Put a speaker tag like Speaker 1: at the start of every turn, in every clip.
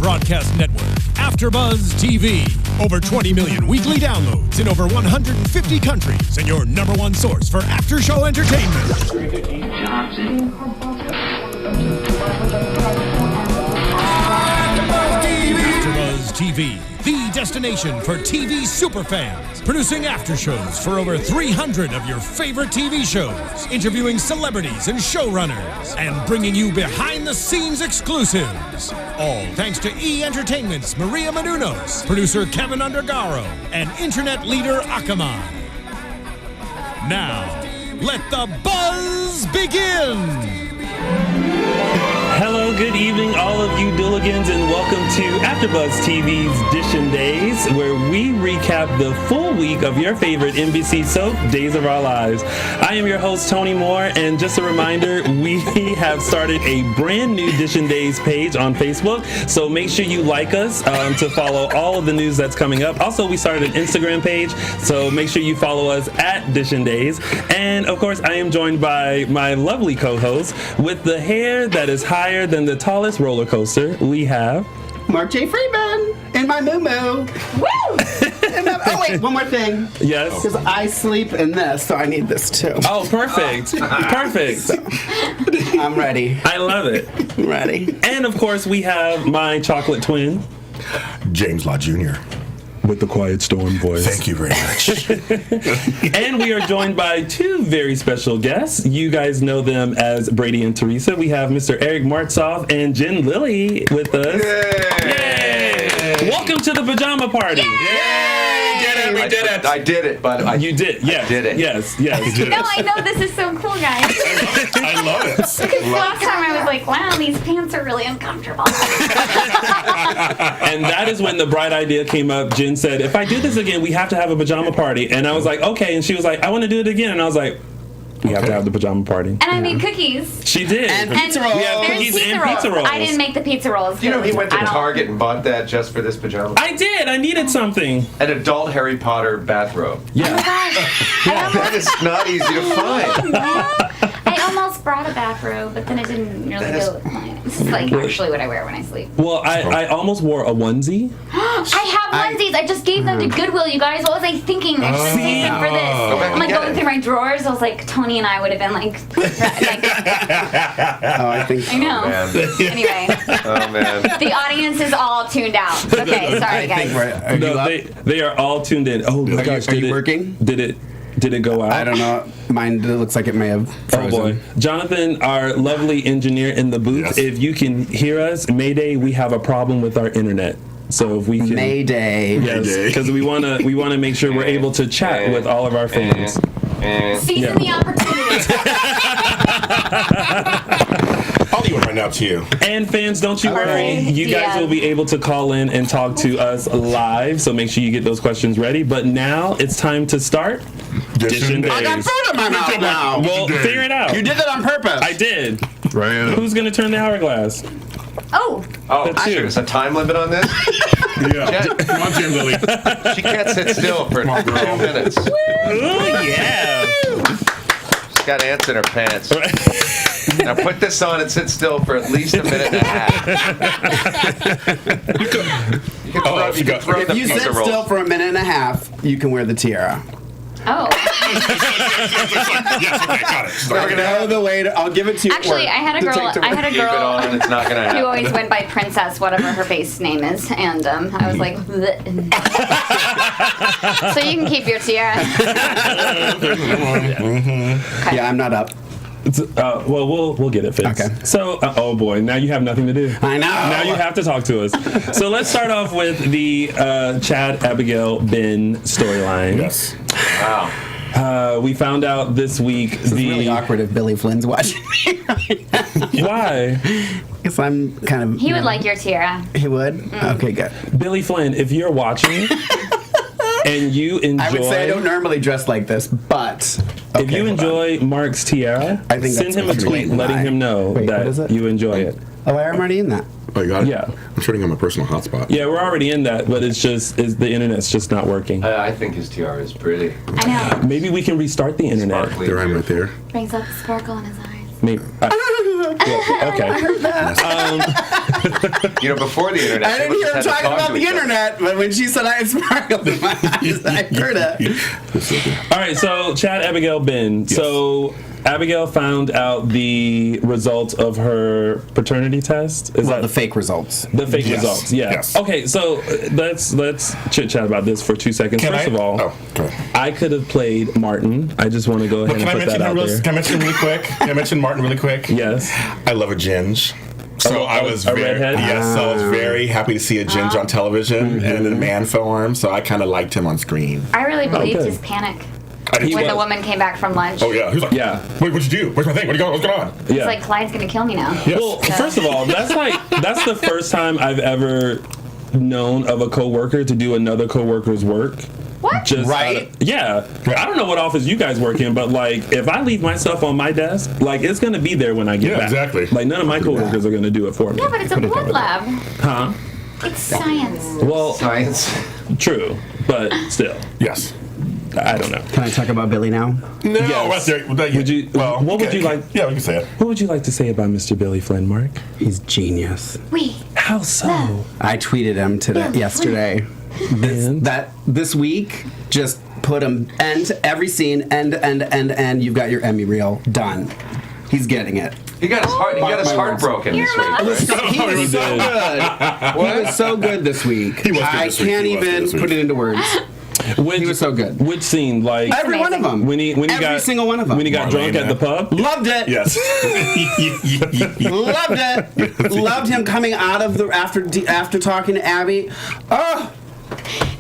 Speaker 1: broadcast network, AfterBuzz TV. Over 20 million weekly downloads in over 150 countries, and your number one source for after-show entertainment. AfterBuzz TV, the destination for TV superfans, producing aftershows for over 300 of your favorite TV shows, interviewing celebrities and showrunners, and bringing you behind-the-scenes exclusives. All thanks to E! Entertainment's Maria Menounos, producer Kevin Undergaro, and internet leader Akamai. Now, let the buzz begin!
Speaker 2: Hello, good evening, all of you Dooligans, and welcome to AfterBuzz TV's DISHIN Days, where we recap the full week of your favorite NBC soap, Days of Our Lives. I am your host, Tony Moore, and just a reminder, we have started a brand new DISHIN Days page on Facebook, so make sure you like us to follow all of the news that's coming up. Also, we started an Instagram page, so make sure you follow us at DISHIN Days. And, of course, I am joined by my lovely co-host with the hair that is higher than the tallest roller coaster. We have
Speaker 3: Mark J. Freeman and my moo-moo. Woo! Oh, wait, one more thing.
Speaker 2: Yes.
Speaker 3: Because I sleep in this, so I need this too.
Speaker 2: Oh, perfect. Perfect.
Speaker 3: So, I'm ready.
Speaker 2: I love it.
Speaker 3: I'm ready.
Speaker 2: And, of course, we have my chocolate twin,
Speaker 4: James Lott Jr.
Speaker 2: with the quiet storm voice.
Speaker 4: Thank you very much.
Speaker 2: And we are joined by two very special guests. You guys know them as Brady and Theresa. We have Mr. Eric Martsolf and Jen Lilley with us. Yay! Welcome to the Pajama Party.
Speaker 4: Yay! We did it. I did it, but
Speaker 2: You did, yes.
Speaker 4: I did it.
Speaker 2: Yes, yes.
Speaker 5: No, I know, this is so cool, guys.
Speaker 4: I love it.
Speaker 5: Because last time I was like, wow, these pants are really uncomfortable.
Speaker 2: And that is when the bright idea came up. Jen said, if I do this again, we have to have a pajama party. And I was like, okay. And she was like, I want to do it again. And I was like, we have to have the pajama party.
Speaker 5: And I made cookies.
Speaker 2: She did.
Speaker 3: And pizza rolls.
Speaker 2: We have
Speaker 5: There's
Speaker 2: cookies and pizza rolls.
Speaker 5: I didn't make the pizza rolls.
Speaker 6: You know, he went to
Speaker 5: I don't-
Speaker 6: Target and bought that just for this pajama.
Speaker 2: I did. I needed something.
Speaker 6: An adult Harry Potter bathrobe.
Speaker 5: Oh
Speaker 2: Yeah.
Speaker 5: my gosh.
Speaker 6: That is not easy to find.
Speaker 5: I almost brought a bathrobe, but then it didn't really go with mine. This is like actually what I wear when I sleep.
Speaker 2: Well, I almost wore a onesie.
Speaker 5: I have onesies. I just gave them to Goodwill, you guys. What was I thinking? I should save them for this.
Speaker 6: back
Speaker 5: I'm like
Speaker 6: and get
Speaker 5: going
Speaker 6: it.
Speaker 5: through my drawers. I was like, Tony and I would have been like
Speaker 3: Oh, I think so.
Speaker 5: I know.
Speaker 6: Man.
Speaker 5: Anyway,
Speaker 6: Oh, man.
Speaker 5: the audience is all tuned out. Okay, sorry
Speaker 3: I think
Speaker 5: guys.
Speaker 3: are you
Speaker 2: No,
Speaker 3: up?
Speaker 2: they are all tuned in. Oh my gosh,
Speaker 3: are you working?
Speaker 2: Did it go out?
Speaker 3: I don't know. Mine looks like it may have frozen.
Speaker 2: Oh boy. Jonathan, our lovely engineer in the booth,
Speaker 4: Yes.
Speaker 2: if you can hear us, Mayday, we have a problem with our internet. So if we can
Speaker 3: Mayday.
Speaker 2: Yes, because we wanna make sure we're able to chat with all of our fans.
Speaker 5: Seizing the opportunity.
Speaker 4: I'll leave it right now to you.
Speaker 2: And fans, don't you worry.
Speaker 5: Okay.
Speaker 2: You guys
Speaker 5: Yeah.
Speaker 2: will be able to call in and talk to us live. So make sure you get those questions ready. But now it's time to start DISHIN Days.
Speaker 3: I got food in my mouth now.
Speaker 2: Well, figure it out.
Speaker 3: You did that on purpose.
Speaker 2: I did.
Speaker 4: Right.
Speaker 2: Who's gonna turn the hourglass?
Speaker 5: Oh,
Speaker 6: Oh,
Speaker 2: That's you.
Speaker 6: there's a time limit on this?
Speaker 4: Yeah. Come on, Jen Lilley.
Speaker 6: She can't sit still for 2 minutes.
Speaker 2: Oh yeah.
Speaker 6: She's got ants in her pants. Now put this on and sit still for at least a minute and a half. You can throw, you can throw
Speaker 3: If
Speaker 6: the
Speaker 3: you
Speaker 6: pizza
Speaker 3: sit
Speaker 6: rolls.
Speaker 3: still for a minute and a half, you can wear the tiara.
Speaker 5: oh.
Speaker 4: Yes, okay, got it. She's
Speaker 6: We're
Speaker 4: like,
Speaker 6: gonna have
Speaker 3: the way to, I'll give it to you. at
Speaker 5: Actually,
Speaker 3: work
Speaker 5: I had a
Speaker 3: to
Speaker 5: girl.
Speaker 3: take to
Speaker 5: I had a
Speaker 3: work.
Speaker 6: keep it on.
Speaker 5: girl
Speaker 6: It's not gonna happen.
Speaker 5: who always went by Princess, whatever her base name is, and I was like, bleh. So you can keep your tiara.
Speaker 3: Yeah, I'm not up.
Speaker 2: Well, we'll get it fixed.
Speaker 3: Okay.
Speaker 2: So, oh boy, now you have nothing to do.
Speaker 3: I know.
Speaker 2: Now you have to talk to us. So let's start off with the Chad, Abigail, Ben storyline.
Speaker 4: yes.
Speaker 6: Wow.
Speaker 2: We found out this week
Speaker 3: It's really awkward if Billy Flynn's watching me right now.
Speaker 2: Why?
Speaker 3: Because I'm kind of...
Speaker 5: He would like your tiara.
Speaker 3: He would? Okay, good.
Speaker 2: Billy Flynn, if you're watching and you enjoy,
Speaker 3: I would say I don't normally dress like this, but... Okay,
Speaker 2: if you
Speaker 3: hold on.
Speaker 2: enjoy Mark's tiara,
Speaker 3: I think
Speaker 2: send
Speaker 3: that's
Speaker 2: him a
Speaker 3: what you're
Speaker 2: tweet
Speaker 3: waiting
Speaker 2: letting
Speaker 3: by.
Speaker 2: him know
Speaker 3: Wait, what is
Speaker 2: that
Speaker 3: it?
Speaker 2: you enjoy it.
Speaker 3: Oh, I'm already in that.
Speaker 4: Oh, you got it?
Speaker 2: Yeah.
Speaker 4: I'm turning on my personal hotspot.
Speaker 2: Yeah, we're already in that, but it's the internet's just not working.
Speaker 6: I think his tiara is pretty.
Speaker 5: I know.
Speaker 2: Maybe we can restart the internet.
Speaker 6: Sparkly.
Speaker 4: There I am right there.
Speaker 5: Brings out the sparkle in his eyes.
Speaker 2: Maybe. Okay.
Speaker 6: Before the internet,
Speaker 3: I didn't hear her talking about the internet, but when she said I had sparkles in my eyes, I heard it.
Speaker 2: All right, so Chad, Abigail, Ben. Yes. So Abigail found out the results of her paternity test. Is that
Speaker 3: the fake results?
Speaker 2: The fake results, yeah. Yes. Okay, so let's chit chat about this for 2 seconds. First of all, I could have played Martin. I just want to go ahead and put that out there.
Speaker 7: Can I mention him really quick? Can I mention Martin really quick?
Speaker 2: Yes.
Speaker 7: I love a ginge. So I was very happy to see a ginge on television and in man form. So I kind of liked him on screen.
Speaker 5: I really believed his panic. When the woman came back from lunch.
Speaker 7: Oh, yeah. He was like, wait, what'd you do? Where's my thing? What's going on?
Speaker 5: He's like, Clyde's going to kill me now.
Speaker 2: Yes. Well, first of all, that's the first time I've ever known of a coworker to do another coworker's work.
Speaker 5: What?
Speaker 2: Just I don't know what office you guys work in, but like if I leave my stuff on my desk, like it's gonna be there when I get back.
Speaker 7: Exactly.
Speaker 2: Like none of my coworkers are gonna do it for me.
Speaker 5: Yeah, but it's a blood lab.
Speaker 2: Huh?
Speaker 5: It's science.
Speaker 2: Well,
Speaker 6: science.
Speaker 2: True, but still.
Speaker 7: Yes.
Speaker 2: I don't know.
Speaker 3: Can I talk about Billy now?
Speaker 7: No.
Speaker 2: Yes. Would you?
Speaker 7: Well,
Speaker 2: what would you like?
Speaker 7: Yeah, we can say it.
Speaker 2: What would you like to say about Mr. Billy Flynn, Mark?
Speaker 3: He's genius.
Speaker 2: How so?
Speaker 3: I tweeted him yesterday. This week, just put him end to every scene, end. You've got your Emmy reel done. He's getting it.
Speaker 6: He got his heart broken this week.
Speaker 3: He was so good. He was so good this week. I can't even put it into words. He was so good.
Speaker 2: Which scene? Like
Speaker 3: every one of them.
Speaker 2: Every
Speaker 3: single one of them.
Speaker 2: When he got drunk at the pub.
Speaker 3: Loved it.
Speaker 7: Yes.
Speaker 3: Loved it. Loved him coming out of the after talking to Abby. Oh.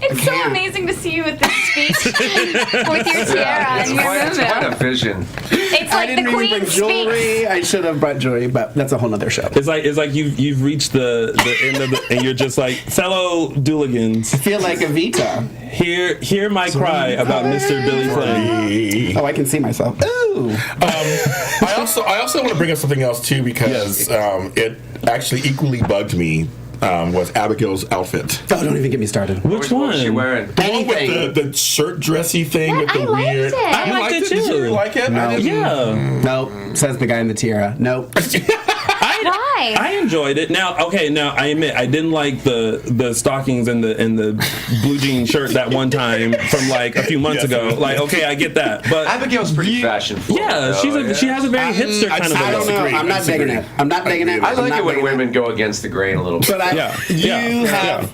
Speaker 5: It's so amazing to see you with this speech with your tiara and your
Speaker 6: It's quite a vision.
Speaker 5: It's like the Queen
Speaker 3: jewelry. I should have brought jewelry, but that's a whole other show.
Speaker 2: It's like you've reached the end of and you're just like, fellow Dooligans.
Speaker 3: I feel like Evita.
Speaker 2: Hear my cry about Mr. Billy Flynn.
Speaker 3: Oh, I can see myself. Ooh.
Speaker 7: I also want to bring up something else too because it actually equally bugged me. Was Abigail's outfit.
Speaker 3: Oh, don't even get me started.
Speaker 2: Which one?
Speaker 6: What was she wearing?
Speaker 7: With the shirt dressy thing with the weird.
Speaker 2: I liked it too.
Speaker 7: Did you like it?
Speaker 3: No.
Speaker 2: Yeah.
Speaker 3: Nope. Says the guy in the tiara. Nope.
Speaker 5: Why?
Speaker 2: I enjoyed it. Now I admit I didn't like the stockings and the blue jean shirt that one time from like a few months ago. Like, okay, I get that. But
Speaker 6: Abigail's pretty fashionable.
Speaker 2: Yeah, she has a very hipster kind of.
Speaker 3: I don't know. I'm not digging it.
Speaker 6: I like it when women go against the grain a little bit.
Speaker 3: But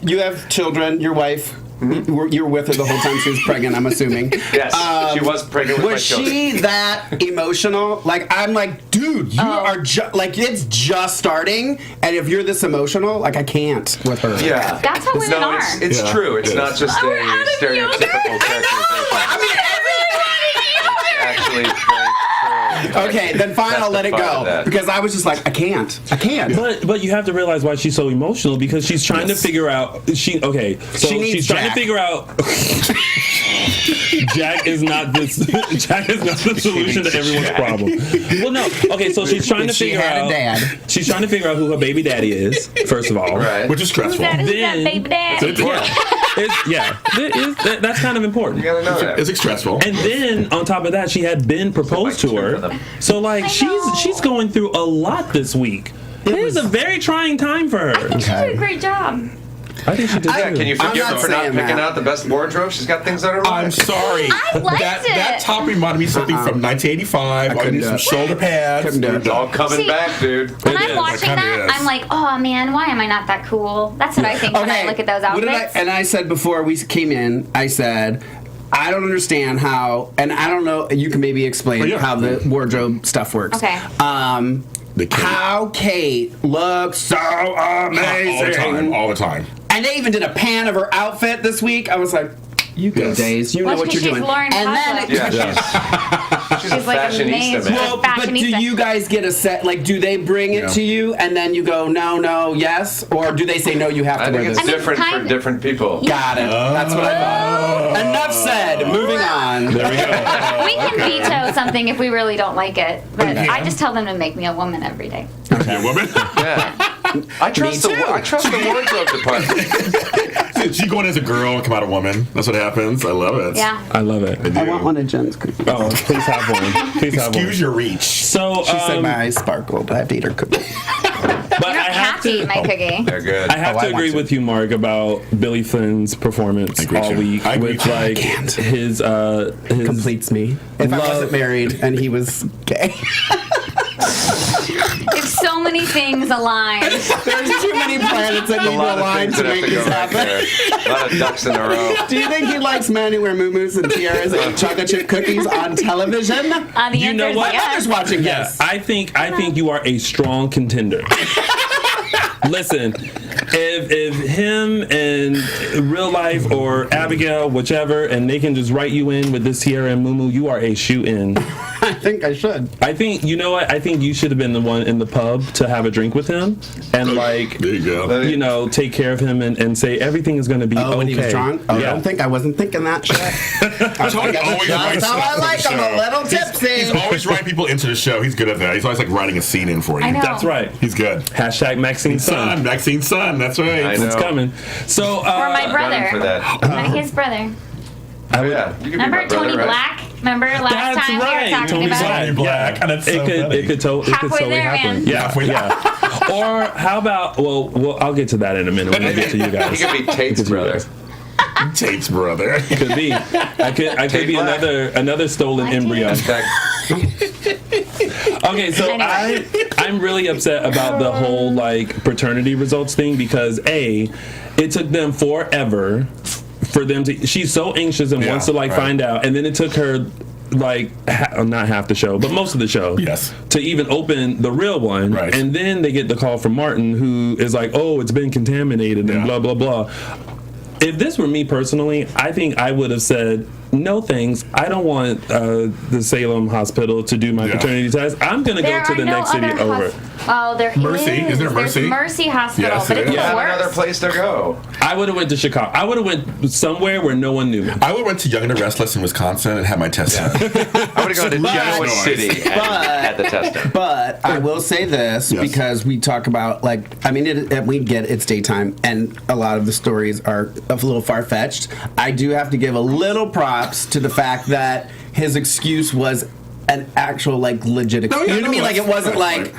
Speaker 3: you have children. Your wife. You were with her the whole time she was pregnant, I'm assuming.
Speaker 6: Yes, she was pregnant with my children.
Speaker 3: Was she that emotional? Like, I'm like, dude, you are like, it's just starting, and if you're this emotional, like, I can't with her.
Speaker 6: Yeah.
Speaker 5: That's how women are.
Speaker 6: It's true. It's not just a stereotypical characterization.
Speaker 5: I mean,
Speaker 6: actually very true.
Speaker 3: Okay, then fine, I'll let it go. Because I was just like, I can't.
Speaker 2: But you have to realize why she's so emotional because she's trying to figure out. She's trying to figure out. Jack is not the solution to everyone's problem. Well, no. Okay, so she's trying to figure out. She's trying to figure out who her baby daddy is. First of all,
Speaker 6: right,
Speaker 7: which is stressful.
Speaker 5: Who's that baby daddy?
Speaker 2: That's kind of important.
Speaker 6: You gotta know that.
Speaker 7: It's stressful.
Speaker 2: And then on top of that, she had Ben propose to her. So like she's going through a lot this week. It is a very trying time for her.
Speaker 5: I think she did a great job.
Speaker 2: I think she did.
Speaker 6: Can you forgive her for not picking out the best wardrobe? She's got things on her.
Speaker 7: I'm sorry.
Speaker 5: I liked it.
Speaker 7: That top reminded me of something from 1985. I need some shoulder pads.
Speaker 6: It's all coming back, dude.
Speaker 5: When I'm watching that, I'm like, oh man, why am I not that cool? That's what I think when I look at those outfits.
Speaker 3: And I said before we came in, I said, I don't understand how, and I don't know, you can maybe explain how the wardrobe stuff works.
Speaker 5: Okay.
Speaker 3: How Kate looks so amazing.
Speaker 7: All the time.
Speaker 3: And they even did a pan of her outfit this week. I was like, you go, Days. You know what you're doing.
Speaker 5: Lauren
Speaker 3: and then
Speaker 6: she's a
Speaker 5: like
Speaker 6: fashionista, man.
Speaker 3: Well, but do you guys get a set? Like, do they bring it to you, and then you go, no, yes, or do they say no? You have to wear this.
Speaker 6: I think it's different for different people.
Speaker 3: Got it. That's what I thought. Enough said. Moving on.
Speaker 2: There we go.
Speaker 5: We can veto something if we really don't like it, but I just tell them to make me a woman every day.
Speaker 7: Okay, woman.
Speaker 6: Yeah. I trust the wardrobe department.
Speaker 7: She go in as a girl and come out a woman. That's what happens. I love it.
Speaker 5: Yeah.
Speaker 2: I love it.
Speaker 3: I want one of Jen's cookies.
Speaker 2: Oh, please have one. Please have one.
Speaker 7: Excuse your reach.
Speaker 2: So,
Speaker 3: She said my eyes sparkled. I have to eat her cookie.
Speaker 2: but
Speaker 5: You don't have to eat my cookie.
Speaker 6: They're good.
Speaker 2: I have
Speaker 3: Oh,
Speaker 2: to
Speaker 3: I want
Speaker 2: agree
Speaker 3: to.
Speaker 2: with you, Mark, about Billy Flynn's performance
Speaker 7: agree
Speaker 2: all
Speaker 7: too.
Speaker 2: week
Speaker 7: I agree
Speaker 2: with
Speaker 7: too.
Speaker 2: like his
Speaker 3: Completes me. If I
Speaker 2: Love-
Speaker 3: wasn't married and he was gay.
Speaker 5: If so many things aligned.
Speaker 3: There's too many planets that
Speaker 6: a
Speaker 3: need to
Speaker 6: lot of
Speaker 3: align
Speaker 6: things
Speaker 3: to
Speaker 6: that have
Speaker 3: make
Speaker 6: to go
Speaker 3: this
Speaker 6: right
Speaker 3: happen.
Speaker 6: there. A lot of ducks in a row.
Speaker 3: Do you think he likes men who wear muumuus and tiaras and eat chocolate chip cookies on television?
Speaker 5: The
Speaker 2: You know
Speaker 5: answer is
Speaker 2: what?
Speaker 5: yes.
Speaker 3: Others watching
Speaker 2: Yeah,
Speaker 3: this.
Speaker 2: I think you are a strong contender. Listen, if him and Real Life or Abigail, whichever, and they can just write you in with this Sierra and Mumu, you are a shoe-in.
Speaker 3: I think I should.
Speaker 2: I think, you know what? I think you should have been the one in the pub to have a drink with him and, like,
Speaker 7: There you go.
Speaker 2: you know, take care of him and say everything is going to be okay.
Speaker 3: When he was drunk? Oh,
Speaker 2: Yeah.
Speaker 3: I wasn't thinking that shit.
Speaker 7: Tony always writes
Speaker 3: That's how
Speaker 7: stuff
Speaker 3: I
Speaker 7: for
Speaker 3: like
Speaker 7: the
Speaker 3: him, a
Speaker 7: show.
Speaker 3: little tipsy.
Speaker 7: He's always writing people into the show. He's good at that. He's always like writing a scene in for you.
Speaker 5: I know.
Speaker 2: That's right.
Speaker 7: He's good.
Speaker 2: Hashtag Maxine Son.
Speaker 7: Maxine's son. That's right.
Speaker 6: I know.
Speaker 2: It's coming. So,
Speaker 5: Or my brother.
Speaker 6: For that.
Speaker 5: His brother.
Speaker 6: Oh, yeah. You can
Speaker 5: Remember
Speaker 6: be my brother,
Speaker 5: Tony
Speaker 6: right?
Speaker 5: Black? Remember last
Speaker 2: That's
Speaker 5: time we
Speaker 2: right.
Speaker 5: were talking
Speaker 2: Tony
Speaker 5: about
Speaker 7: Tony Black.
Speaker 2: Yeah.
Speaker 7: That's so funny.
Speaker 2: It could totally
Speaker 5: there,
Speaker 2: happen.
Speaker 5: man.
Speaker 2: Yeah,
Speaker 7: Halfway
Speaker 2: yeah. Or how about? Well, I'll get to that in a minute when we get to you guys.
Speaker 6: He could be Tate's
Speaker 2: Get to you
Speaker 6: brother.
Speaker 2: guys.
Speaker 7: Tate's brother.
Speaker 2: Could be. I could
Speaker 6: Tate
Speaker 2: be
Speaker 6: Black.
Speaker 2: another stolen embryo.
Speaker 6: Hashtag
Speaker 2: Okay, so
Speaker 5: Anyway.
Speaker 2: I'm really upset about the whole like paternity results thing because it took them forever for them to. She's so anxious and
Speaker 7: Yeah,
Speaker 2: wants to like
Speaker 7: right.
Speaker 2: find out, and then it took her like not half the show, but most of the show,
Speaker 7: Yes.
Speaker 2: to even open the real one.
Speaker 7: Right.
Speaker 2: And then they get the call from Martin, who is like, "Oh, it's been contaminated," and
Speaker 7: Yeah.
Speaker 2: blah blah blah. If this were me personally, I think I would have said, no thanks. I don't want the Salem hospital to do my
Speaker 7: Yeah.
Speaker 2: paternity test. I'm going to go
Speaker 5: There
Speaker 2: to
Speaker 5: are
Speaker 2: the
Speaker 5: no
Speaker 2: next city
Speaker 5: other
Speaker 2: over.
Speaker 5: there
Speaker 7: Mercy.
Speaker 5: is.
Speaker 7: Is there Mercy?
Speaker 5: There's Mercy Hospital,
Speaker 7: Yes,
Speaker 5: but
Speaker 7: it
Speaker 5: it's
Speaker 7: is.
Speaker 6: You have
Speaker 5: worse.
Speaker 6: another place to go.
Speaker 2: I would have went to Chicago. I would have went somewhere where no one knew me.
Speaker 7: I would went to Young and the Restless in Wisconsin and had my test done.
Speaker 6: I would have gone to Genoa
Speaker 7: Nice.
Speaker 6: City and had the test done.
Speaker 3: But I will say this
Speaker 7: Yes.
Speaker 3: because we talk about we get it's daytime and a lot of the stories are a little far fetched. I do have to give a little props to the fact that his excuse was an actual legit excuse.
Speaker 7: yeah,
Speaker 3: You know what I mean?
Speaker 7: no,
Speaker 3: Like it
Speaker 7: that's
Speaker 3: wasn't
Speaker 7: right,
Speaker 3: like.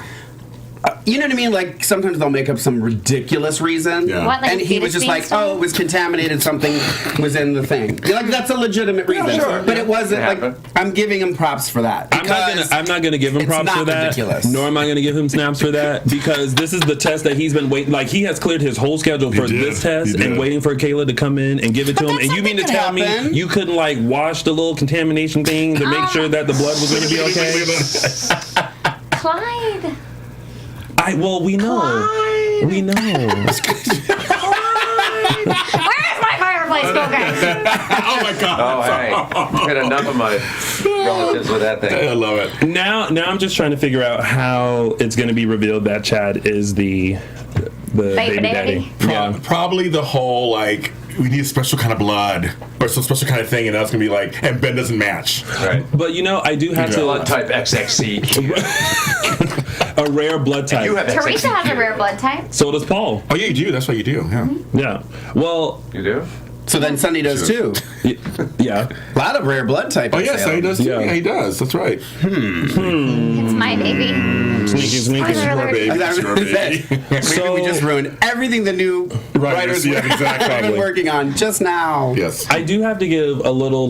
Speaker 3: You know what I mean? Like sometimes they'll make up some ridiculous reason,
Speaker 7: Yeah.
Speaker 5: What, like
Speaker 3: and he was just like,
Speaker 5: fetus being
Speaker 3: "Oh, it was contaminated. Something was in the thing." You're like, that's a legitimate reason,
Speaker 6: sure.
Speaker 3: but it wasn't
Speaker 6: It
Speaker 3: like.
Speaker 6: happened.
Speaker 3: I'm giving him props for that.
Speaker 2: I'm not gonna give him
Speaker 3: it's
Speaker 2: props
Speaker 3: not
Speaker 2: for that.
Speaker 3: ridiculous.
Speaker 2: Nor am I gonna give him snaps for that because this is the test that he's been waiting. Like he has cleared his whole schedule for
Speaker 7: did.
Speaker 2: this test
Speaker 7: He did.
Speaker 2: and waiting for Kayla to come in and give it to
Speaker 3: But
Speaker 2: him.
Speaker 3: that's
Speaker 2: And you mean to
Speaker 3: something
Speaker 2: tell
Speaker 3: can
Speaker 2: me
Speaker 3: happen.
Speaker 2: you couldn't like wash the little contamination thing to make sure that the blood was gonna be okay?
Speaker 5: Clyde.
Speaker 2: We know. We know.
Speaker 5: Where's my fireplace? Go, guys.
Speaker 7: Oh my God.
Speaker 6: Oh, hey. I've had enough of my relatives with that
Speaker 7: I
Speaker 6: thing.
Speaker 7: love it.
Speaker 2: Now I'm just trying to figure out how it's going to be revealed that Chad is the baby daddy. Yeah.
Speaker 7: Probably the whole we need a special kind of blood or some special kind of thing, and that's gonna be and Ben doesn't match.
Speaker 6: Right.
Speaker 2: But I do have
Speaker 6: Blood
Speaker 2: to
Speaker 6: type XXC.
Speaker 2: a rare blood type.
Speaker 6: You have
Speaker 5: Teresa has a
Speaker 6: XXC.
Speaker 5: rare blood type.
Speaker 2: So does Paul.
Speaker 7: Oh yeah, you do. That's what you do. Yeah.
Speaker 2: Yeah. Well,
Speaker 6: You do?
Speaker 3: So then Sunny does too.
Speaker 2: yeah.
Speaker 3: A lot of rare blood type.
Speaker 7: Oh
Speaker 3: in
Speaker 7: yes,
Speaker 3: Salem.
Speaker 7: he does too.
Speaker 2: Yeah.
Speaker 7: Yeah, he does. That's right.
Speaker 5: It's my baby.
Speaker 2: Sneaky, sneaky.
Speaker 5: Spoiler alert.
Speaker 7: Baby,
Speaker 3: I was
Speaker 7: it's your
Speaker 3: gonna
Speaker 7: baby.
Speaker 3: say, maybe we just ruined everything the new writers
Speaker 7: yeah,
Speaker 3: have
Speaker 7: exactly.
Speaker 3: been working on just now.
Speaker 7: Yes.
Speaker 2: I do have to give a little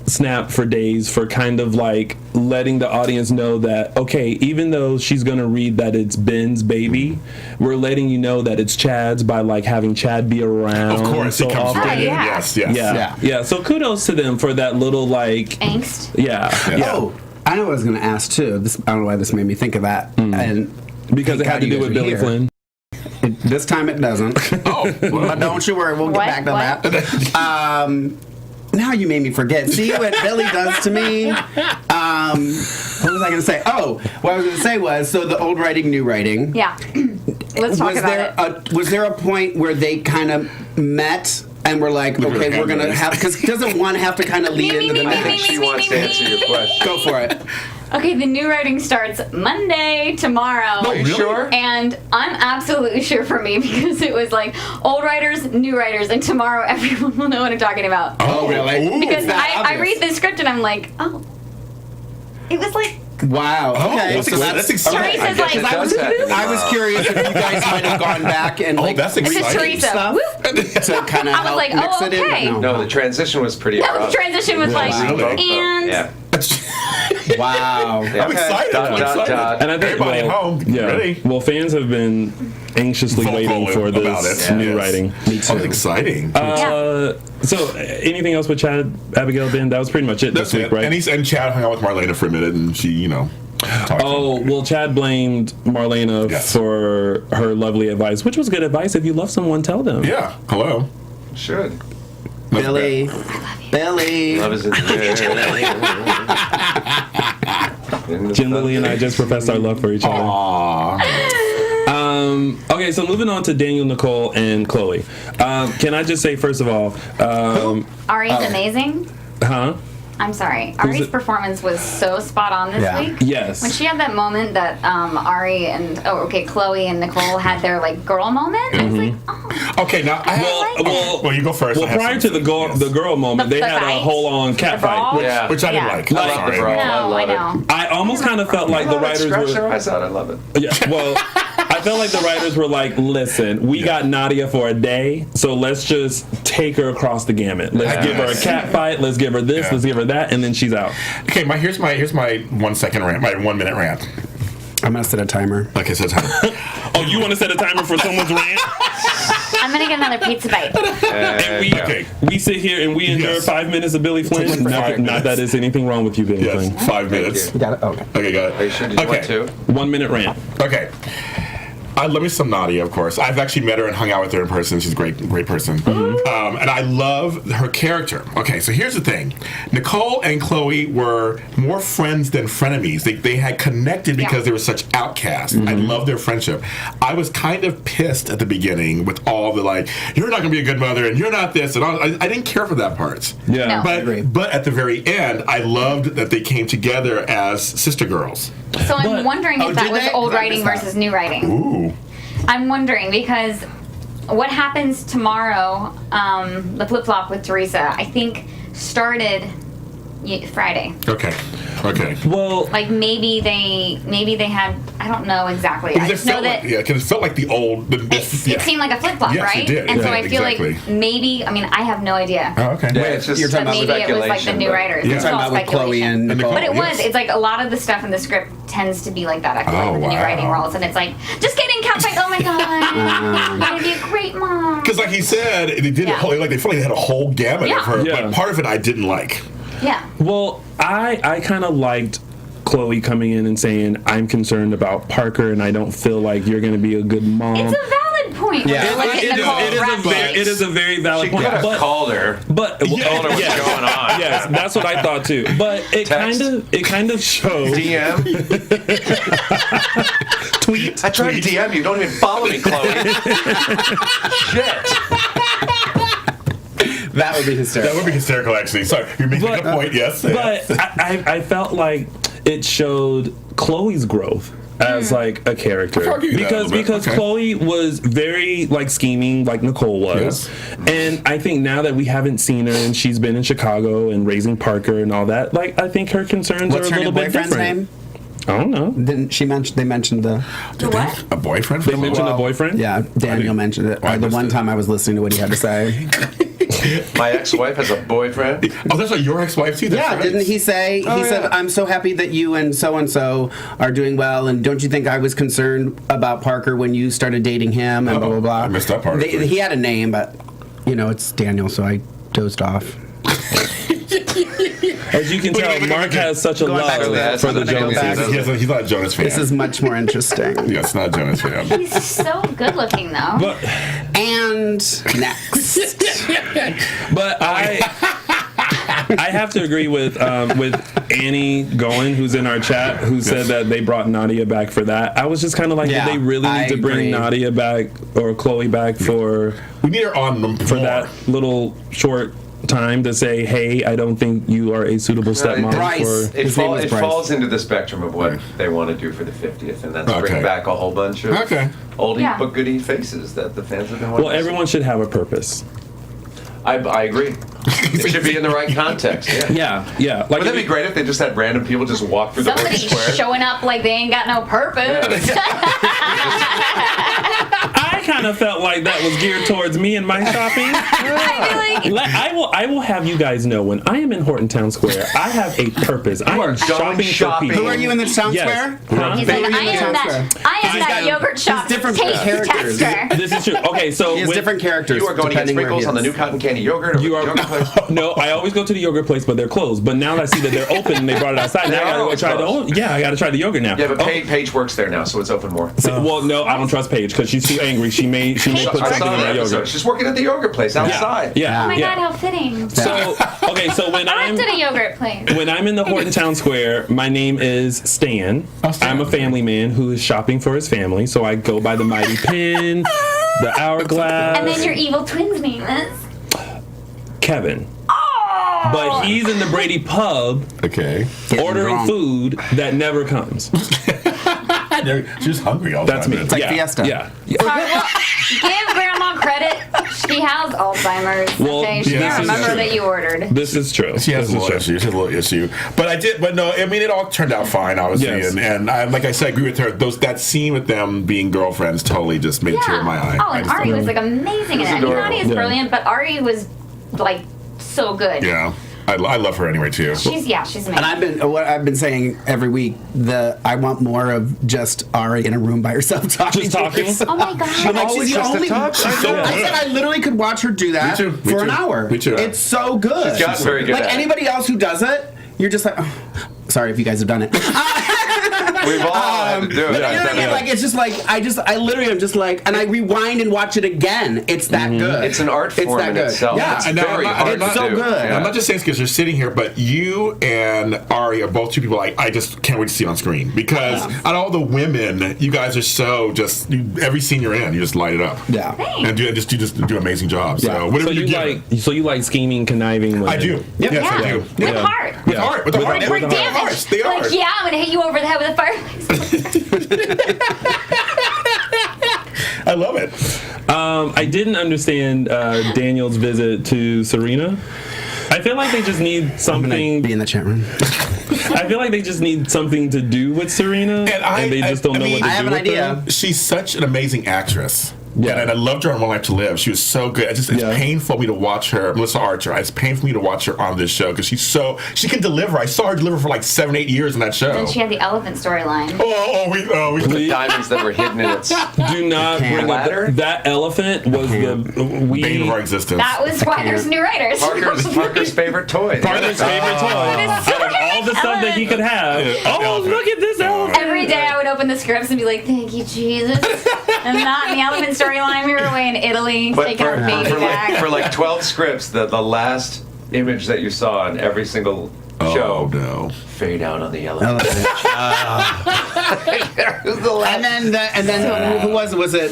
Speaker 2: snap for Days for kind of letting the audience know that okay, even though she's gonna read that it's Ben's baby, we're letting you know that it's Chad's by having Chad be around.
Speaker 7: Of course,
Speaker 2: so
Speaker 7: he comes
Speaker 2: often.
Speaker 7: right in.
Speaker 5: yeah.
Speaker 7: Yes, yes.
Speaker 2: Yeah. So kudos to them for that little
Speaker 5: Angst.
Speaker 2: yeah.
Speaker 3: Oh, I know what I was going to ask too. I don't know why this made me think of that. And
Speaker 2: Because it
Speaker 3: thank
Speaker 2: had to
Speaker 3: God you
Speaker 2: do with
Speaker 3: guys
Speaker 2: Billy
Speaker 3: were
Speaker 2: Flynn.
Speaker 3: this time it doesn't.
Speaker 7: Oh,
Speaker 3: But don't you worry, we'll get
Speaker 5: What?
Speaker 3: back to
Speaker 5: What?
Speaker 3: that. Now you made me forget. See what Billy does to me? What was I going to say? Oh, what I was going to say was, so the old writing, new writing.
Speaker 5: Yeah. Let's talk
Speaker 3: was
Speaker 5: about it.
Speaker 3: Was there a point where they kind of met and we're like, okay, we're gonna have, because doesn't one have to kind of lead into the
Speaker 6: I think
Speaker 3: next?
Speaker 6: she wants to answer your question.
Speaker 3: Go for it.
Speaker 5: Okay, the new writing starts Monday, tomorrow.
Speaker 6: Are you sure?
Speaker 5: And I'm absolutely sure for me because it was like old writers, new writers, and tomorrow everyone will know what I'm talking about.
Speaker 3: Oh, really?
Speaker 7: Ooh.
Speaker 5: Because
Speaker 3: that
Speaker 5: I
Speaker 3: obvious?
Speaker 5: read the script and I'm like, oh. It was like,
Speaker 3: Wow. Okay.
Speaker 7: That's exciting.
Speaker 5: Teresa's like,
Speaker 3: I was curious if you guys might have gone back and like
Speaker 7: that's
Speaker 5: this is
Speaker 7: exciting.
Speaker 5: Teresa.
Speaker 3: stuff
Speaker 5: Whoop.
Speaker 3: to kind of
Speaker 5: I was
Speaker 3: help
Speaker 5: like,
Speaker 3: mix
Speaker 5: oh,
Speaker 3: it in.
Speaker 5: okay.
Speaker 3: but
Speaker 6: No, the transition was pretty
Speaker 5: No, the
Speaker 6: abrupt.
Speaker 5: transition was like,
Speaker 7: Really?
Speaker 5: and
Speaker 6: Yeah.
Speaker 3: Wow.
Speaker 6: Yeah.
Speaker 7: I'm excited.
Speaker 6: Dot,
Speaker 7: I'm
Speaker 6: dot,
Speaker 7: excited.
Speaker 6: dot.
Speaker 2: And I think,
Speaker 7: Everybody at home, ready?
Speaker 2: Well, fans have been anxiously
Speaker 7: Vocal
Speaker 2: waiting for
Speaker 7: about
Speaker 2: this
Speaker 7: it.
Speaker 2: new
Speaker 7: Yes.
Speaker 2: writing.
Speaker 3: Me too.
Speaker 7: Oh, exciting.
Speaker 2: So, anything else with Chad, Abigail, Ben? That was pretty much it
Speaker 7: That's
Speaker 2: this week,
Speaker 7: it.
Speaker 2: right?
Speaker 7: And Chad hung out with Marlena for a minute, and she, talked.
Speaker 2: Oh, well, Chad blamed Marlena
Speaker 7: Yes.
Speaker 2: for her lovely advice, which was good advice. If you love someone, tell them.
Speaker 7: Yeah. Hello.
Speaker 6: Should.
Speaker 3: Billy. Billy.
Speaker 6: Love is in the air.
Speaker 2: Jen Lilley and I just professed our love for each other.
Speaker 7: Aww.
Speaker 2: Okay, so moving on to Daniel, Nicole, and Chloe. Can I just say, first of all,
Speaker 5: Ari's amazing.
Speaker 2: huh?
Speaker 5: I'm sorry. Ari's
Speaker 2: it?
Speaker 5: performance was so spot on this
Speaker 3: Yeah.
Speaker 5: week.
Speaker 2: Yes.
Speaker 5: When she had that moment that Ari and Chloe and Nicole had their like girl moment, I was like, oh,
Speaker 7: Okay, now I
Speaker 2: Well,
Speaker 7: well, you go first.
Speaker 2: Well,
Speaker 7: I have
Speaker 2: prior to the
Speaker 7: something.
Speaker 2: the girl moment,
Speaker 5: The
Speaker 2: they had a
Speaker 5: fight?
Speaker 2: whole-on cat
Speaker 5: The brawl?
Speaker 2: fight.
Speaker 6: Yeah.
Speaker 7: Which I didn't
Speaker 5: Yeah.
Speaker 7: like.
Speaker 6: I love the
Speaker 7: Sorry.
Speaker 6: brawl.
Speaker 5: no,
Speaker 6: I love
Speaker 5: I
Speaker 6: it.
Speaker 5: know.
Speaker 2: I almost kind of felt like the writers
Speaker 6: Scratch their
Speaker 2: were.
Speaker 6: eyes out. I love it.
Speaker 2: Yeah, well, I felt like the writers were like, listen, we got Nadia for a day, so let's just take her across the gamut. Let's give her a cat fight, let's give her this,
Speaker 7: Yeah.
Speaker 2: let's give her that, and then she's out.
Speaker 7: Okay, here's my 1 second rant, my 1 minute rant.
Speaker 3: I'm gonna set a timer.
Speaker 7: Okay, so time.
Speaker 2: Oh, you want to set a timer for someone's rant?
Speaker 5: I'm gonna get another pizza bite.
Speaker 2: And we sit here and we endure
Speaker 7: Yes.
Speaker 2: 5 minutes of Billy Flynn.
Speaker 7: Take 5
Speaker 2: Not
Speaker 7: minutes.
Speaker 2: that there's anything wrong with you, Billy
Speaker 7: Yes,
Speaker 2: Flynn.
Speaker 7: 5 minutes.
Speaker 3: You got it? Okay.
Speaker 7: Okay, got
Speaker 6: Are you
Speaker 7: it.
Speaker 6: sure? Did you want to?
Speaker 2: 1 minute rant.
Speaker 7: Okay. I love me some Nadia, of course. I've actually met her and hung out with her in person. She's a great person. And I love her character. Okay, so here's the thing. Nicole and Chloe were more friends than frenemies. They had connected because they were such outcasts. I love their friendship. I was kind of pissed at the beginning with all the like, you're not going to be a good mother and you're not this. And all. I didn't care for that part.
Speaker 2: Yeah.
Speaker 5: No.
Speaker 7: But at the very end, I loved that they came together as sister girls.
Speaker 5: So I'm wondering if that
Speaker 3: did
Speaker 5: was
Speaker 3: they?
Speaker 5: old
Speaker 3: I
Speaker 5: writing
Speaker 3: missed that.
Speaker 5: versus new writing.
Speaker 7: Ooh.
Speaker 5: I'm wondering because what happens tomorrow, the flip flop with Theresa, I think started Friday.
Speaker 7: Okay.
Speaker 2: Well,
Speaker 5: Like maybe they had, I don't know exactly. I just know that
Speaker 7: Because it felt like the old.
Speaker 5: it seemed like a flip flop,
Speaker 7: Yes,
Speaker 5: right?
Speaker 7: it did.
Speaker 5: And so
Speaker 7: Yeah,
Speaker 5: I feel
Speaker 7: exactly.
Speaker 5: like maybe, I mean, I have no idea.
Speaker 7: Oh, okay.
Speaker 6: Yeah, it's just
Speaker 3: You're talking
Speaker 5: But
Speaker 3: about
Speaker 5: maybe it was like the new writers.
Speaker 3: You're
Speaker 5: It's
Speaker 3: talking
Speaker 5: all
Speaker 3: about with Chloe
Speaker 5: speculation.
Speaker 3: and Nicole.
Speaker 5: But it was.
Speaker 7: Yes.
Speaker 5: It's like a lot of the stuff in the script tends to be like that. I feel like
Speaker 7: Oh,
Speaker 5: with the new
Speaker 7: wow.
Speaker 5: writing worlds, and it's like, just kidding, cat fight. Oh my god, you're gonna be a great mom.
Speaker 7: Because, like he said, they did
Speaker 5: Yeah.
Speaker 7: it whole, like they felt like they had a whole gamut
Speaker 5: Yeah.
Speaker 7: of her.
Speaker 2: Yeah.
Speaker 7: But part of it I didn't like.
Speaker 5: Yeah.
Speaker 2: well, I kind of liked Chloe coming in and saying, I'm concerned about Parker and I don't feel like you're going to be a good mom.
Speaker 5: It's a valid point.
Speaker 3: Yeah.
Speaker 5: Look at Nicole Radcliffe.
Speaker 2: It is a very valid
Speaker 6: She
Speaker 2: point.
Speaker 6: could have
Speaker 2: But
Speaker 6: called her.
Speaker 2: But
Speaker 6: Told her what's
Speaker 2: yes,
Speaker 6: going on.
Speaker 2: yes, that's what I thought too. But it
Speaker 6: Text.
Speaker 2: kind of shows.
Speaker 6: DM.
Speaker 2: Tweet.
Speaker 6: I tried to DM you. Don't even follow me, Chloe. Shit.
Speaker 3: That would be
Speaker 7: That
Speaker 3: hysterical.
Speaker 7: would be hysterical, actually. Sorry, you're making a point, yes.
Speaker 2: But I felt like it showed Chloe's growth as like a character
Speaker 7: I'll give you that a little bit.
Speaker 2: because
Speaker 7: Okay.
Speaker 2: Chloe was very like scheming like Nicole was, and I think now that we haven't seen her and she's been in Chicago and raising Parker and all that, like I think her concerns
Speaker 3: What's
Speaker 2: are a
Speaker 3: her
Speaker 2: little
Speaker 3: new
Speaker 2: bit
Speaker 3: boyfriend's
Speaker 2: different.
Speaker 3: name?
Speaker 2: I don't know.
Speaker 3: Didn't she mention? They mentioned the.
Speaker 5: The what?
Speaker 7: A boyfriend?
Speaker 2: They mentioned a boyfriend.
Speaker 3: Yeah, Daniel mentioned it.
Speaker 7: I
Speaker 3: The
Speaker 7: missed
Speaker 3: one
Speaker 7: it.
Speaker 3: time I was listening to what he had to say.
Speaker 6: My ex-wife has a boyfriend.
Speaker 7: Oh, that's like your ex-wife too. That's
Speaker 3: Yeah,
Speaker 7: right.
Speaker 3: didn't he say? He said,
Speaker 6: yeah.
Speaker 3: "I'm so happy that you and so are doing well, and don't you think I was concerned about Parker when you started dating him and blah blah blah."
Speaker 7: I missed that part.
Speaker 3: He had a name, but it's Daniel, so I dozed off.
Speaker 2: As you can tell, Mark has such a
Speaker 3: Going back to
Speaker 2: love
Speaker 3: that,
Speaker 2: for the
Speaker 3: I'm gonna go back.
Speaker 2: Joneses.
Speaker 7: He's not a Jonas fan.
Speaker 3: This is much more interesting.
Speaker 7: Yes, not a Jonas fan.
Speaker 5: He's so good looking though.
Speaker 2: But
Speaker 3: And next,
Speaker 2: but I I have to agree with Annie Goen, who's in our chat, who said that they brought Nadia back for that. I was just kind of like,
Speaker 3: Yeah,
Speaker 2: did they really need to bring
Speaker 3: agree.
Speaker 2: Nadia back or Chloe back for
Speaker 7: We need her on
Speaker 2: for that little short time to say, hey, I don't think you are a suitable stepmom
Speaker 3: Bryce.
Speaker 2: for.
Speaker 6: It,
Speaker 3: His name was Bryce.
Speaker 6: falls into the spectrum of what they want to do for the 50th, and that's
Speaker 7: Okay.
Speaker 6: bring back a whole bunch of oldie
Speaker 5: Yeah.
Speaker 6: but goodie faces that the fans have been wanting
Speaker 2: Well,
Speaker 6: to see.
Speaker 2: everyone should have a purpose.
Speaker 6: I agree. It should be in the right context. Yeah.
Speaker 2: Yeah. Like,
Speaker 6: Wouldn't that be great if they just had random people just walk through the work
Speaker 5: Somebody's
Speaker 6: square?
Speaker 5: showing up like they ain't got no purpose.
Speaker 2: I kind of felt like that was geared towards me and my shopping.
Speaker 5: I feel like
Speaker 2: I will have you guys know, when I am in Horton Town Square, I have a purpose. I
Speaker 6: are
Speaker 2: am
Speaker 6: going
Speaker 2: shopping for
Speaker 6: shopping.
Speaker 2: people.
Speaker 3: Who are you in the town
Speaker 2: Yes.
Speaker 3: square?
Speaker 2: Huh?
Speaker 5: he's
Speaker 3: Who
Speaker 5: like,
Speaker 3: are you
Speaker 5: I
Speaker 3: in the
Speaker 5: am
Speaker 3: town
Speaker 5: that
Speaker 3: square?
Speaker 5: yogurt shop
Speaker 3: different
Speaker 5: taste
Speaker 3: characters.
Speaker 5: tester.
Speaker 2: This is true. Okay, so
Speaker 3: He has
Speaker 2: when-
Speaker 3: different characters.
Speaker 6: You are going to get
Speaker 3: depending where he
Speaker 6: sprinkles on the
Speaker 3: is.
Speaker 6: new cotton candy yogurt or
Speaker 2: You
Speaker 6: the
Speaker 2: are
Speaker 6: yogurt place?
Speaker 2: no. I always go to the yogurt place, but they're closed. But now that I see that they're open and they brought it outside, now I gotta go
Speaker 6: always
Speaker 2: try the.
Speaker 6: closed.
Speaker 2: Yeah, I gotta try the yogurt now.
Speaker 6: Yeah, but
Speaker 2: Oh,
Speaker 6: Paige works there now, so it's open more.
Speaker 2: well, no, I don't trust Paige because she's too angry. She may put
Speaker 6: I
Speaker 2: something
Speaker 6: saw
Speaker 2: in
Speaker 6: the
Speaker 2: my
Speaker 6: episode.
Speaker 2: yogurt.
Speaker 6: She's working at the yogurt place outside.
Speaker 2: Yeah.
Speaker 5: Oh my
Speaker 2: yeah.
Speaker 5: god, how fitting.
Speaker 2: So okay, so when
Speaker 5: I
Speaker 2: I'm
Speaker 5: worked at a yogurt place.
Speaker 2: when I'm in the Horton Town Square, my name is Stan.
Speaker 7: Oh, Stan.
Speaker 2: I'm a family man who is shopping for his family, so I go by the Mighty Pin, the Hourglass,
Speaker 5: And then your evil twin's name is.
Speaker 2: Kevin.
Speaker 5: Oh!
Speaker 2: But he's in the Brady pub
Speaker 7: Okay.
Speaker 2: ordering
Speaker 3: wrong.
Speaker 2: food that never comes.
Speaker 7: She's hungry all the
Speaker 2: That's
Speaker 7: time.
Speaker 2: me.
Speaker 3: It's like
Speaker 2: yeah.
Speaker 3: Fiesta.
Speaker 2: Yeah.
Speaker 5: Sorry, well, give Grandma credit. She has Alzheimer's.
Speaker 2: Well,
Speaker 5: Okay, she
Speaker 2: yeah,
Speaker 5: can
Speaker 2: this is
Speaker 5: remember
Speaker 2: true.
Speaker 5: that you ordered.
Speaker 2: This is true.
Speaker 7: She has
Speaker 2: This
Speaker 7: a
Speaker 2: is
Speaker 7: little
Speaker 2: true.
Speaker 7: issue. She has a little issue. But no, I mean, it all turned out fine, obviously.
Speaker 2: Yes.
Speaker 7: And I, like I said, I agree with her. That scene with them being girlfriends totally just made a tear in my eye.
Speaker 5: Oh,
Speaker 7: I
Speaker 5: and
Speaker 7: just
Speaker 5: Ari
Speaker 7: thought-
Speaker 5: was like amazing in it. I mean,
Speaker 6: adorable.
Speaker 5: Nadia is
Speaker 2: Yeah.
Speaker 5: brilliant, but Ari was like so good.
Speaker 7: Yeah. I love her anyway, too.
Speaker 5: She's amazing.
Speaker 3: And I've been saying every week I want more of just Ari in a room by herself talking.
Speaker 2: Just talking?
Speaker 3: To herself.
Speaker 5: Oh my God.
Speaker 3: I'm like, she's the
Speaker 6: just to
Speaker 3: only.
Speaker 6: talk.
Speaker 3: She's so, I said I literally could watch her do that
Speaker 7: Me too. Me
Speaker 3: for an
Speaker 7: too.
Speaker 3: hour.
Speaker 7: Me too.
Speaker 3: It's so good.
Speaker 6: She's gotten very good
Speaker 3: Like
Speaker 6: at it.
Speaker 3: anybody else who does it, you're just like, oh, sorry if you guys have done it.
Speaker 6: We've all had to do it.
Speaker 3: But you know
Speaker 6: I've
Speaker 3: what I
Speaker 6: done
Speaker 3: mean?
Speaker 6: it.
Speaker 3: Like it's just like I literally am just like, and I rewind and watch it again. It's that good.
Speaker 6: It's an art form
Speaker 3: that
Speaker 6: in
Speaker 3: good.
Speaker 6: itself.
Speaker 3: Yeah,
Speaker 6: It's
Speaker 7: And now
Speaker 6: very
Speaker 7: I'm not-
Speaker 6: hard
Speaker 7: I'm not-
Speaker 6: to
Speaker 3: so
Speaker 6: do.
Speaker 3: good.
Speaker 6: Yeah.
Speaker 7: I'm not just saying because you're sitting here, but you and Ari are both two people I just can't wait to see on screen. Because out of all the women, you guys are so just, every scene you're in, you just light it up.
Speaker 3: Yeah.
Speaker 7: And you just do an amazing job. So
Speaker 3: Yeah.
Speaker 7: whatever
Speaker 2: So you
Speaker 7: give it.
Speaker 2: like scheming, conniving women.
Speaker 7: I do.
Speaker 3: Yep.
Speaker 7: Yes, I
Speaker 5: Yeah.
Speaker 7: do.
Speaker 5: With
Speaker 2: Yeah.
Speaker 5: heart.
Speaker 7: With
Speaker 2: Yeah.
Speaker 7: heart. With the heart.
Speaker 5: We're
Speaker 7: With the
Speaker 5: damaged.
Speaker 7: hearts. They are.
Speaker 5: Like, yeah, I'm gonna hit you over the head with a fireplace.
Speaker 7: I love it.
Speaker 2: I didn't understand Daniel's visit to Serena. I feel like they just need
Speaker 3: I'm gonna
Speaker 2: something.
Speaker 3: be in the chat room.
Speaker 2: I feel like they just need something to do with Serena, and they just don't know what to
Speaker 3: I
Speaker 2: do
Speaker 3: have an
Speaker 2: with
Speaker 3: idea.
Speaker 2: her.
Speaker 7: She's such an amazing actress.
Speaker 2: Yeah.
Speaker 7: And I loved her on One Life to Live. She was so good. It's
Speaker 2: Yeah.
Speaker 7: painful for me to watch her, Melissa Archer. It's painful for me to watch her on this show because she can deliver. I saw her deliver for like 7-8 years in that show.
Speaker 5: And she had the elephant storyline.
Speaker 7: we
Speaker 2: Please
Speaker 6: Diamonds that were hidden in its.
Speaker 2: do not
Speaker 3: can't.
Speaker 2: bring up
Speaker 6: Ladder?
Speaker 2: that elephant was the
Speaker 7: bane of our existence.
Speaker 5: That was why there's new writers.
Speaker 6: Parker's favorite toy.
Speaker 2: Parker's favorite toy.
Speaker 5: It's so
Speaker 2: Out of all the stuff that he could have. Oh,
Speaker 7: elephant.
Speaker 2: look at this elephant.
Speaker 5: Every day I would open the scripts and be like, thank you, Jesus. And not in the elephant storyline. We were away in Italy
Speaker 6: But
Speaker 5: taking our baby back.
Speaker 6: for like 12 scripts, the last image that you saw on every single show,
Speaker 7: no.
Speaker 6: fade out on the yellow. It was the last.
Speaker 3: And then who was it? Was it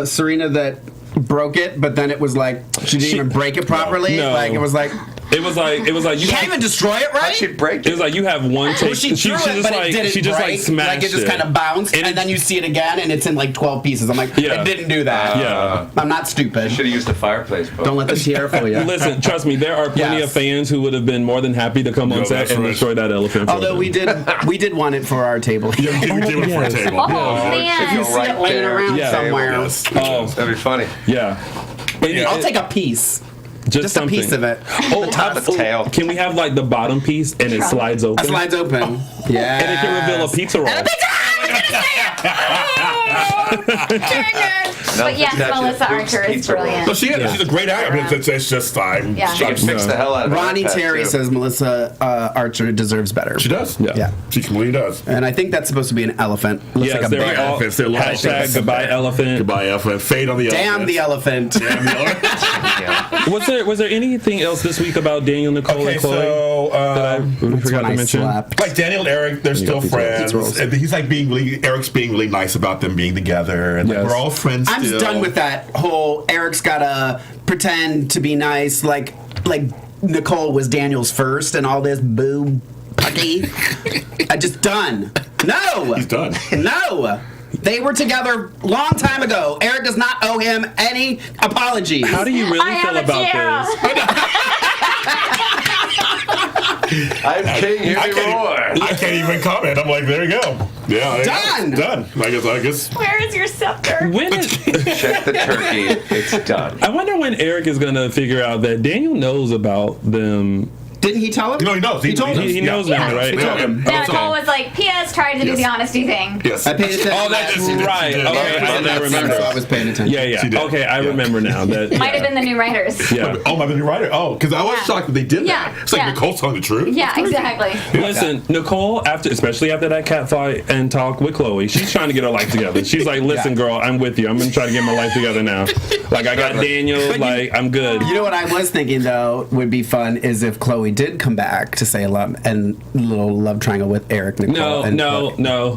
Speaker 3: Serena that broke it? But then it was like she didn't even break it properly.
Speaker 2: No.
Speaker 3: Like it was like
Speaker 2: It was like you
Speaker 3: you can't even destroy it, right?
Speaker 6: She'd break
Speaker 2: It was like you have one take.
Speaker 3: Well, she threw it, but it didn't
Speaker 2: she just
Speaker 3: break.
Speaker 2: like smashed
Speaker 3: like it just kind of bounced,
Speaker 2: And
Speaker 3: and,
Speaker 2: it-
Speaker 3: then you see it again, and it's in like 12 pieces. I'm like,
Speaker 2: Yeah.
Speaker 3: it didn't do that.
Speaker 2: Yeah.
Speaker 3: I'm not stupid.
Speaker 6: Should have used a fireplace.
Speaker 3: Don't let the tiara fool you.
Speaker 2: Listen, trust me, there are plenty
Speaker 3: Yes.
Speaker 2: of fans who would have been more than happy to come on
Speaker 7: No,
Speaker 2: set
Speaker 7: that's
Speaker 2: and
Speaker 7: right.
Speaker 2: destroy that elephant. for
Speaker 3: Although
Speaker 2: them.
Speaker 3: we did want it for our table.
Speaker 7: You give it for a table.
Speaker 5: Oh, man.
Speaker 3: You see it laying around
Speaker 2: Yeah.
Speaker 3: somewhere.
Speaker 7: Yes.
Speaker 2: Oh,
Speaker 6: That'd be funny.
Speaker 2: yeah. But
Speaker 3: I'll take a piece. Just a
Speaker 2: something.
Speaker 3: piece of it.
Speaker 2: Oh,
Speaker 6: top of the tail.
Speaker 2: Can we have like the bottom piece and it slides open?
Speaker 3: It slides open. Yeah.
Speaker 2: And it can reveal a pizza roll.
Speaker 3: And a pizza!
Speaker 5: But yes, Melissa Archer is brilliant.
Speaker 7: No, she's a great actor. I mean, it's just
Speaker 5: Yeah.
Speaker 6: She can fix the hell out of it.
Speaker 3: Ronnie Terry says Melissa Archer deserves better.
Speaker 7: She does.
Speaker 3: Yeah.
Speaker 7: She completely does.
Speaker 3: And I think that's supposed to be an elephant. Looks like a
Speaker 2: they're
Speaker 3: bear.
Speaker 2: all
Speaker 7: elephants. They're little
Speaker 2: hashtag
Speaker 7: elephants.
Speaker 2: goodbye elephant.
Speaker 7: Goodbye, elephant. Fade on the
Speaker 3: Damn the elephant.
Speaker 7: Damn the elephant.
Speaker 2: Was there anything else this week about Daniel, Nicole,
Speaker 7: Okay,
Speaker 2: and Chloe
Speaker 7: so
Speaker 2: that I forgot to mention?
Speaker 7: like Daniel and Eric, they're still friends. And he's like Eric's being really nice about them being together, and like, we're all friends.
Speaker 3: I'm
Speaker 7: still.
Speaker 3: just done with that whole Eric's gotta pretend to be nice, like Nicole was Daniel's first, and all this boo pucky. I just done. No,
Speaker 7: He's done.
Speaker 3: No. They were together long time ago. Eric does not owe him any apologies.
Speaker 2: How do you really feel about this?
Speaker 6: I'm king, hear me roar.
Speaker 7: I can't even comment. I'm like, there you go. Yeah,
Speaker 3: Done.
Speaker 7: Done. I guess.
Speaker 5: Where is your scepter?
Speaker 2: When is,
Speaker 6: Check the turkey. It's done.
Speaker 2: I wonder when Eric is gonna figure out that Daniel knows about them.
Speaker 3: Didn't he tell him?
Speaker 7: No, he knows.
Speaker 3: He told him.
Speaker 2: He knows now, right?
Speaker 3: He told him.
Speaker 5: Yeah, Nicole was like, P.S. tried to do the honesty thing.
Speaker 7: Yes.
Speaker 3: I paid attention.
Speaker 2: Oh, that's right. Okay, I didn't remember.
Speaker 3: So I was paying attention.
Speaker 2: Yeah.
Speaker 7: She did.
Speaker 2: Okay, I
Speaker 7: Yeah.
Speaker 2: remember now. That
Speaker 5: Might have been the new writers.
Speaker 2: Yeah.
Speaker 7: Oh, my new writer. Oh, because I was shocked that they did
Speaker 5: Yeah,
Speaker 7: that. It's like
Speaker 5: yeah.
Speaker 7: Nicole's telling the truth.
Speaker 5: Yeah, exactly.
Speaker 2: Listen, Nicole, especially after that cat fight and talk with Chloe, she's trying to get her life together. She's like, listen, girl, I'm with you. I'm going to try to get my life together now. Like, I got Daniel. Like, I'm good.
Speaker 3: You know what I was thinking, though, would be fun is if Chloe did come back to Salem and a little love triangle with Eric, Nicole.
Speaker 2: No.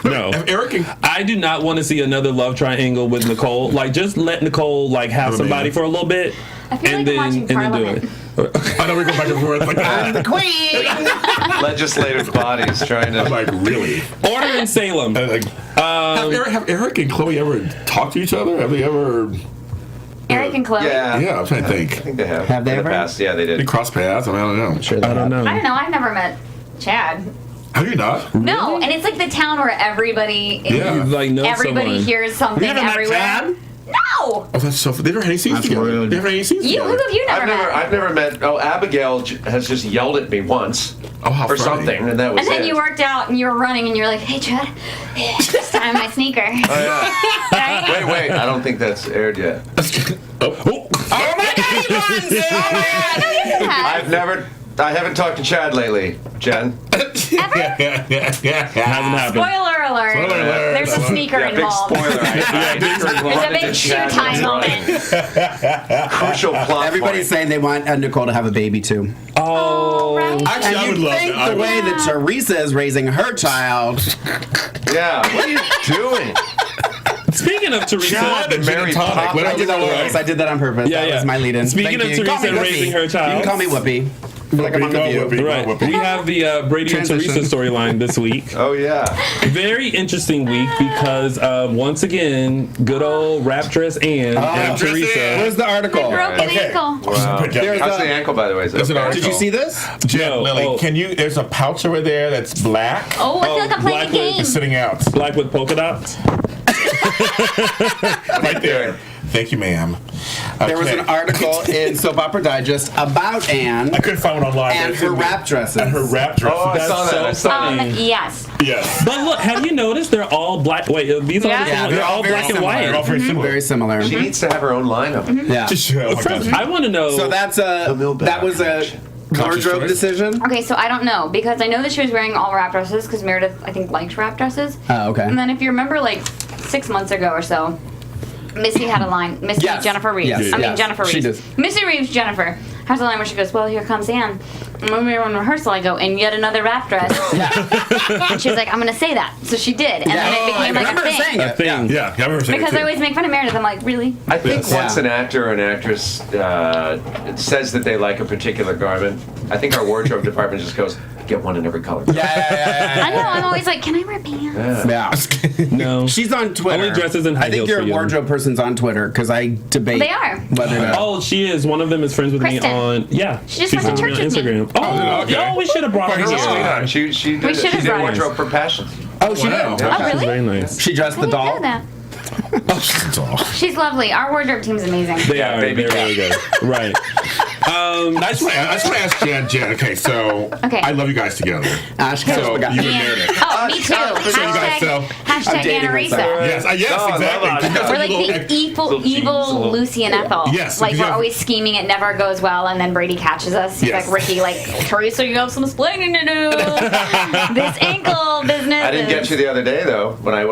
Speaker 2: No.
Speaker 7: If Eric and
Speaker 2: I do not want to see another love triangle with Nicole. Like, just let Nicole like have somebody for a little bit,
Speaker 5: I feel
Speaker 2: and
Speaker 5: like I'm
Speaker 2: then
Speaker 5: watching Parliament.
Speaker 2: do it.
Speaker 7: I know we go back and forth like
Speaker 3: I'm the queen.
Speaker 6: Legislative bodies trying to.
Speaker 7: I'm like, really?
Speaker 2: Order in Salem.
Speaker 7: Like, have Eric and Chloe ever talked to each other? Have they ever?
Speaker 5: Eric and Chloe.
Speaker 6: Yeah.
Speaker 7: Yeah, I'm trying to think.
Speaker 6: I think they have.
Speaker 3: Have they
Speaker 6: in
Speaker 3: ever?
Speaker 6: the past? Yeah, they
Speaker 7: They
Speaker 6: did.
Speaker 7: cross paths. I don't know.
Speaker 2: I don't know.
Speaker 5: I don't know. I've never met Chad.
Speaker 7: Have you not?
Speaker 5: No, and it's like the town where everybody is.
Speaker 7: Yeah.
Speaker 2: Like know
Speaker 5: Everybody
Speaker 2: someone.
Speaker 5: hears something
Speaker 3: You never met
Speaker 5: everywhere.
Speaker 3: Chad?
Speaker 5: No.
Speaker 7: Oh, that's so. They never had any scenes
Speaker 3: That's
Speaker 7: together.
Speaker 3: rude.
Speaker 7: They never had any scenes
Speaker 5: Who
Speaker 7: together.
Speaker 5: have you never met?
Speaker 6: I've never met. Oh, Abigail has just yelled at me once
Speaker 7: Oh, how
Speaker 6: for
Speaker 7: funny.
Speaker 6: something, and that was
Speaker 5: And then
Speaker 6: it.
Speaker 5: you worked out and you were running and you're like, hey, Chad, just time my sneaker.
Speaker 6: Oh, yeah.
Speaker 5: Right?
Speaker 6: Wait. I don't think that's aired yet.
Speaker 7: Oh.
Speaker 3: Oh my God, he runs! Oh my God!
Speaker 6: I haven't talked to Chad lately, Jen.
Speaker 7: Yeah.
Speaker 2: Hasn't happened.
Speaker 5: Spoiler alert.
Speaker 7: Spoiler alert.
Speaker 5: There's a sneaker
Speaker 6: Yeah, big
Speaker 5: involved.
Speaker 6: spoiler.
Speaker 5: There's a big shoe time moment.
Speaker 6: Crucial plot.
Speaker 3: Everybody's
Speaker 6: point.
Speaker 3: saying they want Nicole to have a baby too.
Speaker 5: Oh, right.
Speaker 7: Actually, I
Speaker 3: And
Speaker 7: would
Speaker 3: you
Speaker 7: love
Speaker 3: think
Speaker 7: that.
Speaker 3: the way that Theresa is raising her child.
Speaker 6: Yeah. What are you doing?
Speaker 2: Speaking of Theresa,
Speaker 7: God,
Speaker 6: the Mary
Speaker 7: tonic.
Speaker 6: Pop-
Speaker 7: What
Speaker 3: I did that on purpose. I did that on purpose.
Speaker 2: Yeah,
Speaker 3: that
Speaker 2: yeah.
Speaker 3: was my lead-in.
Speaker 2: Speaking
Speaker 3: Thank
Speaker 2: of
Speaker 3: you. Call
Speaker 2: Teresa
Speaker 3: me
Speaker 2: raising
Speaker 3: Whoopi.
Speaker 2: her child.
Speaker 3: You can call me Whoopi. I feel like I'm on the
Speaker 7: Whoopi,
Speaker 3: View.
Speaker 7: Whoopi.
Speaker 2: right. We have the Brady
Speaker 3: Transition.
Speaker 2: and Teresa storyline this week.
Speaker 6: Oh yeah.
Speaker 2: Very interesting week because once again, good old rap dress Ann and
Speaker 7: dress
Speaker 2: Teresa.
Speaker 7: Ann.
Speaker 3: Where's the article?
Speaker 5: Broken
Speaker 7: Okay.
Speaker 5: ankle.
Speaker 6: Wow.
Speaker 3: There's
Speaker 6: How's
Speaker 3: a-
Speaker 6: the ankle, by the way? Is it
Speaker 7: There's an
Speaker 6: okay?
Speaker 7: article.
Speaker 3: Did you see this?
Speaker 7: Jen
Speaker 2: No.
Speaker 7: Lilley,
Speaker 2: Oh.
Speaker 7: can you? There's a pouch over there that's black.
Speaker 5: Oh, I feel like I'm playing a
Speaker 2: Black
Speaker 5: game.
Speaker 7: It's sitting out
Speaker 2: Black with polka dots.
Speaker 7: right there. Thank you, ma'am.
Speaker 3: There was
Speaker 7: Okay.
Speaker 3: an article in Soap Opera Digest about Anne
Speaker 7: I couldn't find one online.
Speaker 3: and
Speaker 7: but
Speaker 3: her
Speaker 7: it's-
Speaker 3: rap dresses.
Speaker 7: And her rap dresses.
Speaker 6: Oh, I saw that. I saw that.
Speaker 5: Yes.
Speaker 7: Yes.
Speaker 2: But look, have you noticed they're all black? Wait, these are
Speaker 5: Yeah.
Speaker 3: Yeah,
Speaker 2: they're all
Speaker 3: very
Speaker 2: black and
Speaker 3: similar.
Speaker 7: They're all
Speaker 2: white.
Speaker 7: very similar.
Speaker 3: Very similar.
Speaker 6: She needs to have her own lineup.
Speaker 3: Yeah.
Speaker 7: Oh my
Speaker 2: First,
Speaker 7: God.
Speaker 2: I want to know.
Speaker 3: So that was a
Speaker 7: Conscious
Speaker 3: wardrobe
Speaker 7: choice?
Speaker 3: decision.
Speaker 5: Okay, so I don't know because I know that she was wearing all wrap dresses because Meredith, I think, liked wrap dresses.
Speaker 3: Oh, okay.
Speaker 5: And then if you remember, like 6 months ago or so, Missy had a line. Missy
Speaker 3: Yes.
Speaker 5: Jennifer Reeves.
Speaker 3: Yes.
Speaker 5: I mean
Speaker 3: Yes.
Speaker 5: Jennifer
Speaker 3: She
Speaker 5: Reeves.
Speaker 3: does.
Speaker 5: Missy Reeves Jennifer has a line where she goes, "Well, here comes Anne." And when we were in rehearsal, I go, "And yet another wrap dress."
Speaker 3: Yeah.
Speaker 5: And she was like, "I'm gonna say that." So she did, and then it
Speaker 3: I
Speaker 5: became like a
Speaker 3: remember
Speaker 5: thing.
Speaker 3: saying it.
Speaker 2: thing.
Speaker 7: Yeah, I remember saying
Speaker 5: Because
Speaker 7: it
Speaker 5: I
Speaker 7: too.
Speaker 5: always make fun of Meredith. I'm like, really?
Speaker 6: I think
Speaker 3: Yes.
Speaker 6: once
Speaker 3: Yeah.
Speaker 6: an actor or an actress says that they like a particular garment, I think our wardrobe department just goes, get one in every color.
Speaker 3: Yeah.
Speaker 5: I know. I'm always like, can I wear pants?
Speaker 3: Yeah.
Speaker 2: No.
Speaker 3: She's on Twitter.
Speaker 2: Only dresses and high
Speaker 3: I think
Speaker 2: heels
Speaker 3: your
Speaker 2: for you.
Speaker 3: wardrobe person's on Twitter because I debate.
Speaker 5: They are.
Speaker 3: Whether or not.
Speaker 2: Oh, she is. One of them is friends with
Speaker 5: Kristen.
Speaker 2: me on. Yeah.
Speaker 5: She just
Speaker 2: she's
Speaker 5: went to
Speaker 2: on
Speaker 5: church with me.
Speaker 2: Instagram. Oh,
Speaker 7: okay.
Speaker 2: yo, we should have brought her
Speaker 6: Her
Speaker 2: here.
Speaker 6: sweetheart. She
Speaker 5: We
Speaker 6: did,
Speaker 5: should
Speaker 6: she
Speaker 5: have
Speaker 6: did
Speaker 5: brought
Speaker 6: wardrobe for passions.
Speaker 3: Oh, she
Speaker 7: Wow.
Speaker 3: did.
Speaker 5: Oh,
Speaker 3: Okay.
Speaker 5: really?
Speaker 2: Very nice.
Speaker 3: She dressed
Speaker 5: I
Speaker 3: the
Speaker 5: didn't know
Speaker 3: doll.
Speaker 5: that.
Speaker 7: Oh, she's all.
Speaker 5: She's lovely. Our wardrobe team's amazing.
Speaker 2: They are.
Speaker 6: baby
Speaker 2: They're really good. Right.
Speaker 7: I just want to ask Jen. Okay, so I love you guys together.
Speaker 3: Ash,
Speaker 7: So you and Meredith.
Speaker 5: Oh, me too.
Speaker 7: So you guys
Speaker 5: Hashtag, hashtag
Speaker 3: dating
Speaker 5: Anarisa.
Speaker 7: Yes, exactly.
Speaker 5: We're like the evil Lucy and Ethel.
Speaker 7: Yes,
Speaker 5: Like, we're
Speaker 7: yeah.
Speaker 5: always scheming, it never goes well, and then Brady catches us. He's
Speaker 7: Yes.
Speaker 5: like, Ricky, like, Theresa, you have some explaining to do. This ankle business.
Speaker 6: I didn't get you the other day though when I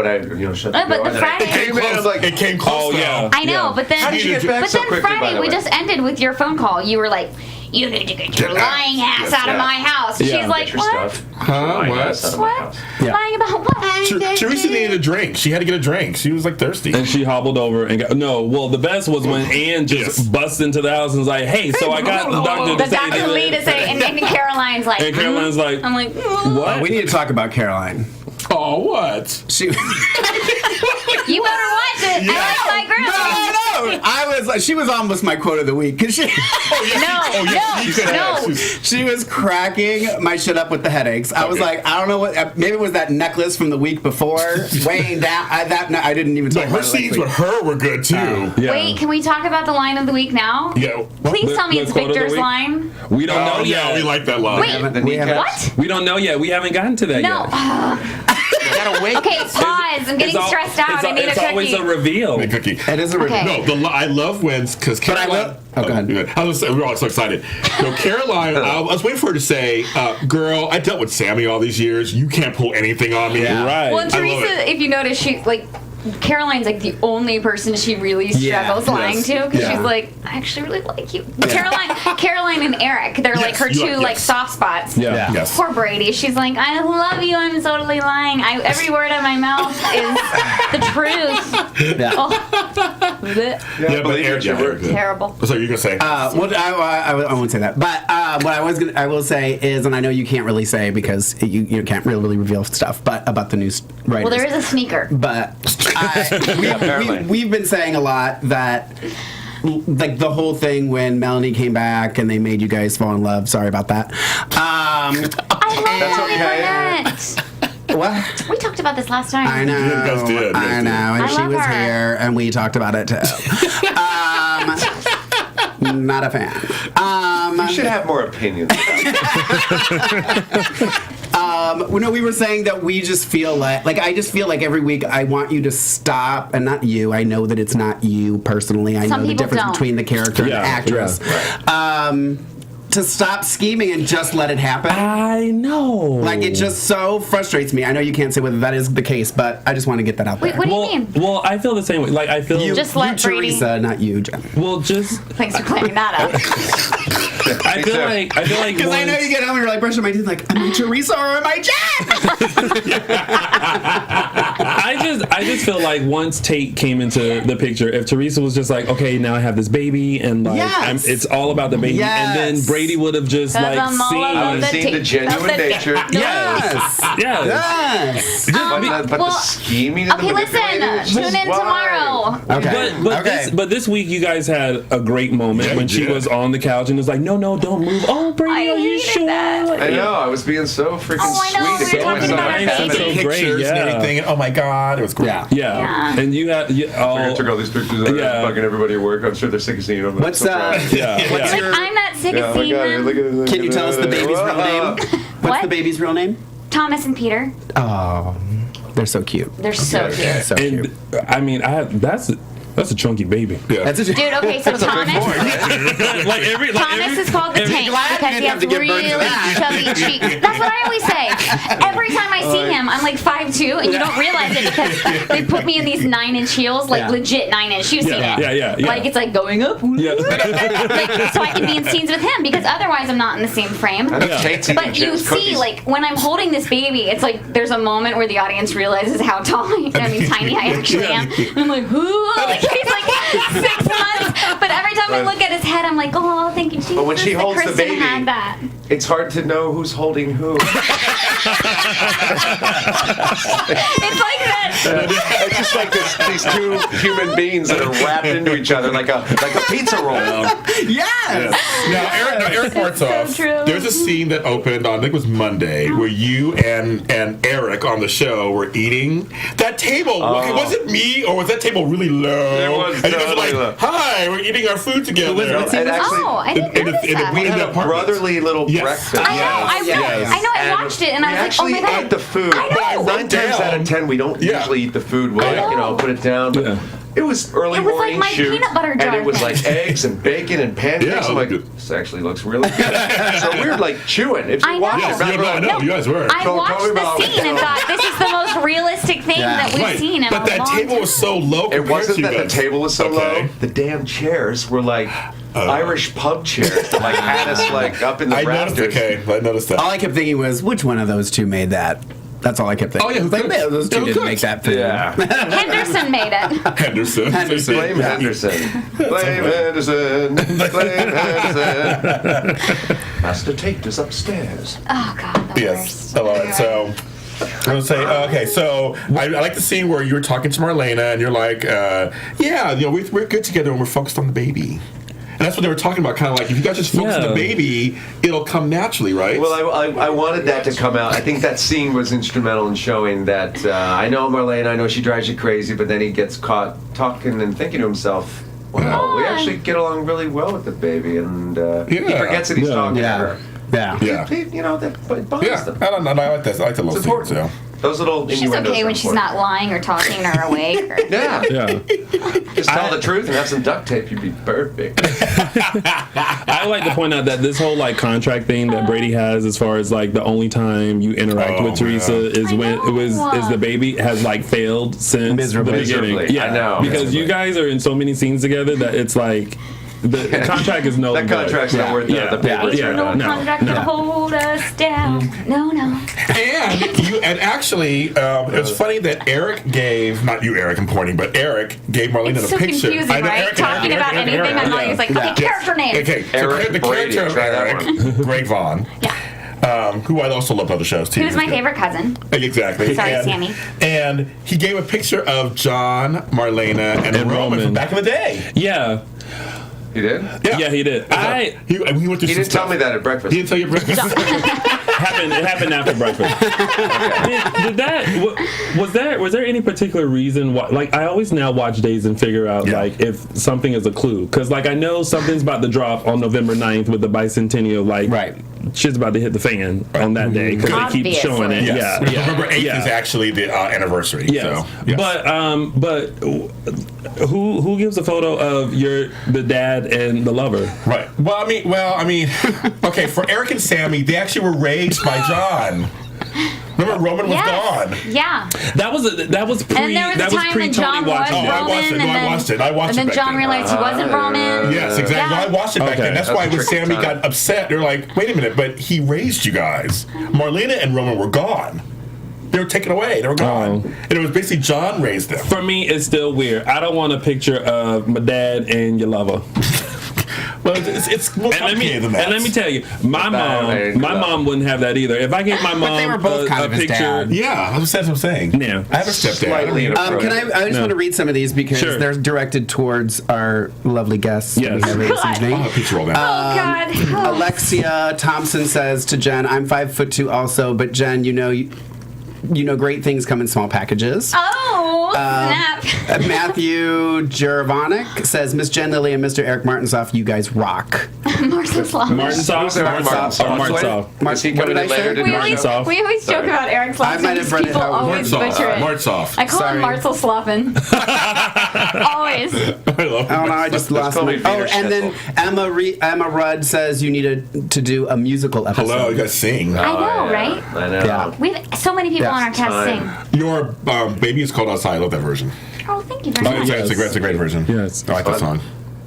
Speaker 6: shut the
Speaker 5: But
Speaker 6: door.
Speaker 5: the
Speaker 6: and
Speaker 5: Friday-
Speaker 6: I came in. I was like,
Speaker 7: It came close.
Speaker 2: Oh, yeah.
Speaker 7: though.
Speaker 5: I know, but then,
Speaker 6: How did you get back
Speaker 5: but
Speaker 6: so
Speaker 5: then
Speaker 6: quickly, by
Speaker 5: Friday
Speaker 6: the
Speaker 5: we
Speaker 6: way?
Speaker 5: just ended with your phone call. You were like, "You need to get your lying ass out of my house."
Speaker 2: Yeah.
Speaker 5: She's like,
Speaker 6: Get your
Speaker 5: "What?
Speaker 6: stuff.
Speaker 7: Huh?
Speaker 6: My
Speaker 7: What?
Speaker 6: ass out of my
Speaker 5: What?
Speaker 6: house.
Speaker 5: Lying about what?"
Speaker 7: Teresa needed a drink. She had to get a drink. She was like thirsty.
Speaker 2: And she hobbled over and got the best was when Ann just busted into the house and was like, "Hey, so I got the doctor
Speaker 5: The
Speaker 2: to say
Speaker 5: doctor
Speaker 2: this."
Speaker 5: Lee to say, and then Caroline's like,
Speaker 2: And Caroline's like,
Speaker 5: I'm like,
Speaker 2: "What?"
Speaker 3: we need to talk about Caroline.
Speaker 7: Oh, what?
Speaker 3: She.
Speaker 5: You better watch it. I like my girl.
Speaker 3: No. I was like, she was almost my quote of the week because she. She was cracking my shit up with the headaches. I was like, I don't know what. Maybe it was that necklace from the week before weighing down. I didn't even talk
Speaker 7: No,
Speaker 3: about
Speaker 7: her
Speaker 3: it
Speaker 7: scenes
Speaker 3: last
Speaker 7: with her were good too.
Speaker 2: Yeah.
Speaker 5: Wait, can we talk about the line of the week now?
Speaker 7: Yeah.
Speaker 5: Please tell me
Speaker 2: The
Speaker 5: it's
Speaker 2: quote of the
Speaker 5: Victor's
Speaker 2: week?
Speaker 5: line.
Speaker 2: We don't know
Speaker 7: Oh, yeah,
Speaker 2: yet.
Speaker 7: we like that line.
Speaker 5: Wait,
Speaker 6: The
Speaker 3: We have-
Speaker 6: kneecaps.
Speaker 5: what?
Speaker 2: We don't know yet. We haven't gotten to that
Speaker 5: No.
Speaker 2: yet.
Speaker 6: Gotta wait.
Speaker 5: Okay, pause. I'm getting stressed out. I need a
Speaker 2: It's always a
Speaker 5: cookie.
Speaker 2: reveal.
Speaker 7: The cookie.
Speaker 3: It is a
Speaker 5: Okay.
Speaker 7: No, I love when because
Speaker 3: But I
Speaker 7: Caroline.
Speaker 3: will- Oh, go ahead.
Speaker 7: good. We're all so excited. So Caroline, I was waiting for her to say, "Girl, I dealt with Sammy all these years. You can't pull anything on me."
Speaker 3: Yeah.
Speaker 2: Right.
Speaker 5: Well, and
Speaker 7: I love
Speaker 5: Theresa, if you notice, she like Caroline's like the only person she really struggles lying to because
Speaker 7: Yeah.
Speaker 5: she's like, I actually really like you. Caroline and Eric, they're like her
Speaker 7: you
Speaker 5: two
Speaker 7: like-
Speaker 5: like
Speaker 7: yes.
Speaker 5: soft spots.
Speaker 2: Yeah.
Speaker 7: Yes.
Speaker 5: Poor Brady. She's like, I love you. I'm totally lying. Every word out of my mouth is the truth.
Speaker 3: Yeah.
Speaker 5: Oh. Blech.
Speaker 7: Yeah, but
Speaker 6: believe
Speaker 7: Eric,
Speaker 6: your
Speaker 7: yeah,
Speaker 6: word.
Speaker 7: good.
Speaker 5: Terrible.
Speaker 7: So you're gonna say?
Speaker 3: Well, I won't say that. But what I will say is, and I know you can't really say because you can't really reveal stuff, but about the news writers.
Speaker 5: Well, there is a sneaker.
Speaker 3: But
Speaker 6: Apparently.
Speaker 3: we've been saying a lot that, like the whole thing when Melanie came back and they made you guys fall in love. Sorry about that.
Speaker 5: I love Melanie
Speaker 6: okay.
Speaker 5: Burnett.
Speaker 3: What?
Speaker 5: We talked about this last time.
Speaker 3: I know.
Speaker 7: You guys did, you guys
Speaker 3: I
Speaker 7: did.
Speaker 3: know. And
Speaker 5: I
Speaker 3: she
Speaker 5: love
Speaker 3: was
Speaker 5: her.
Speaker 3: here, and we talked about it too. Not a fan.
Speaker 6: You should have more opinions.
Speaker 3: No, we were saying that we just feel like I just feel like every week I want you to stop, and not you. I know that it's not you personally. I
Speaker 5: Some
Speaker 3: know the
Speaker 5: people
Speaker 3: difference
Speaker 5: don't.
Speaker 3: between the character and the
Speaker 2: Yeah,
Speaker 3: actress. To stop scheming and just let it happen.
Speaker 2: I know.
Speaker 3: Like, it just so frustrates me. I know you can't say whether that is the case, but I just want to get that out
Speaker 5: Wait,
Speaker 3: there.
Speaker 5: what do you
Speaker 2: Well,
Speaker 5: mean?
Speaker 2: well, I feel the same way. Like I feel
Speaker 5: Just let Brady-
Speaker 3: Teresa, not you, Jen.
Speaker 2: well, just
Speaker 5: Thanks for clearing that up.
Speaker 2: I feel like
Speaker 3: Because I know
Speaker 2: once-
Speaker 3: you get home and you're like brushing my teeth, like, am I Teresa or am I Jen?
Speaker 2: I just feel like once Tate came into the picture, if Teresa was just like, okay, now I have this baby, and like
Speaker 3: Yes.
Speaker 2: it's all about the baby, and then
Speaker 3: Yes.
Speaker 2: Brady would have just like
Speaker 5: I'm all
Speaker 2: seen.
Speaker 5: about
Speaker 6: I've seen the genuine nature.
Speaker 3: Yes.
Speaker 2: Yes.
Speaker 3: Yes.
Speaker 6: But the
Speaker 5: well,
Speaker 6: scheming and
Speaker 5: Okay,
Speaker 6: the
Speaker 5: listen.
Speaker 6: manipulating,
Speaker 5: Tune in
Speaker 6: why?
Speaker 5: tomorrow.
Speaker 3: Okay.
Speaker 2: But this week you guys had a great moment
Speaker 7: Yeah,
Speaker 2: when
Speaker 7: you
Speaker 2: she
Speaker 7: did.
Speaker 2: was on the couch and was like, no, don't move. Oh, Brady,
Speaker 5: I
Speaker 2: are you
Speaker 5: hated
Speaker 2: sure?
Speaker 5: that.
Speaker 6: I know. I was being so freaking
Speaker 5: Oh, I know,
Speaker 6: sweet.
Speaker 5: we were talking about our
Speaker 2: nice and
Speaker 5: baby.
Speaker 2: so great,
Speaker 7: Pictures and
Speaker 2: yeah.
Speaker 7: everything. And, oh my God, it was great.
Speaker 3: Yeah.
Speaker 2: Yeah.
Speaker 5: Yeah.
Speaker 2: And you had
Speaker 6: I took all these pictures of
Speaker 2: Yeah.
Speaker 6: fucking everybody at work. I'm sure they're sick of seeing them.
Speaker 3: What's
Speaker 6: proud.
Speaker 2: yeah.
Speaker 3: What's
Speaker 2: yeah.
Speaker 3: your-
Speaker 5: I'm not sick
Speaker 6: Yeah,
Speaker 5: of
Speaker 6: oh my
Speaker 5: seeing
Speaker 6: God,
Speaker 5: them.
Speaker 6: look at
Speaker 3: Can you tell us the baby's real name? What's
Speaker 5: What?
Speaker 3: the baby's real name?
Speaker 5: Thomas and Peter.
Speaker 3: Oh, they're so cute.
Speaker 5: They're so cute.
Speaker 3: So cute.
Speaker 2: And I mean, that's a chunky baby.
Speaker 7: Yeah.
Speaker 3: That's a
Speaker 5: Dude, okay, so Thomas.
Speaker 2: Thomas
Speaker 5: is called the tank
Speaker 3: glad
Speaker 5: because
Speaker 3: you
Speaker 5: he
Speaker 3: didn't have
Speaker 5: has
Speaker 3: to give
Speaker 5: really
Speaker 3: birth to that.
Speaker 5: chubby cheeks. That's what I always say. Every time I see him, I'm like 5'2", and you don't realize it because they put me in these 9-inch heels, like
Speaker 3: Yeah.
Speaker 5: legit 9-inch. You've seen it.
Speaker 2: Yeah.
Speaker 5: Like it's like going up.
Speaker 2: Yeah.
Speaker 5: Like, so I can be in scenes with him because otherwise I'm not in the same frame.
Speaker 6: Tate's eating
Speaker 5: But you
Speaker 6: Jim's
Speaker 5: see,
Speaker 6: cookies.
Speaker 5: like, when I'm holding this baby, it's like there's a moment where the audience realizes how tall tiny I actually am. And I'm like, whoo! Like, he's like 6 months. But every time I look at his head, I'm like, oh, thank you, Jesus.
Speaker 6: But when she
Speaker 5: that
Speaker 6: holds the
Speaker 5: Kristen
Speaker 6: baby-
Speaker 5: had that.
Speaker 6: It's hard to know who's holding who.
Speaker 5: It's like that.
Speaker 6: It's just like these two human beings that are wrapped into each other like a pizza roll.
Speaker 3: Yes.
Speaker 7: Now, Eric Martsolf,
Speaker 5: true.
Speaker 7: there's a scene that opened on, I think it was Monday, where you and Eric on the show were eating. That table, was it me, or was that table really low?
Speaker 6: It was
Speaker 7: and you guys were
Speaker 6: totally
Speaker 7: like,
Speaker 6: low.
Speaker 7: hi, we're eating our food together.
Speaker 6: And actually,
Speaker 5: I didn't notice that.
Speaker 6: we had a brotherly little
Speaker 7: Yes.
Speaker 6: breakfast.
Speaker 5: I know. I watched it and I was
Speaker 6: actually
Speaker 5: like, oh my god.
Speaker 6: ate the food.
Speaker 5: I know.
Speaker 6: 9 times out of 10, we don't usually eat the food. We'll put it down. But it was early
Speaker 5: It was
Speaker 6: morning
Speaker 5: like my
Speaker 6: shoot,
Speaker 5: peanut butter jar
Speaker 6: and it was
Speaker 5: thing.
Speaker 6: like eggs and bacon and pancakes.
Speaker 7: Yeah,
Speaker 6: I'm like,
Speaker 7: good.
Speaker 6: this actually looks really good. So we were like chewing. If you
Speaker 5: I
Speaker 6: watch
Speaker 5: know.
Speaker 6: it,
Speaker 7: Yes, I know, you guys were.
Speaker 5: I watched
Speaker 6: tell me
Speaker 5: the
Speaker 6: about it.
Speaker 5: scene and thought this is the most realistic thing that we've seen in
Speaker 7: but
Speaker 5: a
Speaker 7: that
Speaker 5: long
Speaker 7: table
Speaker 5: time.
Speaker 7: was so low.
Speaker 6: It wasn't that the table was so
Speaker 7: Okay.
Speaker 6: low. The damn chairs were like Irish pub chairs that like had us like up in the
Speaker 7: I noticed.
Speaker 6: rafters.
Speaker 7: Okay, I noticed that.
Speaker 3: All I kept thinking was, which one of those two made that? That's all I kept thinking.
Speaker 7: Oh, yeah, who
Speaker 3: Like,
Speaker 7: cooked?
Speaker 3: man, those two
Speaker 7: Who
Speaker 3: didn't
Speaker 7: cooked?
Speaker 3: make that food.
Speaker 6: Yeah.
Speaker 5: Henderson made it.
Speaker 7: Henderson.
Speaker 6: Blame Henderson. Blame Henderson. Blame Henderson. Master Tate is upstairs.
Speaker 5: Oh god, the
Speaker 7: Yes.
Speaker 5: worst.
Speaker 7: All right. So I would say, okay. So I like the scene where you were talking to Marlena, and you're like, yeah, we're good together, and we're focused on the baby. And that's what they were talking about, kind of like, if you guys just focus on the baby, it'll come naturally, right?
Speaker 6: Well, I wanted that to come out. I think that scene was instrumental in showing that I know Marlene, I know she drives you crazy, but then he gets caught talking and thinking to himself, wow, we actually get along really well with the baby, and he forgets that he's talking to her.
Speaker 3: Yeah.
Speaker 7: Yeah.
Speaker 6: That bonds
Speaker 7: Yeah.
Speaker 6: them.
Speaker 7: I like that. I like the little
Speaker 6: It's
Speaker 7: scene,
Speaker 6: important.
Speaker 7: so.
Speaker 6: Those little
Speaker 5: She's
Speaker 6: innuendos
Speaker 5: okay
Speaker 6: are
Speaker 5: when she's
Speaker 6: important.
Speaker 5: not lying or talking or awake. Or,
Speaker 6: Yeah.
Speaker 2: Yeah.
Speaker 6: Just tell the truth and have some duct tape, you'd be perfect.
Speaker 2: I would like to point out that this whole like contract thing that Brady has, as far as like the only time you interact with Teresa is when is the baby has like failed since
Speaker 3: Miserably.
Speaker 2: the beginning.
Speaker 6: Miserably.
Speaker 2: Yeah,
Speaker 6: I know.
Speaker 2: because you guys are in so many scenes together that it's like the contract is no.
Speaker 6: That contract's not worth the paper.
Speaker 2: Yeah.
Speaker 5: no
Speaker 2: No.
Speaker 5: contract to hold us down. No.
Speaker 7: And actually, it was funny that Eric gave, not you, Eric, I'm pointing, but Eric gave Marlena
Speaker 5: It's
Speaker 7: the
Speaker 5: so
Speaker 7: picture.
Speaker 5: confusing,
Speaker 7: I know,
Speaker 5: right?
Speaker 7: Eric,
Speaker 5: Talking
Speaker 7: Eric,
Speaker 5: about
Speaker 7: Eric,
Speaker 5: anything,
Speaker 7: Eric,
Speaker 5: I'm always like, okay, character names.
Speaker 7: Okay, so
Speaker 6: Eric
Speaker 7: the
Speaker 6: Brady,
Speaker 7: character of
Speaker 6: try that
Speaker 7: Eric, Greg Vaughn, who I also love other shows too.
Speaker 5: He was my favorite cousin.
Speaker 7: Exactly.
Speaker 5: Sorry, Sammy.
Speaker 7: And he gave a picture of John, Marlena, and Roman from back in the day.
Speaker 2: Yeah.
Speaker 6: He did?
Speaker 2: Yeah, he did.
Speaker 7: He went through
Speaker 6: He didn't tell me that at breakfast.
Speaker 7: He didn't tell you at breakfast.
Speaker 2: It happened after breakfast. Did that was there any particular reason why? Like, I always now watch days and figure out like if something is a clue, because like I know something's about to drop on November 9th with the bicentennial. Like, shit's about to hit the fan on that day because they keep showing it.
Speaker 7: Yes.
Speaker 2: Yeah.
Speaker 7: November 8th is actually the anniversary.
Speaker 2: Yes.
Speaker 7: So, yes.
Speaker 2: But who gives a photo of the dad and the lover?
Speaker 7: Right. Well, I mean, okay. For Eric and Sammy, they actually were raised by John. Remember, Roman was gone.
Speaker 5: Yeah.
Speaker 2: That was pre.
Speaker 5: And there was
Speaker 2: that
Speaker 5: a time
Speaker 2: pre
Speaker 5: when John
Speaker 2: Tony
Speaker 5: was
Speaker 2: watching.
Speaker 7: I watched it.
Speaker 5: Roman,
Speaker 7: No, I watched it. I watched
Speaker 5: and
Speaker 7: it
Speaker 5: then
Speaker 7: back
Speaker 5: John
Speaker 7: then.
Speaker 5: realized he wasn't Roman.
Speaker 7: Yes, exactly.
Speaker 5: Yeah.
Speaker 7: Well, I watched it back then. That's why when
Speaker 6: That's a
Speaker 7: Sammy
Speaker 6: tricky time.
Speaker 7: got upset, they're like, "Wait a minute!" But he raised you guys. Marlena and Roman were gone. They were taken away. They were gone, and it was basically John raised them.
Speaker 2: For me, it's still weird. I don't want a picture of my dad and your lover.
Speaker 7: Well, it's more complicated than that.
Speaker 2: And let me tell you, my mom wouldn't have that either. If I gave my mom
Speaker 3: they were both kind
Speaker 2: a
Speaker 3: of his
Speaker 2: picture,
Speaker 3: dad.
Speaker 7: Yeah, that's what I'm saying.
Speaker 2: Yeah.
Speaker 7: I have a stepdad.
Speaker 6: Slightly inappropriate.
Speaker 3: I just want to read some of these because
Speaker 2: Sure.
Speaker 3: they're directed towards our lovely guests
Speaker 2: Yes.
Speaker 3: that we have here this
Speaker 5: God.
Speaker 3: evening.
Speaker 7: I'll have a picture of that.
Speaker 5: Oh God. Oh.
Speaker 3: Alexia Thompson says to Jen, "I'm 5'2" also, but Jen, you know great things come in small packages."
Speaker 5: Oh, snap.
Speaker 3: Matthew Jervonic says, "Miss Jen Lilley and Mr. Eric Martsolf, you guys rock."
Speaker 2: Martsolf.
Speaker 6: Is he
Speaker 3: What
Speaker 6: coming
Speaker 3: did I
Speaker 6: in later
Speaker 3: say?
Speaker 6: to do the show?
Speaker 5: We always joke about Eric's last
Speaker 3: I might
Speaker 5: name
Speaker 3: have
Speaker 5: because
Speaker 3: read it
Speaker 5: people
Speaker 3: how-
Speaker 5: always
Speaker 7: Martsolf.
Speaker 5: butcher it.
Speaker 7: Martsolf.
Speaker 5: I call
Speaker 3: Sorry.
Speaker 5: him Martsolf Sloffin. Always.
Speaker 7: I love
Speaker 3: Oh no, I just lost
Speaker 6: call
Speaker 3: my.
Speaker 6: me Peter
Speaker 3: Oh, and then Emma Rudd says you need to do a musical episode.
Speaker 7: Hello, you guys sing.
Speaker 5: I know, right?
Speaker 6: I know.
Speaker 3: Yeah.
Speaker 5: We have so many people on our cast
Speaker 6: time.
Speaker 5: sing.
Speaker 7: Your baby is called Outside. I love that version.
Speaker 5: Oh, thank you
Speaker 7: Oh,
Speaker 5: very much.
Speaker 7: yeah, it's a great version.
Speaker 2: Yes.
Speaker 7: I like that song.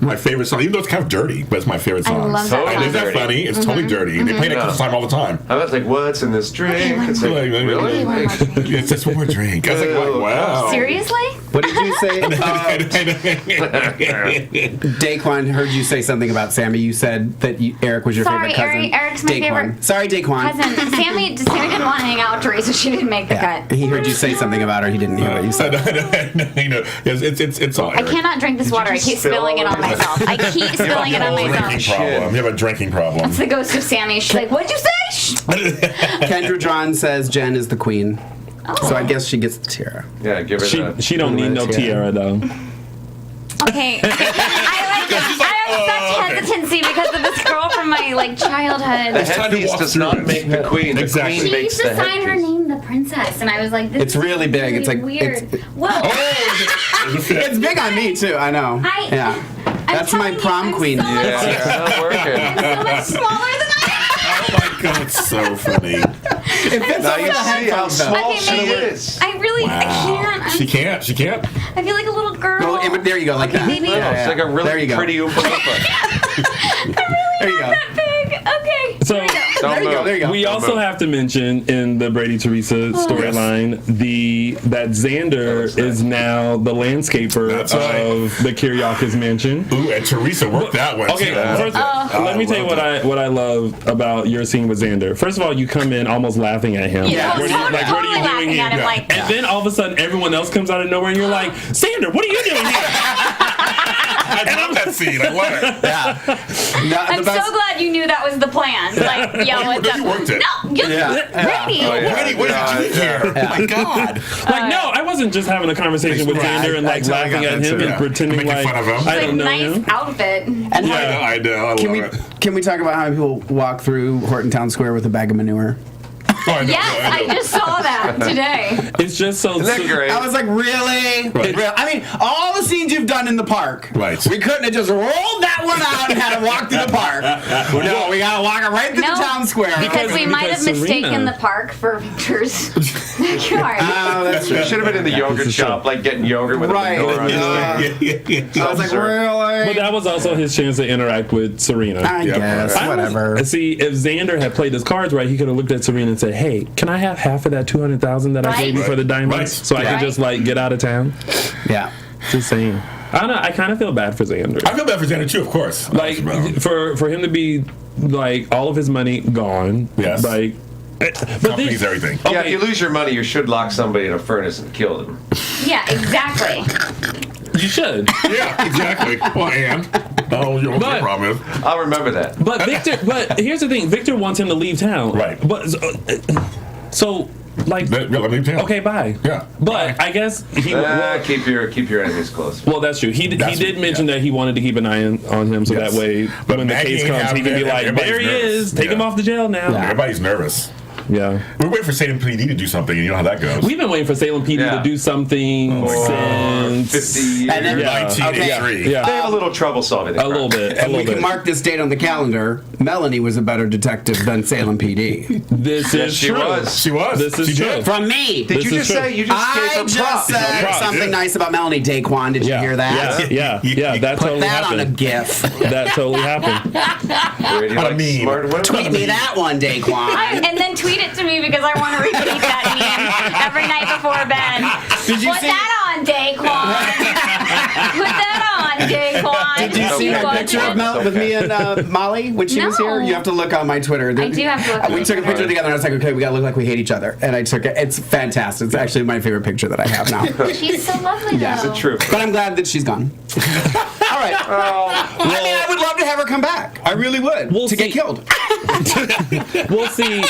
Speaker 7: My favorite song, even though it's kind of dirty, but it's my favorite
Speaker 5: I
Speaker 7: song.
Speaker 5: love that
Speaker 6: Totally
Speaker 5: song.
Speaker 7: Isn't that
Speaker 6: dirty.
Speaker 7: funny? It's totally dirty. They play it all the time, all the time.
Speaker 6: I was like, what's in this drink? It's like,
Speaker 7: Really?
Speaker 6: really?
Speaker 5: One more drink.
Speaker 7: It's just one more drink. I was like, wow.
Speaker 5: Seriously?
Speaker 3: What did you say? Daquan heard you say something about Sammy. You said that Eric was your favorite cousin.
Speaker 5: Eric's my favorite.
Speaker 3: Sorry, Daquan.
Speaker 5: Cousin. Sammy didn't want to hang out with Theresa. She didn't make the cut.
Speaker 3: He heard you say something about her. He didn't hear what you said.
Speaker 7: It's all Eric.
Speaker 5: I cannot drink this water. I keep spilling it on myself. I keep spilling it on myself.
Speaker 7: You have a drinking problem.
Speaker 5: It's the ghost of Sammy. She's like, what'd you say?
Speaker 3: Kendra John says Jen is the queen.
Speaker 5: Oh.
Speaker 3: So I guess she gets the tiara.
Speaker 6: Yeah, give her that.
Speaker 2: She don't need no tiara though.
Speaker 5: Okay. I have such hesitancy because of this girl from my childhood.
Speaker 6: The headpiece does not make the queen. The queen
Speaker 5: She
Speaker 6: makes
Speaker 5: used to
Speaker 6: the
Speaker 5: sign her
Speaker 6: headpiece.
Speaker 5: name the princess, and I was like, this
Speaker 3: It's
Speaker 5: is
Speaker 3: really big. It's like
Speaker 5: weird. Whoa.
Speaker 3: It's big on me too. I know.
Speaker 5: I'm
Speaker 3: That's my
Speaker 5: telling you,
Speaker 3: prom
Speaker 5: I'm
Speaker 3: queen.
Speaker 5: so much-
Speaker 6: Yeah, it's not working.
Speaker 5: I'm so much smaller than I
Speaker 7: Oh my god, it's so funny.
Speaker 3: It fits
Speaker 6: Now
Speaker 3: over
Speaker 6: you
Speaker 3: the
Speaker 6: see how
Speaker 3: headphones, though.
Speaker 6: small
Speaker 5: Okay,
Speaker 6: she
Speaker 5: maybe.
Speaker 6: is.
Speaker 5: I really, I can't.
Speaker 7: She can't. She can't.
Speaker 5: I feel like a little girl.
Speaker 3: Well, there you go, like that.
Speaker 5: maybe.
Speaker 6: It's like a
Speaker 3: There
Speaker 6: really
Speaker 3: you go.
Speaker 6: pretty Oompa Loompa.
Speaker 3: There you go.
Speaker 5: That big. Okay.
Speaker 2: So
Speaker 3: There you go. There you go.
Speaker 2: we also have to mention in the Brady Theresa storyline that Xander is now the landscaper
Speaker 7: That's right.
Speaker 2: of the Kiriakis mansion.
Speaker 7: Ooh, and Theresa worked that one.
Speaker 2: Okay,
Speaker 7: too.
Speaker 2: first, let me tell you what I love about your scene with Xander. First of all, you come in almost laughing at him.
Speaker 5: Yeah,
Speaker 2: What are you,
Speaker 5: totally
Speaker 2: what are you doing
Speaker 5: laughing
Speaker 2: here?
Speaker 5: at him, like-
Speaker 2: And then all of a sudden, everyone else comes out of nowhere, and you're like, Xander, what are you doing here?
Speaker 7: I love that scene. I love it.
Speaker 3: Yeah. No,
Speaker 5: I'm so glad you knew that was the plan. Like, yeah, what's up?
Speaker 7: You worked it.
Speaker 5: No, you Brady.
Speaker 6: Oh, yeah.
Speaker 7: Brady, what did you do here? Oh my god.
Speaker 2: Like, no, I wasn't just having a conversation with
Speaker 3: Yeah,
Speaker 2: Xander and
Speaker 3: I
Speaker 2: laughing
Speaker 3: got
Speaker 2: at
Speaker 3: that
Speaker 2: him
Speaker 3: too.
Speaker 2: and pretending
Speaker 7: Making
Speaker 2: like
Speaker 7: fun of him.
Speaker 2: I
Speaker 5: Like,
Speaker 2: don't know
Speaker 5: nice
Speaker 2: him.
Speaker 5: outfit.
Speaker 3: And
Speaker 7: I know. I
Speaker 3: Can
Speaker 7: love it.
Speaker 3: we talk about how people walk through Horton Town Square with a bag of manure?
Speaker 7: Oh, I know.
Speaker 5: Yes, I just saw that today.
Speaker 2: It's just so.
Speaker 6: Isn't that great?
Speaker 3: I was like, really?
Speaker 7: Right.
Speaker 3: Real? I mean, all the scenes you've done in the park.
Speaker 7: Right.
Speaker 3: We couldn't have just rolled that one out and had it walk through the park. No, we gotta walk it right through
Speaker 5: No,
Speaker 3: the town square.
Speaker 5: Because we might have
Speaker 2: Because
Speaker 5: mistaken
Speaker 2: Serena-
Speaker 5: the park for Victor's backyard.
Speaker 3: Oh, that's
Speaker 6: You should have been in the yogurt
Speaker 2: is
Speaker 6: shop, like getting yogurt with
Speaker 3: Right.
Speaker 6: a menorah on
Speaker 3: I was like, really?
Speaker 2: But that was also his chance to interact with Serena.
Speaker 3: I guess,
Speaker 2: I was-
Speaker 3: whatever.
Speaker 2: See, if Xander had played his cards right, he could have looked at Serena and said, "Hey, can I have half of that $200,000 that I gave you for the diamonds,
Speaker 7: Right.
Speaker 2: so I
Speaker 3: Right.
Speaker 2: can just get out of town?"
Speaker 3: Yeah.
Speaker 2: Just saying. I don't know. I kind of feel bad for Xander.
Speaker 7: I feel bad for Xander too, of course.
Speaker 2: Like for him to be all of his money gone.
Speaker 7: Yes.
Speaker 2: But
Speaker 7: Company's everything.
Speaker 2: Okay.
Speaker 6: Yeah, if you lose your money, you should lock somebody in a furnace and kill them.
Speaker 5: Yeah, exactly.
Speaker 2: You should.
Speaker 7: Yeah, exactly. Well, and you're
Speaker 2: But-
Speaker 7: the problem is.
Speaker 6: I'll remember that.
Speaker 2: But Victor. But here's the thing. Victor wants him to leave town.
Speaker 7: Right.
Speaker 2: But so
Speaker 7: Let me tell.
Speaker 2: okay, bye.
Speaker 7: Yeah.
Speaker 2: But I guess he.
Speaker 6: Keep your enemies close.
Speaker 2: Well, that's true. He did mention that he wanted to keep an eye on him, so
Speaker 7: Yes.
Speaker 2: that way
Speaker 7: But
Speaker 2: when the
Speaker 7: Maggie
Speaker 2: case
Speaker 7: ain't
Speaker 2: comes, he
Speaker 7: having
Speaker 2: can be
Speaker 7: it,
Speaker 2: like,
Speaker 7: everybody's
Speaker 2: "There he
Speaker 7: nervous.
Speaker 2: is. Take him
Speaker 7: Yeah.
Speaker 2: off the jail now."
Speaker 7: Everybody's nervous.
Speaker 2: Yeah.
Speaker 7: We're waiting for Salem PD to do something, and you know how that goes.
Speaker 2: We've been waiting for Salem PD
Speaker 6: Yeah.
Speaker 2: to do something since
Speaker 6: 50 years.
Speaker 3: And then-
Speaker 2: Yeah.
Speaker 7: 1983.
Speaker 2: Yeah.
Speaker 6: They have a little trouble solving it.
Speaker 2: A little bit. A
Speaker 3: And we
Speaker 2: little
Speaker 3: can
Speaker 2: bit.
Speaker 3: mark this date on the calendar. Melanie was a better detective than Salem PD.
Speaker 2: This
Speaker 6: Yes,
Speaker 2: is
Speaker 6: she
Speaker 2: true.
Speaker 6: was.
Speaker 7: She was.
Speaker 2: This is
Speaker 7: she
Speaker 2: true.
Speaker 7: did.
Speaker 3: From me.
Speaker 6: Did
Speaker 2: This
Speaker 6: you
Speaker 2: is
Speaker 6: just
Speaker 2: true.
Speaker 6: say you just
Speaker 3: I
Speaker 6: gave her
Speaker 3: just
Speaker 6: props?
Speaker 3: said
Speaker 7: props,
Speaker 3: something
Speaker 7: yeah.
Speaker 3: nice about Melanie. Daquan, did you hear that?
Speaker 2: Yeah. That
Speaker 3: Put
Speaker 2: totally
Speaker 3: that on a
Speaker 2: happened.
Speaker 3: GIF.
Speaker 2: That totally happened.
Speaker 6: Brady
Speaker 7: What a
Speaker 6: likes
Speaker 7: meme.
Speaker 6: smart women.
Speaker 3: Tweet me that one, Daquan.
Speaker 5: And then tweet it to me because I want to repeat that meme every night before bed.
Speaker 3: Did you
Speaker 5: Put
Speaker 3: see?
Speaker 5: that on, Daquan. Put that on, Daquan.
Speaker 3: Did you see my
Speaker 5: watch
Speaker 3: picture
Speaker 5: it?
Speaker 3: of Mel with me and Molly when she was
Speaker 5: No.
Speaker 3: here? You have to look on my Twitter.
Speaker 5: I do have to look on
Speaker 3: We
Speaker 5: your
Speaker 3: took a
Speaker 5: Twitter.
Speaker 3: picture together, and I was like, okay, we gotta look like we hate each other. And I took it. It's fantastic. It's actually my favorite picture that I have now.
Speaker 5: She's so lovely,
Speaker 3: Yeah.
Speaker 5: though.
Speaker 6: It's true.
Speaker 3: But I'm glad that she's gone. All right. I mean, I would love to have her come back. I really would.
Speaker 2: We'll
Speaker 3: to get
Speaker 2: see.
Speaker 3: killed.
Speaker 2: We'll see.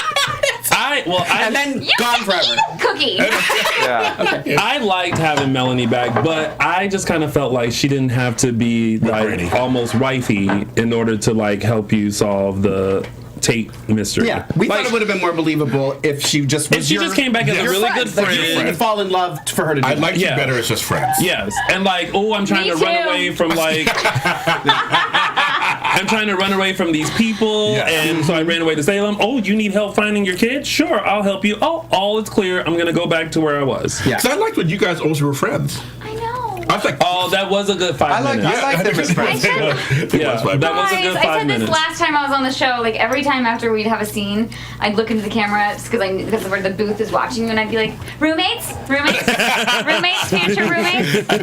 Speaker 3: And then
Speaker 5: You
Speaker 3: gone
Speaker 5: can
Speaker 3: forever.
Speaker 5: eat a cookie.
Speaker 6: Yeah.
Speaker 2: I liked having Melanie back, but I just kind of felt like she didn't have to be
Speaker 7: Brady.
Speaker 2: almost wifey in order to help you solve the Tate mystery.
Speaker 3: Yeah, we thought it would have been more believable if she just was
Speaker 2: If she just came back as a
Speaker 3: your
Speaker 2: really
Speaker 3: friend.
Speaker 2: good
Speaker 3: Like, you
Speaker 2: friend.
Speaker 3: would fall in love for her to do
Speaker 7: I'd
Speaker 3: that.
Speaker 7: like you
Speaker 2: Yeah.
Speaker 7: better as just friends.
Speaker 2: Yes, and I'm trying
Speaker 5: Me
Speaker 2: to run
Speaker 5: too.
Speaker 2: away from I'm trying to run away from these people,
Speaker 7: Yes.
Speaker 2: and so I ran away to Salem. Oh, you need help finding your kids? Sure, I'll help you. Oh, all is clear. I'm gonna go back to where I was.
Speaker 3: Yeah.
Speaker 7: Because I liked when you guys always were friends.
Speaker 5: I know.
Speaker 7: I was like,
Speaker 2: Oh, that was a good 5 minutes.
Speaker 6: I like them as friends.
Speaker 2: Yeah, that was a good
Speaker 5: Guys,
Speaker 2: 5
Speaker 5: I said
Speaker 2: minutes.
Speaker 5: this last time I was on the show. Like every time after we'd have a scene, I'd look into the camera because where the booth is watching you, and I'd be like, roommates, future roommates.
Speaker 6: Turn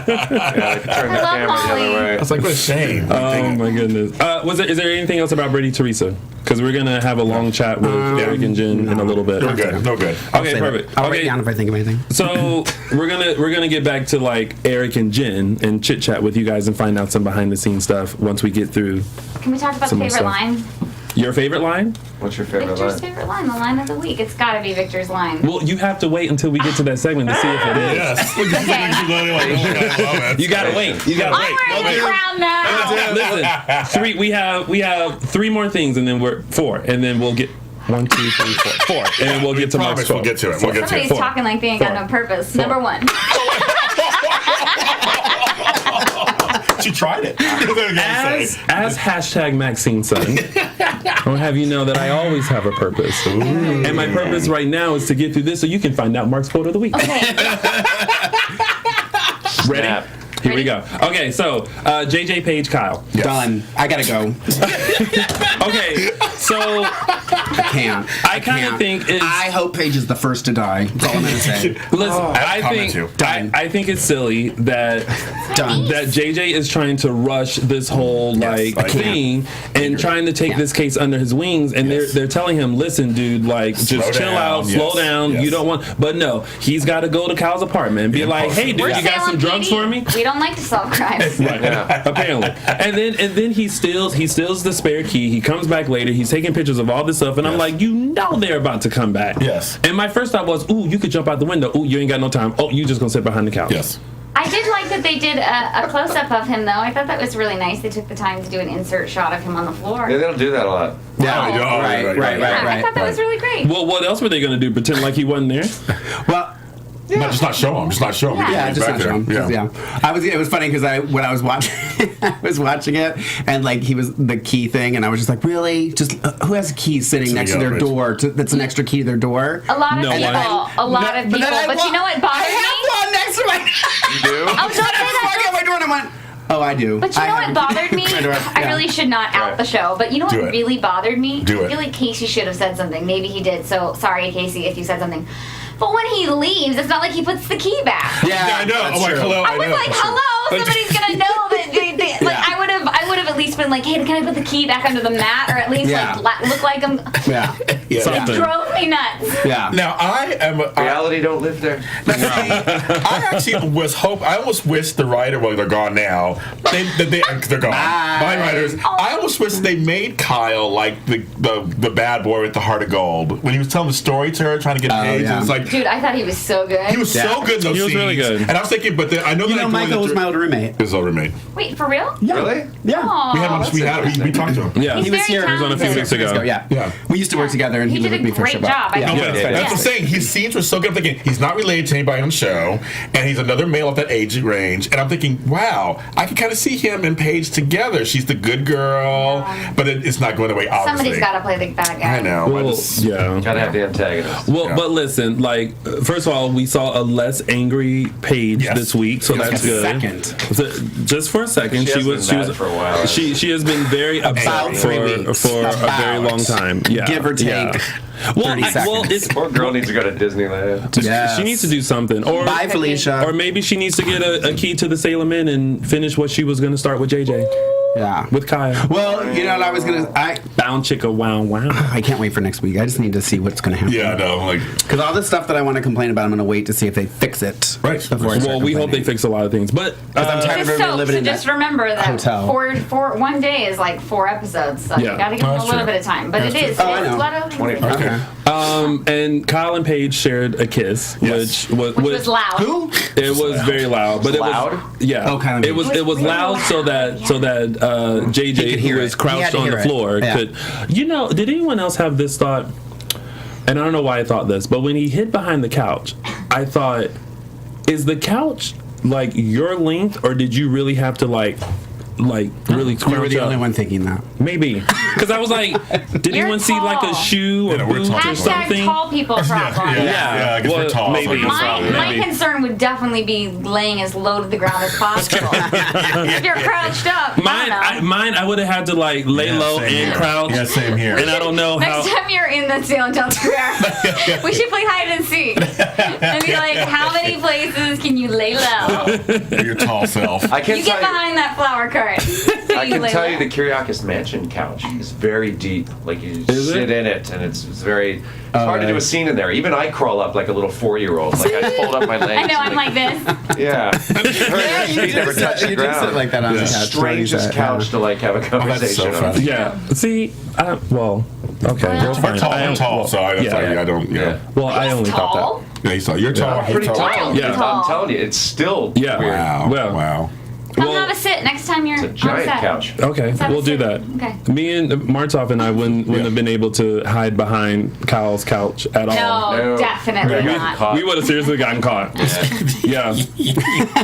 Speaker 6: the
Speaker 5: love
Speaker 6: camera the
Speaker 5: Molly.
Speaker 6: other way.
Speaker 7: I was like, what a shame.
Speaker 2: Oh my goodness. Is there anything else about Brady Theresa? Because we're gonna have a long chat with Eric and Jen in a little bit.
Speaker 7: No good. No good.
Speaker 2: Okay, perfect.
Speaker 3: I'll write
Speaker 2: Okay,
Speaker 3: down if I think of anything.
Speaker 2: so we're gonna get back to like Eric and Jen and chit chat with you guys and find out some behind the scenes stuff once we get through.
Speaker 5: Can we talk about the
Speaker 2: Some more
Speaker 5: favorite
Speaker 2: stuff.
Speaker 5: line?
Speaker 2: Your favorite line?
Speaker 6: What's your favorite
Speaker 5: Victor's
Speaker 6: line?
Speaker 5: favorite line, the line of the week. It's got to be Victor's line.
Speaker 2: Well, you have to wait until we get to that segment to see if it is.
Speaker 7: Yes.
Speaker 2: You gotta wait. You gotta
Speaker 5: I'm
Speaker 2: wait.
Speaker 5: wearing the crown now.
Speaker 2: Listen, three. We have 3 more things, and then we're 4, and then we'll get 1, 2, 3, 4, and then we'll get to Mark's
Speaker 7: Promise we'll get to it. We'll get to
Speaker 5: Somebody's
Speaker 7: it.
Speaker 5: talking like they ain't got no purpose. Number 1.
Speaker 7: She tried it.
Speaker 2: As hashtag Maxine son, I'll have you know that I always have a purpose. And my purpose right now is to get through this so you can find out Mark's quote of the week.
Speaker 5: Okay.
Speaker 2: Ready?
Speaker 6: Snap.
Speaker 2: Here we go. Okay, so JJ Page Kyle.
Speaker 3: Done. I gotta go.
Speaker 2: Okay, so
Speaker 3: I can't.
Speaker 2: I kind of think it's.
Speaker 3: I hope Paige is the first to die. That's all I'm gonna say.
Speaker 2: Listen,
Speaker 7: I have a comment too.
Speaker 2: I think it's silly that
Speaker 3: Done.
Speaker 2: that JJ is trying to rush this whole like
Speaker 7: I can't.
Speaker 2: thing and trying to take this case under his wings, and they're telling him, listen, dude, like just chill
Speaker 7: down.
Speaker 2: out, slow
Speaker 7: Yes.
Speaker 2: down.
Speaker 7: Yes.
Speaker 2: You don't want, but no, he's got to go to Kyle's apartment and be like, hey, dude,
Speaker 5: We're
Speaker 2: you got some
Speaker 5: Salem
Speaker 2: drugs
Speaker 5: PD.
Speaker 2: for me?
Speaker 5: We don't like to solve crimes.
Speaker 2: Right. Apparently. And then he steals the spare key. He comes back later. He's taking pictures of all this stuff, and I'm like, you know they're about to come back.
Speaker 7: Yes.
Speaker 2: And my first thought was, ooh, you could jump out the window. Ooh, you ain't got no time. Oh, you just gonna sit behind the couch.
Speaker 7: Yes.
Speaker 5: I did like that they did a close-up of him, though. I thought that was really nice. They took the time to do an insert shot of him on the floor.
Speaker 6: Yeah, they don't do that a lot.
Speaker 3: Yeah.
Speaker 7: Oh,
Speaker 3: Right.
Speaker 5: I thought that was really great.
Speaker 2: Well, what else were they gonna do? Pretend like he wasn't there?
Speaker 3: Well.
Speaker 7: No, just not show him. Just not show him.
Speaker 5: Yeah.
Speaker 3: Yeah,
Speaker 7: He's
Speaker 3: just
Speaker 7: back
Speaker 3: not show him.
Speaker 7: there.
Speaker 3: Yeah. It was funny because when I was watching, I was watching it, and like he was the key thing, and I was just like, really, just who has a key sitting next to their door? That's an extra key to their door.
Speaker 5: A lot of
Speaker 2: No
Speaker 5: people.
Speaker 2: one.
Speaker 5: A lot of people. But you know what bothers
Speaker 3: I
Speaker 5: me?
Speaker 3: have one next to my.
Speaker 6: You do?
Speaker 5: Oh, don't say that.
Speaker 3: I got my door, and I went. Oh, I do.
Speaker 5: But you know what bothered me?
Speaker 3: My door,
Speaker 5: I
Speaker 3: yeah.
Speaker 5: really should not out the show. But you know
Speaker 7: Do
Speaker 5: what
Speaker 7: it.
Speaker 5: really bothered me?
Speaker 7: Do
Speaker 5: I
Speaker 7: it.
Speaker 5: feel like Casey should have said something. Maybe he did. So sorry, Casey, if you said something. But when he leaves, it's not like he puts the key back.
Speaker 3: Yeah,
Speaker 7: I know.
Speaker 3: that's
Speaker 7: I'm like,
Speaker 3: true.
Speaker 7: hello.
Speaker 5: I was
Speaker 7: know.
Speaker 5: like, hello, somebody's gonna know that. Like
Speaker 3: Yeah.
Speaker 5: I would have at least been like, hey, can I put the key back under the mat, or at least
Speaker 3: Yeah.
Speaker 5: like look like I'm.
Speaker 3: Yeah.
Speaker 7: Yeah.
Speaker 2: Something.
Speaker 5: Drove me nuts.
Speaker 3: Yeah.
Speaker 7: Now I am.
Speaker 6: Reality don't live there.
Speaker 7: I actually was I almost wish the writer. Well, they're gone now. They're gone. My writers. I almost wish they made Kyle like the bad boy with the heart of gold when he was telling the story to her, trying to get Paige.
Speaker 3: yeah.
Speaker 7: It was like
Speaker 5: Dude, I thought he was so good.
Speaker 7: he was so good in those
Speaker 2: He was
Speaker 7: scenes.
Speaker 2: really good.
Speaker 7: And I was thinking, but I know
Speaker 3: You
Speaker 7: that
Speaker 3: know, Michael was my old roommate.
Speaker 7: his old roommate.
Speaker 5: Wait, for real?
Speaker 6: Really?
Speaker 3: Yeah.
Speaker 5: Aw.
Speaker 7: We talked to him.
Speaker 2: Yeah.
Speaker 5: He's
Speaker 3: He was
Speaker 5: very
Speaker 3: here.
Speaker 2: He was on a few
Speaker 5: talented.
Speaker 2: weeks ago.
Speaker 3: Yeah.
Speaker 7: Yeah.
Speaker 3: We used to work together, and
Speaker 5: He
Speaker 3: he lived
Speaker 5: did
Speaker 3: with
Speaker 5: a
Speaker 3: me for
Speaker 5: great job. I
Speaker 3: Yeah.
Speaker 5: think
Speaker 7: No,
Speaker 5: he
Speaker 7: but
Speaker 5: did.
Speaker 7: that's what I'm saying. His scenes were so good. I'm thinking he's not related to anybody on the show, and he's another male of that age range. And I'm thinking, wow, I can kind of see him and Paige together. She's the good girl, but it's not going away. Obviously,
Speaker 5: Somebody's got to play the bad guy.
Speaker 7: I know.
Speaker 2: Well, yeah.
Speaker 6: Gotta have the antagonist.
Speaker 2: Well,
Speaker 7: Yeah.
Speaker 2: but listen, like, first of all, we saw a less angry Paige
Speaker 7: Yes.
Speaker 2: this week, so
Speaker 7: Yes.
Speaker 2: that's
Speaker 3: A
Speaker 2: good.
Speaker 3: second.
Speaker 2: So, just for a second,
Speaker 6: She has been mad for a while.
Speaker 2: She has been very upset
Speaker 3: About 3 weeks.
Speaker 2: for a very
Speaker 3: About.
Speaker 2: long time. Yeah,
Speaker 3: Give or take
Speaker 2: Yeah. Well,
Speaker 3: 30 seconds.
Speaker 2: it's
Speaker 6: Poor girl needs to go to Disneyland.
Speaker 3: Yes.
Speaker 2: she needs to do something, or
Speaker 3: Bye, Felicia.
Speaker 2: or maybe she needs to get a key to the Salem Inn and finish what she was going to start with JJ,
Speaker 3: Yeah.
Speaker 2: with Kyle.
Speaker 3: Well, you know what I was gonna.
Speaker 2: Bound chicka wow wow.
Speaker 3: I can't wait for next week. I just need to see what's gonna happen.
Speaker 7: Yeah, no, like
Speaker 3: Because all the stuff that I want to complain about, I'm gonna wait to see if they fix it.
Speaker 7: Right.
Speaker 3: Before I start
Speaker 2: Well, we hope they
Speaker 3: complaining.
Speaker 2: fix a lot of things, but
Speaker 3: I'm tired of
Speaker 5: Just
Speaker 3: everybody
Speaker 5: so
Speaker 3: living in
Speaker 5: just
Speaker 3: that
Speaker 5: remember that
Speaker 3: hotel.
Speaker 5: for 1 day is like 4 episodes, so
Speaker 2: Yeah.
Speaker 5: you gotta give them
Speaker 7: That's
Speaker 5: a little
Speaker 7: true.
Speaker 5: bit of time. But
Speaker 7: That's
Speaker 5: it is.
Speaker 3: true. Oh, I
Speaker 5: It's
Speaker 3: know.
Speaker 5: a lot of
Speaker 6: 24.
Speaker 3: Okay.
Speaker 2: and Kyle and Paige shared a kiss,
Speaker 7: Yes.
Speaker 5: which was loud.
Speaker 3: Who?
Speaker 2: It was very loud, but it
Speaker 6: Loud?
Speaker 2: was yeah.
Speaker 3: Oh, kind of.
Speaker 2: It was
Speaker 5: really
Speaker 2: loud so that
Speaker 3: He
Speaker 2: JJ,
Speaker 3: could
Speaker 2: who
Speaker 3: hear
Speaker 2: was
Speaker 3: it. He
Speaker 2: crouched
Speaker 3: had to
Speaker 2: on the
Speaker 3: hear it.
Speaker 2: floor,
Speaker 3: Yeah.
Speaker 2: could. You know, did anyone else have this thought? And I don't know why I thought this, but when he hid behind the couch, I thought, is the couch like your length, or did you really have to like like really crouch
Speaker 3: You were the
Speaker 2: up.
Speaker 3: only one thinking that.
Speaker 2: Maybe. Because I was like, did
Speaker 5: You're
Speaker 2: anyone see like a
Speaker 5: tall.
Speaker 2: shoe or
Speaker 7: Yeah, we're
Speaker 2: boot
Speaker 7: tall.
Speaker 2: or
Speaker 5: Hashtag
Speaker 2: something?
Speaker 5: tall people problem.
Speaker 7: Yeah, I guess we're tall.
Speaker 2: maybe.
Speaker 7: So it's
Speaker 5: My
Speaker 2: Maybe.
Speaker 5: concern would definitely be laying as low to the ground as possible. If you're crouched up,
Speaker 2: I would have had to like lay low
Speaker 7: same
Speaker 2: and
Speaker 7: here.
Speaker 2: crouch.
Speaker 7: Yeah, same here.
Speaker 2: And I don't know
Speaker 5: Next
Speaker 2: how.
Speaker 5: time you're in the Salem Town Square, we should play hide and seek. And be like, how many places can you lay low?
Speaker 7: Your tall self.
Speaker 6: I can
Speaker 5: You
Speaker 6: tell
Speaker 5: get behind that flower cart.
Speaker 6: I can
Speaker 5: lay
Speaker 6: tell
Speaker 5: low.
Speaker 6: you the Kyriakis Mansion couch is very deep. Like you
Speaker 2: Is
Speaker 6: sit
Speaker 2: it?
Speaker 6: in it, and it's very. It's hard to do a scene in there. Even I crawl up like a little 4-year-old. Like I fold up my legs.
Speaker 5: I know, I'm like this.
Speaker 6: Yeah.
Speaker 3: Yeah,
Speaker 6: Her feet never touch the
Speaker 3: you did
Speaker 6: ground.
Speaker 3: sit like that on the couch.
Speaker 6: Strangest couch to like have a
Speaker 7: that's
Speaker 6: conversation
Speaker 7: so
Speaker 6: on.
Speaker 7: funny.
Speaker 2: Yeah. See, well, okay.
Speaker 5: Well,
Speaker 2: That's fine.
Speaker 7: I'm tall, so I don't.
Speaker 6: Yeah.
Speaker 2: Well, I only thought
Speaker 5: Tall?
Speaker 2: that.
Speaker 7: Yeah, he's tall. You're tall.
Speaker 6: Pretty
Speaker 7: You're
Speaker 6: tall.
Speaker 2: Yeah.
Speaker 6: I'm telling you, it's still
Speaker 2: Yeah.
Speaker 6: weird.
Speaker 7: Wow.
Speaker 2: Well.
Speaker 7: Wow.
Speaker 5: Come
Speaker 2: Well-
Speaker 5: have a sit next time you're
Speaker 6: It's a
Speaker 5: on
Speaker 6: giant
Speaker 5: set.
Speaker 6: couch.
Speaker 2: Okay,
Speaker 5: Let's have
Speaker 2: we'll
Speaker 5: a
Speaker 2: do
Speaker 5: sit.
Speaker 2: that.
Speaker 5: Okay.
Speaker 2: Me and Martsolf and I wouldn't have been able to hide behind Kyle's couch at all.
Speaker 5: No,
Speaker 6: No.
Speaker 5: definitely
Speaker 6: Yeah,
Speaker 5: not.
Speaker 6: caught.
Speaker 2: We would have seriously gotten caught. Yeah.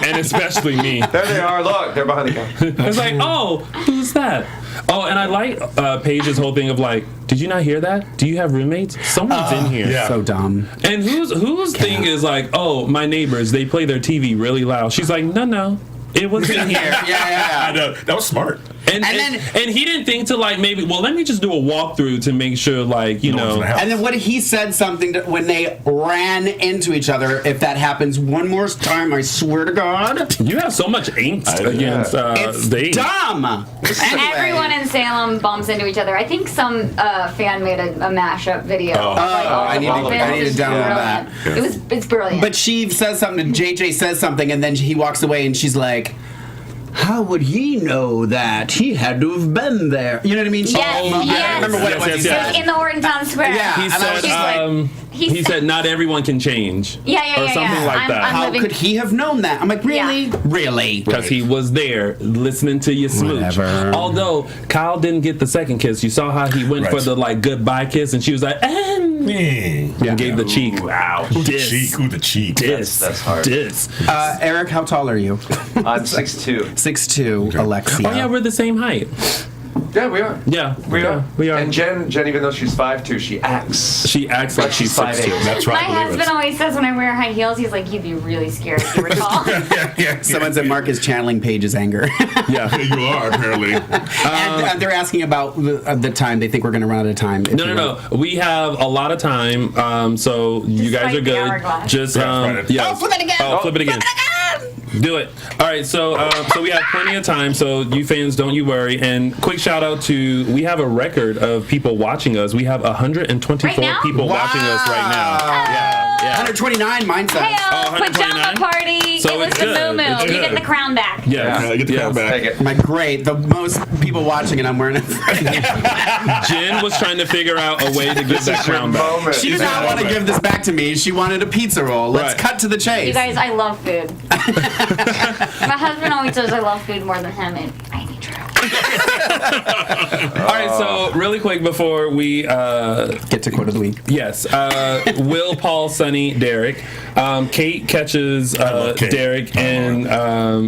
Speaker 2: And especially me.
Speaker 6: There they are. Look, they're behind the couch.
Speaker 2: It's like, oh, who's that? Oh, and I like Paige's whole thing of like, did you not hear that? Do you have roommates? Someone's in here.
Speaker 7: yeah.
Speaker 3: So dumb.
Speaker 2: And whose thing is like, oh, my neighbors, they play their TV really loud. She's like, no, it was in here.
Speaker 7: I know. That was smart.
Speaker 2: And he didn't think to like maybe, well, let me just do a walkthrough to make sure like, you
Speaker 7: No one's
Speaker 2: know.
Speaker 7: in the house.
Speaker 3: And then what he said something when they ran into each other. If that happens one more time, I swear to God,
Speaker 2: You have so much angst against
Speaker 3: it's
Speaker 2: dating.
Speaker 3: dumb. Anyway.
Speaker 5: Everyone in Salem bumps into each other. I think some fan made a mashup video.
Speaker 7: Oh.
Speaker 5: of, like, all
Speaker 3: I
Speaker 5: the
Speaker 3: need to-
Speaker 5: bump-ins.
Speaker 3: I need to
Speaker 5: It's
Speaker 3: download
Speaker 5: brilliant. It's brilliant.
Speaker 3: But she says something to JJ says something, and then he walks away, and she's like, "How would he know that? He had to have been there." You know what I mean? She-
Speaker 5: Yes,
Speaker 3: I don't
Speaker 5: yes.
Speaker 3: remember what
Speaker 2: Yes,
Speaker 3: it was.
Speaker 2: yes,
Speaker 3: he
Speaker 2: yes.
Speaker 3: said.
Speaker 5: in the Orton Town Square.
Speaker 3: Yeah.
Speaker 2: He
Speaker 3: And I was
Speaker 2: said,
Speaker 3: just like,
Speaker 2: he said, not everyone can change.
Speaker 5: Yeah,
Speaker 2: Or something like
Speaker 5: I'm
Speaker 2: that.
Speaker 3: How
Speaker 5: living-
Speaker 3: could he have known that? I'm like, really?
Speaker 5: Yeah.
Speaker 3: Really?
Speaker 2: Because he was there listening to you smooch.
Speaker 3: Whatever.
Speaker 2: Although Kyle didn't get the second kiss. You saw how he went
Speaker 7: Right.
Speaker 2: for the like goodbye kiss, and she was like, and gave the cheek.
Speaker 6: Wow.
Speaker 7: Ooh, the
Speaker 2: Diss.
Speaker 7: cheek. Ooh, the cheek.
Speaker 2: Diss.
Speaker 6: That's hard.
Speaker 2: Diss.
Speaker 3: Eric, how tall are you?
Speaker 6: I'm 6'2".
Speaker 3: 6'2", Alexia.
Speaker 2: Oh yeah, we're the same height.
Speaker 6: Yeah, we are.
Speaker 2: Yeah,
Speaker 6: We are.
Speaker 2: We are.
Speaker 6: And Jen, even though she's 5'2", she acts.
Speaker 2: She acts like she's 6'2".
Speaker 6: 5'8".
Speaker 7: That's
Speaker 5: My
Speaker 7: right. believe
Speaker 5: husband
Speaker 7: it.
Speaker 5: always says when I wear high heels, he's like, "You'd be really scared if you were tall."
Speaker 3: Someone said Mark is channeling Paige's anger.
Speaker 2: Yeah.
Speaker 7: You are apparently.
Speaker 3: And they're asking about the time. They think we're going to run out of time. if you will.
Speaker 2: No. We have a lot of time, so you guys
Speaker 5: fight
Speaker 2: are
Speaker 5: the
Speaker 2: good.
Speaker 5: hourglass.
Speaker 2: Just
Speaker 7: Right.
Speaker 2: yeah.
Speaker 3: Oh, flip it again.
Speaker 2: Oh, flip it again. Do it. All right, so we have plenty of time, so you fans, don't you worry. And quick shout out to, we have a record of people watching us. We have 124
Speaker 5: Right now?
Speaker 2: people watching us right now. Yeah.
Speaker 3: 129, mine says.
Speaker 5: Hey,
Speaker 2: Oh,
Speaker 5: pajama
Speaker 2: 129?
Speaker 5: party.
Speaker 2: So
Speaker 5: it was
Speaker 2: it's
Speaker 5: the
Speaker 2: good.
Speaker 5: moo.
Speaker 2: It's
Speaker 5: You
Speaker 2: good.
Speaker 5: get the crown back.
Speaker 2: Yeah.
Speaker 7: Get the
Speaker 2: Yes.
Speaker 7: crown back.
Speaker 6: Take it.
Speaker 3: My great, the most people watching, and I'm wearing it.
Speaker 2: Jen was trying to figure out a way to get that crown back.
Speaker 6: Moment.
Speaker 3: She did not want to give this back to me. She wanted a pizza roll. Let's
Speaker 2: Right.
Speaker 3: cut to the chase.
Speaker 5: You guys, I love food. My husband always says I love food more than him, and I need true.
Speaker 2: All right, so really quick before we
Speaker 3: Get to quote of the week.
Speaker 2: yes, Will, Paul, Sonny, Derek. Kate catches
Speaker 7: love Kate.
Speaker 2: Derek in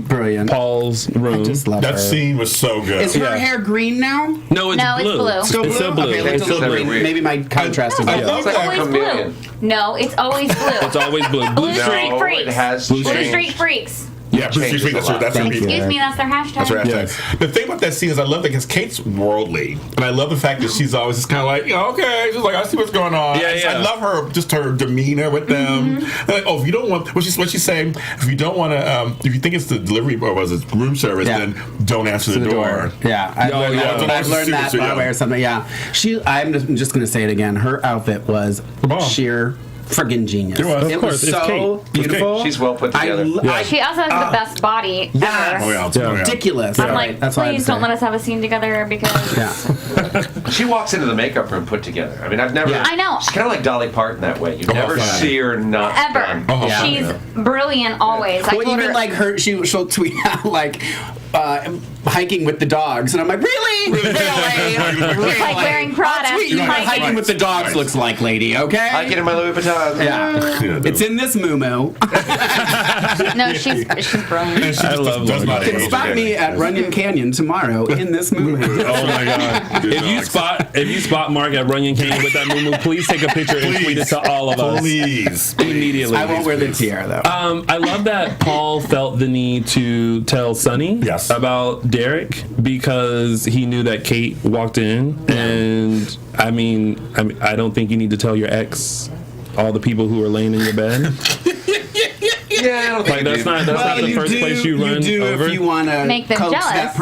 Speaker 3: Brilliant.
Speaker 2: Paul's room.
Speaker 3: I just love
Speaker 7: That
Speaker 3: her.
Speaker 7: scene was so good.
Speaker 3: Is her
Speaker 2: Yeah.
Speaker 3: hair green now?
Speaker 2: No, it's
Speaker 5: No, it's
Speaker 2: blue.
Speaker 5: blue.
Speaker 3: Still blue?
Speaker 2: Still blue.
Speaker 3: Okay,
Speaker 2: It's
Speaker 3: let's
Speaker 2: still
Speaker 3: do
Speaker 2: blue.
Speaker 3: green. Maybe my contrast is
Speaker 7: I
Speaker 3: off.
Speaker 7: love
Speaker 6: It's like
Speaker 7: that.
Speaker 6: a
Speaker 5: Always
Speaker 6: chameleon.
Speaker 5: blue. No, it's always blue.
Speaker 2: It's always blue. Blue
Speaker 5: Blue
Speaker 2: streak.
Speaker 5: Street
Speaker 6: No,
Speaker 5: Freaks.
Speaker 6: it has
Speaker 2: Blue
Speaker 5: Blue
Speaker 6: changed.
Speaker 5: Street Freaks.
Speaker 7: Yeah, Blue
Speaker 6: changes
Speaker 7: Street Freaks.
Speaker 6: a lot.
Speaker 7: That's her
Speaker 3: Thank
Speaker 7: people.
Speaker 3: you.
Speaker 5: Excuse me, that's their hashtag.
Speaker 7: That's right.
Speaker 2: Yes.
Speaker 7: The thing about that scene is I love that because Kate's worldly, and I love the fact that she's always just kind of like, yeah, okay, she's like, I see what's going on.
Speaker 2: Yeah, yeah.
Speaker 7: I love her, just her demeanor with them.
Speaker 5: Mm-hmm.
Speaker 7: Like, oh, if you don't want, what she's saying, if you don't want to, if you think it's the delivery or was it room service,
Speaker 3: Yeah.
Speaker 7: then don't answer the door.
Speaker 3: Yeah, I've
Speaker 2: Oh,
Speaker 3: learned,
Speaker 2: yeah.
Speaker 3: that, I've learned that
Speaker 7: Super,
Speaker 3: by way or something. Yeah, I'm just going to say it again. Her outfit was
Speaker 7: Oh.
Speaker 3: sheer friggin' genius.
Speaker 7: It was. Of
Speaker 3: It
Speaker 2: course,
Speaker 3: was
Speaker 2: it's
Speaker 3: so
Speaker 2: Kate.
Speaker 3: beautiful.
Speaker 6: She's well put together.
Speaker 5: She also has the best body
Speaker 3: Yes.
Speaker 5: ever.
Speaker 7: Oh, yeah.
Speaker 2: Yeah.
Speaker 7: Oh, yeah.
Speaker 3: ridiculous.
Speaker 5: I'm
Speaker 3: Yeah,
Speaker 5: like,
Speaker 3: that's all I have
Speaker 5: please
Speaker 3: to
Speaker 5: don't
Speaker 3: say.
Speaker 5: let us have a scene together because
Speaker 3: Yeah.
Speaker 6: She walks into the makeup room put together. I mean, I've never.
Speaker 3: Yeah.
Speaker 5: I know.
Speaker 6: She's kind of like Dolly Parton that way. You never
Speaker 7: yeah.
Speaker 6: see her not
Speaker 5: ever.
Speaker 6: done.
Speaker 7: Oh,
Speaker 3: Yeah.
Speaker 5: She's brilliant always. I
Speaker 3: Well,
Speaker 5: told
Speaker 3: even
Speaker 5: her,
Speaker 3: like her, she'll tweet out like, hiking with the dogs, and I'm like, really? Really?
Speaker 5: Like wearing Prada.
Speaker 3: That's what you know what hiking with the dogs looks like, lady. Okay.
Speaker 6: Hiking in my Louis Vuitton.
Speaker 3: Yeah. It's in this moo-moo.
Speaker 5: No, she's brilliant.
Speaker 7: I love
Speaker 3: You can spot me at Runyon Canyon tomorrow in this moo-moo.
Speaker 2: Oh my God! If you spot Mark at Runyon Canyon with that moo, please take a picture and tweet it to all of us.
Speaker 7: Please.
Speaker 2: Immediately.
Speaker 3: I won't wear the tiara though.
Speaker 2: I love that Paul felt the need to tell Sonny about Derek because he knew that Kate walked in, and I mean, I don't think you need to tell your ex all the people who are laying in your bed.
Speaker 6: Yeah, I don't think
Speaker 2: Like that's not the first place you run over.
Speaker 3: If you want to
Speaker 5: Make them jealous.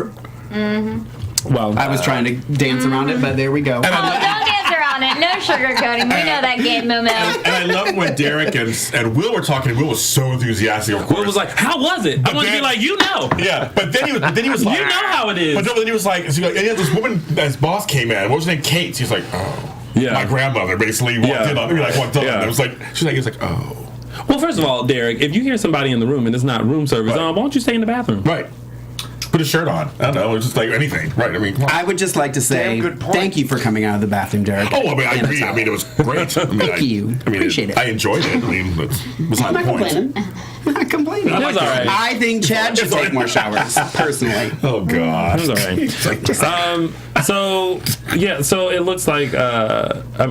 Speaker 2: Well,
Speaker 3: I was trying to dance around it, but there we go.
Speaker 5: Oh, don't dance around it. No sugarcoating. We know that game, Moo.
Speaker 7: And I love when Derek and Will were talking. Will was so enthusiastic. Of course,
Speaker 2: Will was like, "How was it?" I want to be like, "You know."
Speaker 7: Yeah, but then he was like,
Speaker 2: "You know how it is."
Speaker 7: But then he was like, yeah, this woman, his boss came in. What was her name? Kate. She's like, oh.
Speaker 2: Yeah.
Speaker 7: My grandmother basically walked in on me.
Speaker 2: Yeah.
Speaker 7: It was like, he was like, oh.
Speaker 2: Well, first of all, Derek, if you hear somebody in the room and it's not room service, why don't you stay in the bathroom?
Speaker 7: Right. Put a shirt on. I don't know. It's just like anything. Right. I mean,
Speaker 3: I would just like to say thank you for coming out of the bathroom, Derek.
Speaker 7: Oh, I mean, I agree. I mean, it was great.
Speaker 3: Thank you. Appreciate it.
Speaker 7: I enjoyed it. I mean, it was
Speaker 3: I'm
Speaker 7: not
Speaker 3: not
Speaker 7: the point.
Speaker 3: complaining. I'm not complaining.
Speaker 2: It was all right.
Speaker 3: I think Chad should take more showers, personally.
Speaker 7: Oh, God.
Speaker 2: It was all right. So it looks like.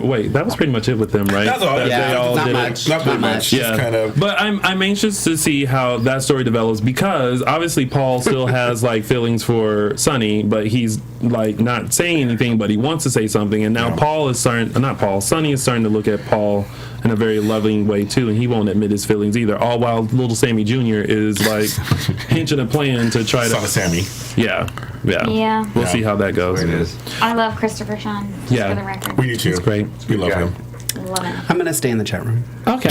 Speaker 2: Wait, that was pretty much it with them, right?
Speaker 7: That's all.
Speaker 3: Yeah,
Speaker 2: They all
Speaker 3: not
Speaker 2: did
Speaker 3: much.
Speaker 2: it.
Speaker 3: Not much.
Speaker 7: Just
Speaker 2: Yeah,
Speaker 7: kind of.
Speaker 2: but I'm anxious to see how that story develops because obviously Paul still has like feelings for Sonny, but he's like not saying anything, but he wants to say something, and now Sonny is starting to look at Paul in a very loving way too, and he won't admit his feelings either. All while little Sammy Jr. is like hinting a plan to try
Speaker 7: Son
Speaker 2: to.
Speaker 7: of Sammy.
Speaker 2: Yeah. We'll see how that goes.
Speaker 6: It is.
Speaker 5: I love Christopher Sean. Just
Speaker 2: Yeah.
Speaker 5: for the record.
Speaker 7: We do too.
Speaker 2: It's great.
Speaker 7: We love him.
Speaker 5: Love it.
Speaker 3: I'm going to stay in the chat room.
Speaker 2: Okay.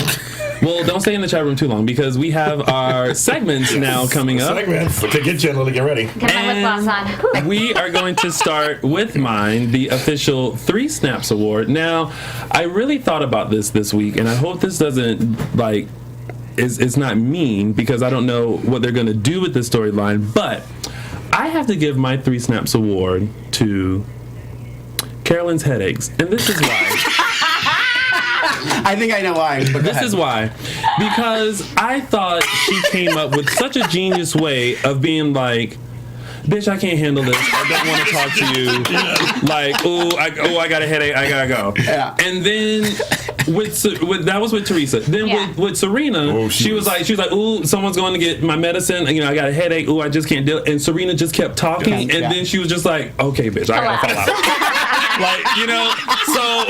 Speaker 2: Well, don't stay in the chat room too long because we have our segments now coming up.
Speaker 7: Segments. Okay, get Jen Lilley, get ready.
Speaker 5: Get my lip gloss on. Whew.
Speaker 2: We are going to start with mine, the official 3 Snaps Award. Now, I really thought about this week, and I hope this doesn't, it's not mean, because I don't know what they're going to do with this storyline, but I have to give my 3 Snaps Award to Carolyn's Headaches, and this is why.
Speaker 3: I think I know why. But
Speaker 2: This is why. Because I thought she came up with such a genius way of being like, bitch, I can't handle this. I don't want to talk to you. Like, I got a headache. I gotta go.
Speaker 3: Yeah.
Speaker 2: And then with that was with Theresa. Then with Serena, she was like, ooh, someone's going to get my medicine. You know, I got a headache. Ooh, I just can't deal. And Serena just kept talking, and then she was just like, okay, bitch, I gotta fall out. Like, you know, so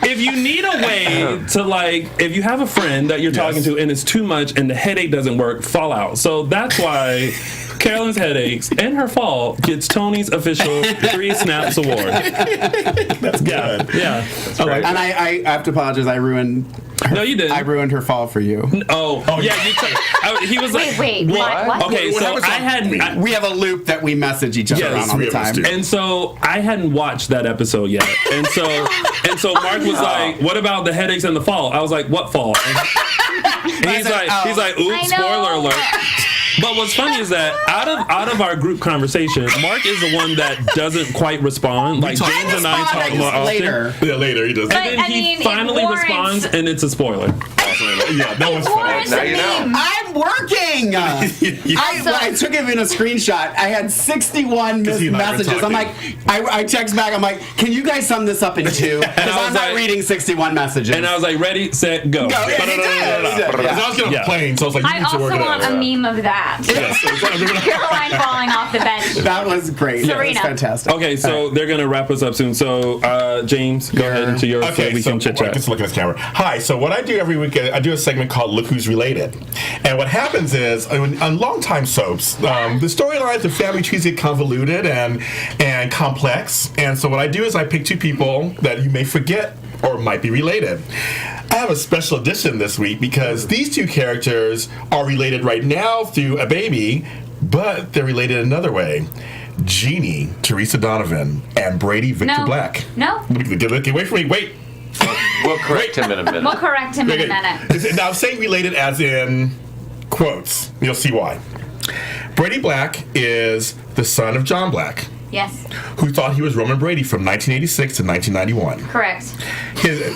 Speaker 2: if you need a way to, like, if you have a friend that you're talking to and it's too much and the headache doesn't work, fall out. So that's why Carolyn's Headaches and her fall gets Tony's official 3 Snaps Award.
Speaker 7: That's good.
Speaker 2: Yeah.
Speaker 7: I like
Speaker 3: And
Speaker 7: it.
Speaker 3: I have to apologize. I ruined
Speaker 2: No, you didn't.
Speaker 3: I ruined her fall for you.
Speaker 2: Oh, yeah. He was like,
Speaker 5: Wait, what?
Speaker 2: Okay,
Speaker 7: What
Speaker 2: so
Speaker 7: happens
Speaker 2: I hadn't.
Speaker 3: We have a loop that we message each other
Speaker 2: Yes,
Speaker 3: on all the
Speaker 7: we have
Speaker 3: time.
Speaker 7: this too.
Speaker 2: And so I hadn't watched that episode yet, and so Mark was like, "What about the headaches and the fall?" I was like, "What fall?" And he's like, "Oops,
Speaker 5: I know.
Speaker 2: spoiler alert." But what's funny is that out of our group conversation, Mark is the one that doesn't quite respond. Like James and I talk more often.
Speaker 3: later.
Speaker 7: Yeah, later he does.
Speaker 5: But,
Speaker 2: And then
Speaker 5: I
Speaker 2: he
Speaker 5: mean, it
Speaker 2: finally
Speaker 5: warrants-
Speaker 2: responds, and it's a spoiler.
Speaker 7: Yeah, that was fun.
Speaker 5: Warrants
Speaker 6: Now
Speaker 5: a
Speaker 6: you know.
Speaker 5: meme.
Speaker 3: I'm working. I took it in a screenshot. I had 61 missed
Speaker 7: he and I were
Speaker 3: messages. I'm like,
Speaker 7: talking.
Speaker 3: I text back. I'm like, can you guys sum this up in 2? Because
Speaker 2: I
Speaker 3: I'm
Speaker 2: was
Speaker 3: not
Speaker 2: like-
Speaker 3: reading 61 messages.
Speaker 2: And I was like, "Ready, set, go."
Speaker 3: Go. Yeah, he did.
Speaker 7: Because I was getting on
Speaker 2: Yeah.
Speaker 7: a plane, so I was like, you
Speaker 5: I
Speaker 7: need to
Speaker 5: also
Speaker 7: work it
Speaker 5: want
Speaker 7: out.
Speaker 5: a meme of that. Caroline falling off the bench.
Speaker 3: That was great. That was
Speaker 5: Serena.
Speaker 3: fantastic.
Speaker 2: Okay, so they're gonna wrap us up soon. So, James, go ahead into yours so we can chit chat.
Speaker 7: Just look at this camera. Hi. So what I do every week, I do a segment called "Look Who's Related," and what happens is on longtime soaps, the storylines of family trees get convoluted and complex. And so what I do is I pick 2 people that you may forget or might be related. I have a special edition this week because these 2 characters are related right now through a baby, but they're related another way. Jeannie, Theresa Donovan, and Brady Victor
Speaker 5: No.
Speaker 7: Black.
Speaker 5: No.
Speaker 7: Get away from me. Wait.
Speaker 6: We'll correct him in a minute.
Speaker 5: We'll correct him in a minute.
Speaker 7: Now I'm saying related as in quotes. You'll see why. Brady Black is the son of John Black,
Speaker 5: Yes.
Speaker 7: who thought he was Roman Brady from 1986 to 1991.
Speaker 5: Correct.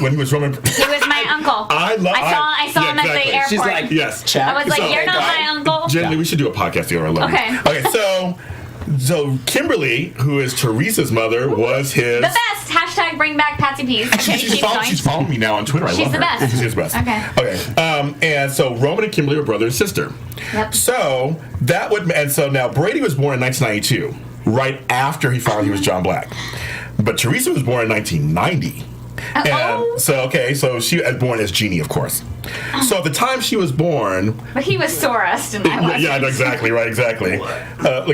Speaker 7: When he was Roman.
Speaker 5: He was my uncle. I saw him at the airport.
Speaker 3: She's like,
Speaker 7: Yes.
Speaker 3: chat.
Speaker 5: I was like, you're not my uncle.
Speaker 7: Jen Lilley, we should do a podcast together. I love you.
Speaker 5: Okay.
Speaker 7: Okay, so Kimberly, who is Theresa's mother, was his...
Speaker 5: The best. Hashtag bring back Patsy Peas. Okay,
Speaker 7: She's following me now on Twitter. I
Speaker 5: She's
Speaker 7: love her.
Speaker 5: the best.
Speaker 7: She's the best.
Speaker 5: Okay.
Speaker 7: And so Roman and Kimberly were brother and sister.
Speaker 5: Yep.
Speaker 7: So now Brady was born in 1992, right after he found out he was John Black. But Theresa was born in 1990. And so she was born as Jeannie, of course. So at the time she was born...
Speaker 5: But he was Sorest and I wasn't.
Speaker 7: Yeah, exactly. Look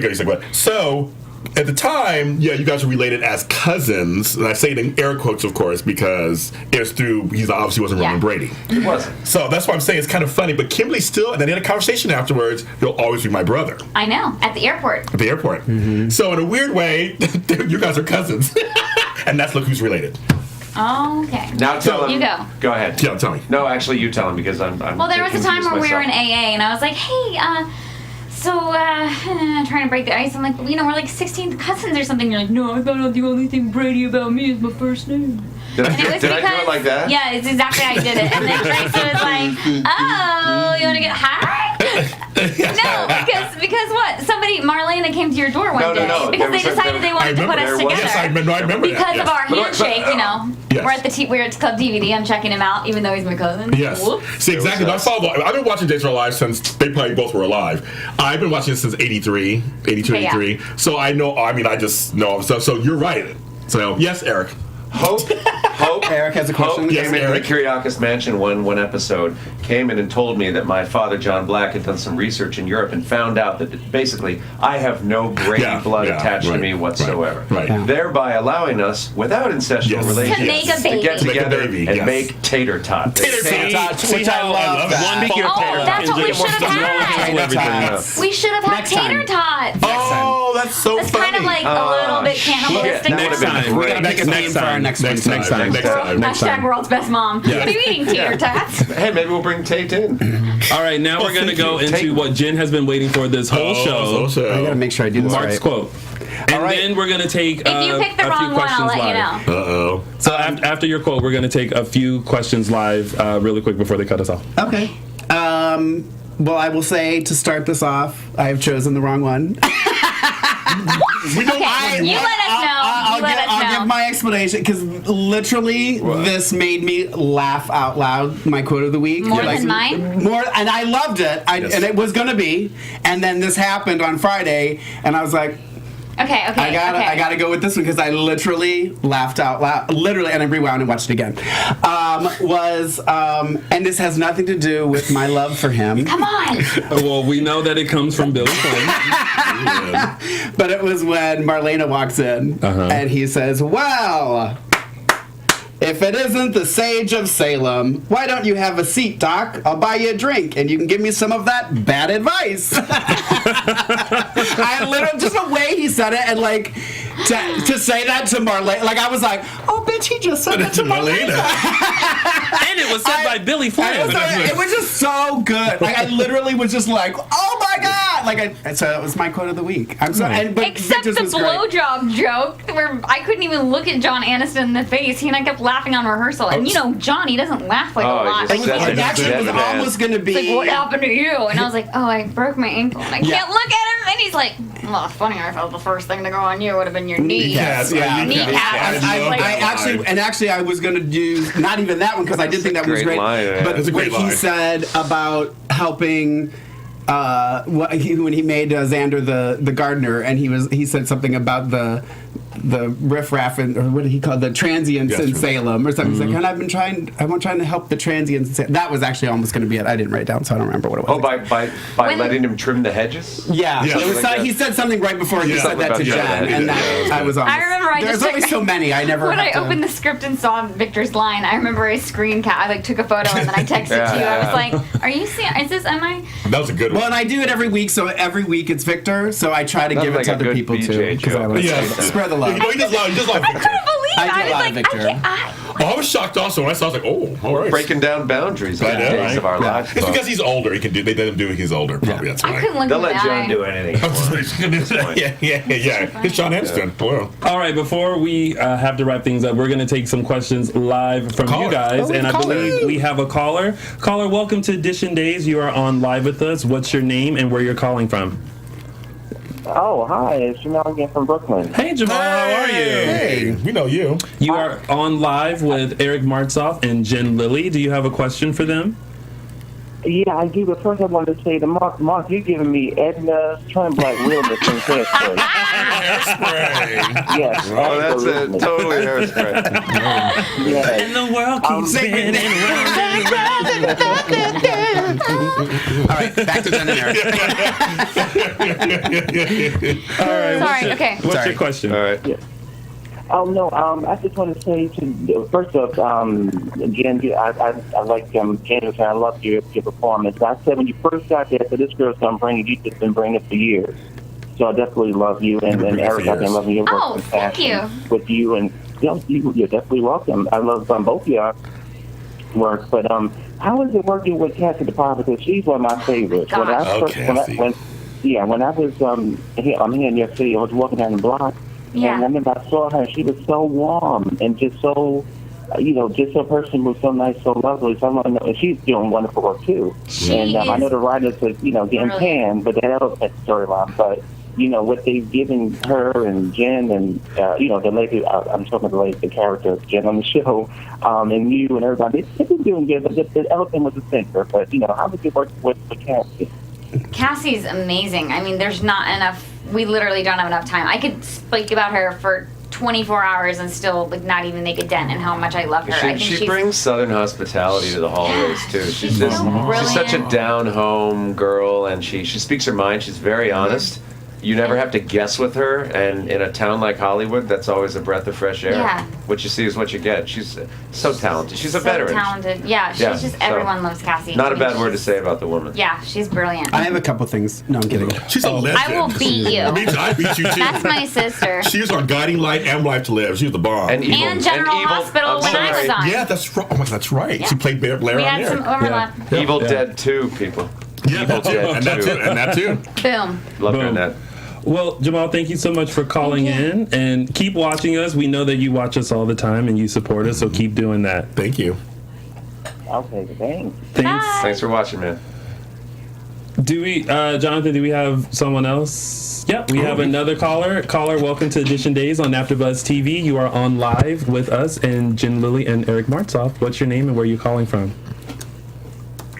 Speaker 7: at you, like what? So... At the time, you guys were related as cousins, and I say it in air quotes, of course, because it was he obviously wasn't Roman Brady.
Speaker 6: He wasn't.
Speaker 7: So that's why I'm saying it's kind of funny. But Kimberly still, and then they had a conversation afterwards. You'll always be my brother.
Speaker 5: I know, at the airport.
Speaker 7: At the airport. Mm-hmm. So in a weird way, you guys are cousins, and that's look who's related.
Speaker 5: Oh, okay.
Speaker 6: Now tell him.
Speaker 5: You go.
Speaker 6: Go ahead.
Speaker 7: Yeah, tell me.
Speaker 6: No, actually, you tell him because I'm.
Speaker 5: Well, there was a time where we were in AA, and I was like, hey, trying to break the ice. I'm like, we're like 16th cousins or something. You're like, no, I found out the only thing Brady about me is my first name.
Speaker 6: Did I do it like that?
Speaker 5: Yeah, it's exactly how I did it. And then Teresa was like, oh, you want to get high? No, because what? Marlena came to your door one day.
Speaker 6: No.
Speaker 5: Because they decided they wanted to put us together.
Speaker 7: Yes, I remember
Speaker 5: because
Speaker 7: that.
Speaker 5: of our handshake,
Speaker 7: Yes.
Speaker 5: we're at Club DVD. I'm checking him out, even though he's my cousin.
Speaker 7: Yes.
Speaker 5: Whoops.
Speaker 7: See, exactly. I've been watching Days Are Alive since they probably both were alive. I've been watching it since 82, 83.
Speaker 5: Yeah.
Speaker 7: So I know, I just know stuff. So you're right. So, yes, Eric.
Speaker 6: Hope.
Speaker 3: Eric has a question.
Speaker 6: Hope
Speaker 7: Yes,
Speaker 6: came into
Speaker 7: Eric.
Speaker 6: the Kyriakis Mansion one episode, came in and told me that my father, John Black, had done some research in Europe and found out that basically I have no Brady blood attached to me whatsoever.
Speaker 7: Right.
Speaker 3: Yeah.
Speaker 6: Thereby allowing us, without incestual relations,
Speaker 5: To make a baby.
Speaker 6: to get together
Speaker 7: baby,
Speaker 6: and
Speaker 7: yes.
Speaker 6: make tater tots.
Speaker 3: Tater tots, which I love.
Speaker 7: Speaking
Speaker 5: of tater that's what we should have had. We should have had
Speaker 3: Next time.
Speaker 5: tater tots.
Speaker 7: Oh, that's so
Speaker 5: It's
Speaker 7: funny.
Speaker 5: kind of like a little bit cannibalistic.
Speaker 6: That would've been
Speaker 4: Next time.
Speaker 3: We gotta
Speaker 6: great.
Speaker 3: pick a name for our next time.
Speaker 5: Hashtag world's best mom.
Speaker 7: Yeah.
Speaker 5: Are you eating tater tots?
Speaker 6: Hey, maybe we'll bring Tate in.
Speaker 4: All right, now we're going to
Speaker 7: thank
Speaker 4: go
Speaker 7: you.
Speaker 4: into
Speaker 6: Take-
Speaker 4: what Jen has been waiting for this whole show.
Speaker 3: I gotta make sure I do this
Speaker 4: Mark's
Speaker 3: right.
Speaker 4: quote. And
Speaker 3: right.
Speaker 4: then we're going to take
Speaker 5: If you pick the
Speaker 4: a few
Speaker 5: wrong one, I'll
Speaker 4: questions
Speaker 5: let you
Speaker 4: live.
Speaker 5: know.
Speaker 7: Uh-oh.
Speaker 4: So after your quote, we're going to take a few questions live really quick before they cut us off.
Speaker 3: Okay. Well, I will say to start this off, I have chosen the wrong one.
Speaker 7: We don't
Speaker 5: Okay, you let us know.
Speaker 3: I'll give my explanation because literally this made me laugh out loud. My quote of the week.
Speaker 5: More than mine?
Speaker 3: More, and I loved it. And it was gonna be. And then this happened on Friday, and I was like,
Speaker 5: Okay.
Speaker 3: I gotta go with this one because I literally laughed out loud. Literally, and I rewound and watched it again. And this has nothing to do with my love for him.
Speaker 5: Come on.
Speaker 4: Well, we know that it comes from Billy Flynn.
Speaker 3: But it was when Marlena walks in and he says, well, if it isn't the Sage of Salem, why don't you have a seat, Doc? I'll buy you a drink and you can give me some of that bad advice. I literally, just the way he said it and like, to say that to Marlena, like I was like, oh, bitch, he just said that to Marlena.
Speaker 4: And it was said by Billy Flynn.
Speaker 3: It was just so good. Like I literally was just like, oh my god! Like so it was my quote of the week. I'm sorry, but
Speaker 5: Except the
Speaker 3: Victor's was great.
Speaker 5: blowjob joke, where I couldn't even look at John Aniston in the face. He and I kept laughing on rehearsal, and John, he doesn't laugh like a lot.
Speaker 6: he
Speaker 5: Like,
Speaker 6: just says
Speaker 3: It actually was almost gonna be.
Speaker 5: it's like, what happened to you? And I was like, oh, I broke my ankle, and I can't look at him. And he's like, well, it's funny. I felt the first thing to go on you would have been your knee.
Speaker 3: Yes, yeah.
Speaker 5: Kneecap.
Speaker 3: I was gonna do not even that one because I did think that was
Speaker 6: Great
Speaker 3: great.
Speaker 6: line, yeah.
Speaker 3: But
Speaker 7: That's a great
Speaker 3: what he
Speaker 7: line.
Speaker 3: said about helping. When he made Xander the gardener, and he said something about the riffraff and or what did he call the transients in Salem or something. He's like, and I'm trying to help the transients. In Salem. That was actually almost going to be it. I didn't write it down, so I don't remember what it was.
Speaker 6: Oh, by letting him trim the hedges?
Speaker 3: Yeah,
Speaker 7: Yeah.
Speaker 3: It was he said something right before he said that to Jen, and that I was almost.
Speaker 5: I remember
Speaker 3: There's always so many. I never.
Speaker 5: When
Speaker 3: have
Speaker 5: I
Speaker 3: to-
Speaker 5: opened the script and saw Victor's line, I remember I I took a photo and then I texted to you. I was like, "Are you seeing? Is this? Am I?"
Speaker 7: That was a good one.
Speaker 3: Well, and I do it every week, so every week it's Victor. So I try to
Speaker 6: That's
Speaker 3: give it
Speaker 6: like
Speaker 3: to
Speaker 6: a
Speaker 3: other
Speaker 6: good
Speaker 3: people
Speaker 6: BJ
Speaker 3: too, because I
Speaker 6: joke.
Speaker 3: want to
Speaker 7: Yeah.
Speaker 3: spread the love.
Speaker 7: He does love
Speaker 5: I
Speaker 7: Victor.
Speaker 5: couldn't believe it.
Speaker 3: I do
Speaker 5: I
Speaker 3: a
Speaker 5: was
Speaker 3: lot
Speaker 5: like,
Speaker 3: of Victor.
Speaker 7: I was shocked also when I saw. I was like, oh, all right.
Speaker 6: Breaking down boundaries on
Speaker 7: I
Speaker 6: the
Speaker 7: know,
Speaker 6: days
Speaker 7: right?
Speaker 6: of our lives.
Speaker 7: It's because he's older. He can do. They let him do it. He's older. Probably that's
Speaker 5: I
Speaker 7: why.
Speaker 5: couldn't look
Speaker 6: They'll
Speaker 5: in
Speaker 6: let
Speaker 5: the
Speaker 6: John
Speaker 5: eye.
Speaker 6: do anything.
Speaker 7: Yeah. It's Sean Aniston. Well,
Speaker 4: All right, before we have to wrap things up, we're going to take some questions live from you guys, and I believe we have a caller. Caller, welcome to Dishin Days. You are on live with us. What's your name and where you're calling from?
Speaker 8: Oh, hi. It's Jamal again from Brooklyn.
Speaker 4: Hey, Jamal, how are you?
Speaker 7: hey, we know you.
Speaker 4: You are on live with Eric Martsolf and Jen Lilley. Do you have a question for them?
Speaker 8: Yeah, I do. But first, I wanted to say to Mark, you're giving me Edna Tremblack realness and hairspray.
Speaker 7: Hairspray.
Speaker 8: Yes.
Speaker 6: Oh, that's it.
Speaker 8: absolutely.
Speaker 6: Totally hairspray.
Speaker 8: Yes.
Speaker 4: And the world keeps spinning
Speaker 3: All right, back to Jen and Eric.
Speaker 4: All right.
Speaker 5: Sorry, okay.
Speaker 4: What's
Speaker 3: Sorry.
Speaker 4: your question?
Speaker 6: All right.
Speaker 8: Oh no. I just want to say first off, Jen, I like Jen. I love your performance. I said when you first got there, so this girl's gonna bring it. You've just been bringing it for years. So I definitely love you, and Eric, I've been loving your work.
Speaker 5: Oh,
Speaker 8: and
Speaker 5: thank
Speaker 8: passion
Speaker 5: you.
Speaker 8: with you, and you're definitely welcome. I love both of y'all work, but how is it working with Cassie DePauw? Because she's one of my favorites. When I
Speaker 7: Oh,
Speaker 8: first,
Speaker 7: Cassie.
Speaker 8: when I was I'm here in your city. I was walking down the block.
Speaker 5: Yeah.
Speaker 8: And I remember I saw her. She was so warm and just so, just her person was so nice, so lovely. So I want to know, and she's doing wonderful work too.
Speaker 5: She
Speaker 8: and I
Speaker 5: is
Speaker 8: know the writers are, getting
Speaker 5: brilliant.
Speaker 8: panned, but that was that storyline. But what they've given her and Jen and the lady, I'm talking about the lady, the character of Jen on the show, and you and everybody, they've been doing good. But the elephant was the center. But how did you work with Cassie?
Speaker 5: Cassie's amazing. I mean, there's not enough. We literally don't have enough time. I could speak about her for 24 hours and still not even make a dent in how much I love her. I think
Speaker 6: She
Speaker 5: she's
Speaker 6: brings Southern hospitality to the hallways too. She's
Speaker 5: so
Speaker 6: just
Speaker 5: brilliant.
Speaker 6: she's such a down home girl, and she speaks her mind. She's very honest. You never have to guess with her, and in a town like Hollywood, that's always a breath of fresh air.
Speaker 5: Yeah.
Speaker 6: What you see is what you get. She's so talented. She's a
Speaker 5: so
Speaker 6: veteran.
Speaker 5: talented. Yeah, she's
Speaker 6: Yeah,
Speaker 5: just
Speaker 6: so
Speaker 5: everyone loves Cassie.
Speaker 6: Not a
Speaker 5: I mean,
Speaker 6: bad word to
Speaker 5: she's-
Speaker 6: say about the woman.
Speaker 5: Yeah, she's brilliant.
Speaker 3: I have a couple things. No, I'm kidding.
Speaker 7: She's a legend.
Speaker 5: I will beat you.
Speaker 7: I beat you too.
Speaker 5: That's my sister.
Speaker 7: She was on Guiding Light and Life to Live. She was the bomb.
Speaker 6: And evil.
Speaker 5: And General
Speaker 6: and evil,
Speaker 5: Hospital
Speaker 6: I'm
Speaker 5: when I was
Speaker 6: sorry.
Speaker 5: on.
Speaker 7: Yeah, that's right. Oh my God, that's right.
Speaker 5: Yeah.
Speaker 7: She played Blair
Speaker 5: We
Speaker 7: on
Speaker 5: had
Speaker 7: there.
Speaker 5: some overlap.
Speaker 6: Evil Dead 2, people.
Speaker 7: Yeah,
Speaker 6: Evil
Speaker 7: that too.
Speaker 6: Dead
Speaker 7: And that
Speaker 6: 2.
Speaker 7: too. And that too.
Speaker 5: Boom.
Speaker 6: Love her
Speaker 4: Boom.
Speaker 6: in that.
Speaker 4: Well, Jamal, thank you so much for calling in, and keep watching us. We know that you watch us all the time and you support us, so keep doing that.
Speaker 7: Thank you.
Speaker 8: Okay, thanks.
Speaker 4: Thanks.
Speaker 6: Thanks for watching, man.
Speaker 4: Do we, Jonathan? Do we have someone else? Yep, we have another caller. Caller, welcome to Dishin Days on AfterBuzz TV. You are on live with us and Jen Lilley and Eric Martsolf. What's your name and where are you calling from?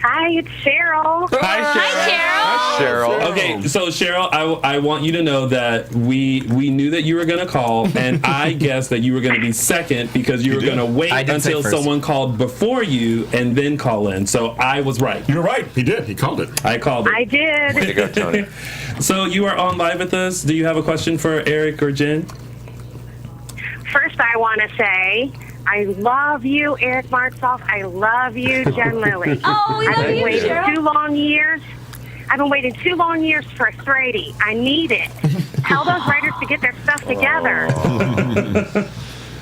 Speaker 9: Hi, it's Cheryl.
Speaker 4: Hi,
Speaker 5: Hi,
Speaker 6: Cheryl.
Speaker 4: Okay, so Cheryl, I want you to know that we knew that you were going to call, and I guessed that you were going to be second because you were going to wait
Speaker 3: I did say
Speaker 4: until
Speaker 3: first.
Speaker 4: someone called before you and then call in. So I was right.
Speaker 7: You're right. He did. He called it.
Speaker 4: I called it.
Speaker 9: I did.
Speaker 6: Way to go, Tony.
Speaker 4: So you are on live with us. Do you have a question for Eric or Jen?
Speaker 9: First, I want to say I love you, Eric Martsolf. I love you, Jen Lilley.
Speaker 5: Oh, we
Speaker 9: I've
Speaker 5: love
Speaker 9: been
Speaker 5: you,
Speaker 9: waiting
Speaker 5: Cheryl.
Speaker 9: 2 long years. I've been waiting 2 long years for a Brady. I need it. Tell those writers to get their stuff together.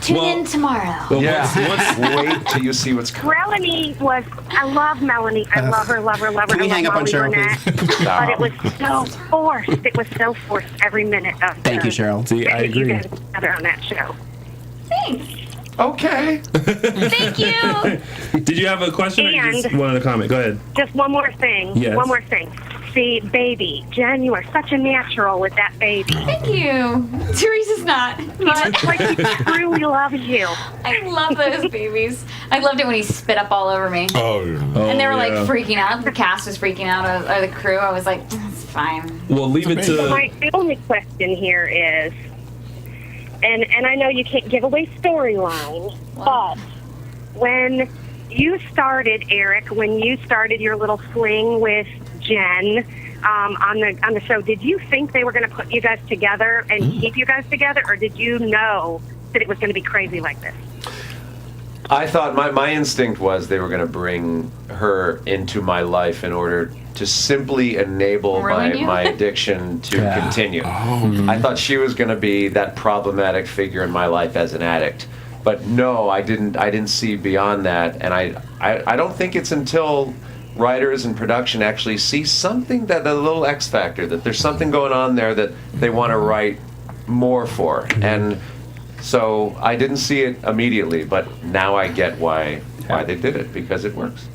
Speaker 5: Tune in tomorrow.
Speaker 4: Well,
Speaker 6: Yeah. Wait till you see what's coming.
Speaker 9: Melanie was, I love Melanie. I love her, love her, love her.
Speaker 3: Can we
Speaker 9: I
Speaker 3: hang
Speaker 9: love
Speaker 3: up on
Speaker 9: Molly
Speaker 3: Cheryl,
Speaker 9: Burnett. But it was so forced. It was so forced every minute of
Speaker 3: Thank you, Cheryl.
Speaker 4: See, I
Speaker 9: that you
Speaker 4: agree.
Speaker 9: guys were together on that show.
Speaker 5: Thanks.
Speaker 6: Okay.
Speaker 5: Thank you.
Speaker 4: Did you have a question or you just
Speaker 9: And-
Speaker 4: wanted a comment? Go ahead.
Speaker 9: Just one more thing.
Speaker 4: Yes.
Speaker 9: One more thing. See, baby, Jen, you are such a natural with that baby.
Speaker 5: Thank you. Teresa's not. But
Speaker 9: It's like he truly loves you.
Speaker 5: I love those babies. I loved it when he spit up all over me.
Speaker 7: Oh,
Speaker 5: And they were like
Speaker 4: yeah.
Speaker 5: freaking out. The cast was freaking out, or the crew. I was like, it's fine.
Speaker 4: Well, leave it
Speaker 9: So
Speaker 4: to.
Speaker 9: my only question here is, and I know you can't give away storyline, but when you started, Eric, when you started your little fling with Jen on the show, did you think they were going to put you guys together and keep you guys together, or did you know that it was going to be crazy like this?
Speaker 6: I thought my instinct was they were going to bring her into my life in order to simply enable
Speaker 5: Ruin you?
Speaker 6: my addiction to continue. I thought she was going to be that problematic figure in my life as an addict. But no, I didn't see beyond that, and I don't think it's until writers and production actually see something, that a little X factor, that there's something going on there that they want to write more for. And so I didn't see it immediately, but now I get why they did it, because it works.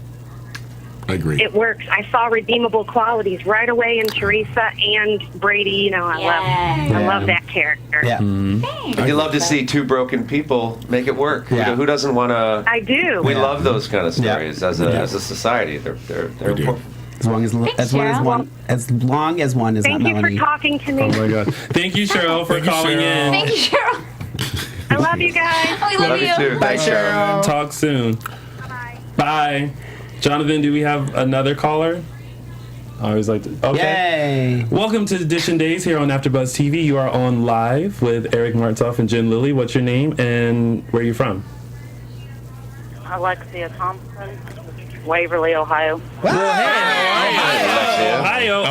Speaker 7: I agree.
Speaker 9: It works. I saw redeemable qualities right away in Theresa and Brady. You know, I love that character.
Speaker 3: Yeah.
Speaker 6: You love to see two broken people make it work.
Speaker 3: Yeah.
Speaker 6: Who doesn't want to?
Speaker 9: I do.
Speaker 6: We love those kind of stories as a society. They're
Speaker 7: do.
Speaker 6: important.
Speaker 3: As long as one is not
Speaker 9: Thank you
Speaker 3: Melanie.
Speaker 9: for talking to me.
Speaker 4: Oh my God! Thank you, Cheryl, for calling in.
Speaker 5: Thank you, Cheryl.
Speaker 9: I love you guys.
Speaker 5: We love you.
Speaker 6: too.
Speaker 3: Bye,
Speaker 6: Thanks,
Speaker 3: Cheryl.
Speaker 4: Talk soon.
Speaker 9: Bye.
Speaker 4: Bye. Jonathan, do we have another caller? I always like to. Okay.
Speaker 3: Yay.
Speaker 4: Welcome to Dishin Days here on AfterBuzz TV. You are on live with Eric Martsolf and Jen Lilley. What's your name and where are you from?
Speaker 10: Alexia Thompson, Waverly, Ohio.
Speaker 4: Ohio.
Speaker 5: Ohio,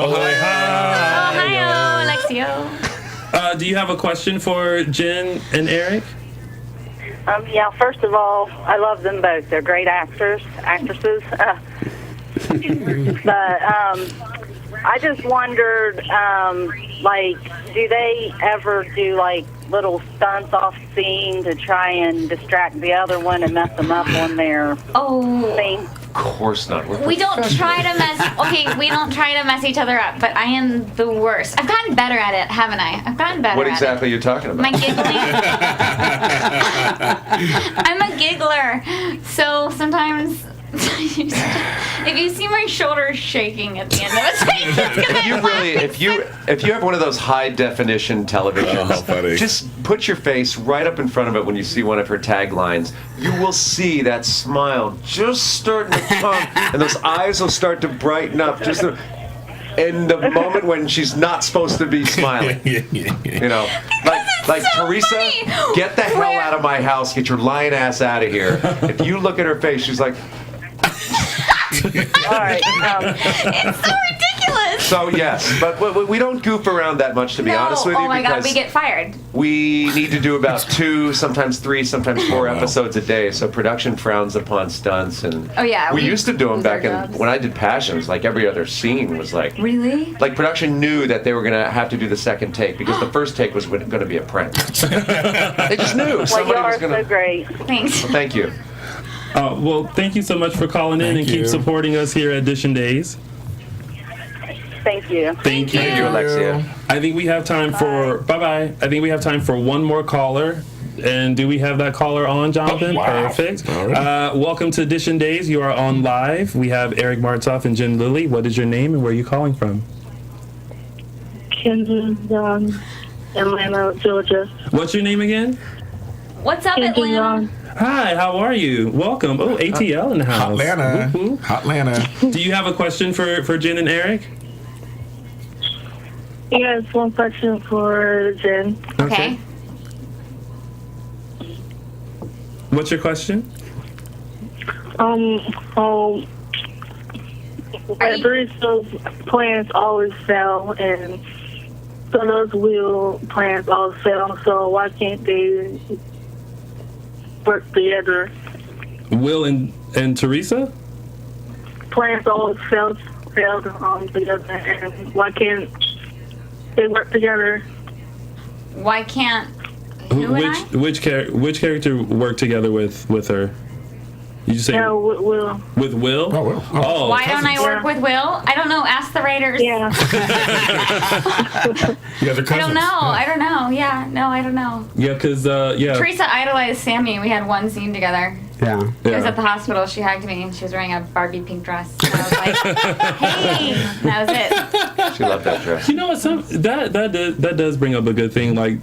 Speaker 5: Alexio.
Speaker 4: Do you have a question for Jen and Eric?
Speaker 10: Yeah, first of all, I love them both. They're great actresses. But I just wondered, do they ever do, little stunts off scene to try and distract the other one and mess them up on their thing?
Speaker 6: Of course not.
Speaker 5: We don't try to mess. Okay, we don't try to mess each other up. But I am the worst. I've gotten better at it, haven't I? I've gotten better.
Speaker 6: What
Speaker 5: at
Speaker 6: exactly
Speaker 5: it.
Speaker 6: are you talking about?
Speaker 5: My giggling. I'm a giggler, so sometimes. If you see my shoulders shaking at the end of it,
Speaker 6: if you have one of those high definition televisions,
Speaker 7: Oh, funny.
Speaker 6: just put your face right up in front of it when you see one of her taglines. You will see that smile just starting to come, and those eyes will start to brighten up just in the moment when she's not supposed to be smiling. You know, like
Speaker 5: so
Speaker 6: Theresa,
Speaker 5: funny.
Speaker 6: get the hell out of my house, get your lying ass out of here. If you look at her face, she's like.
Speaker 10: All right.
Speaker 5: it's so ridiculous.
Speaker 6: So yes, but we don't goof around that much, to be honest with you.
Speaker 5: Oh my God,
Speaker 6: because
Speaker 5: we get fired.
Speaker 6: we need to do about 2, sometimes 3, sometimes 4 episodes a day. So production frowns upon stunts, and we used to do them back when I did Passions. Like every other scene was like
Speaker 5: Really?
Speaker 6: like production knew that they were gonna have to do the second take because the first take was going to be a prank. They just knew
Speaker 10: Well,
Speaker 6: somebody
Speaker 10: you
Speaker 6: was
Speaker 10: are
Speaker 6: gonna.
Speaker 10: so great.
Speaker 5: Thanks.
Speaker 6: Well, thank you.
Speaker 4: Well, thank you so much for calling in and keep supporting us here at Dishin Days.
Speaker 10: Thank you.
Speaker 4: Thank you.
Speaker 6: Thank you, Alexia.
Speaker 4: I think we have time for bye-bye. I think we have time for one more caller. And do we have that caller on, Jonathan?
Speaker 7: Oh, wow.
Speaker 4: Perfect.
Speaker 7: All right.
Speaker 4: Welcome to Dishin Days. You are on live. We have Eric Martsolf and Jen Lilley. What is your name and where are you calling from?
Speaker 11: Kendra, Atlanta, Georgia.
Speaker 4: What's your name again?
Speaker 5: What's up, Atlanta?
Speaker 4: Hi, how are you? Welcome. Oh, ATL in the house.
Speaker 7: Hotlanta.
Speaker 4: Woo-hoo.
Speaker 7: Hotlanta.
Speaker 4: Do you have a question for Jen and Eric?
Speaker 11: Yes, one question for Jen.
Speaker 5: Okay.
Speaker 4: What's your question?
Speaker 11: Theresa's plans always fail, and Sono's Will plans always fail. So why can't they work together?
Speaker 4: Will and Theresa?
Speaker 11: Plans always failed together, and why can't they work together?
Speaker 5: Why can't? Who and I?
Speaker 4: Which character worked together with her? You just say
Speaker 11: With Will.
Speaker 4: with Will?
Speaker 7: Oh, Will.
Speaker 4: Oh,
Speaker 5: Why don't I work with Will? I don't know. Ask the writers.
Speaker 11: Yeah.
Speaker 7: You guys are cousins.
Speaker 5: I don't know. Yeah. No, I don't know.
Speaker 4: Yeah, because
Speaker 5: Teresa idolized Sammy. We had one scene together.
Speaker 3: Yeah.
Speaker 5: It was at the hospital. She hugged me, and she was wearing a Barbie pink dress. And I was like, "Hey," that was it.
Speaker 6: She loved that dress.
Speaker 4: You know what? That does bring up a good thing. Like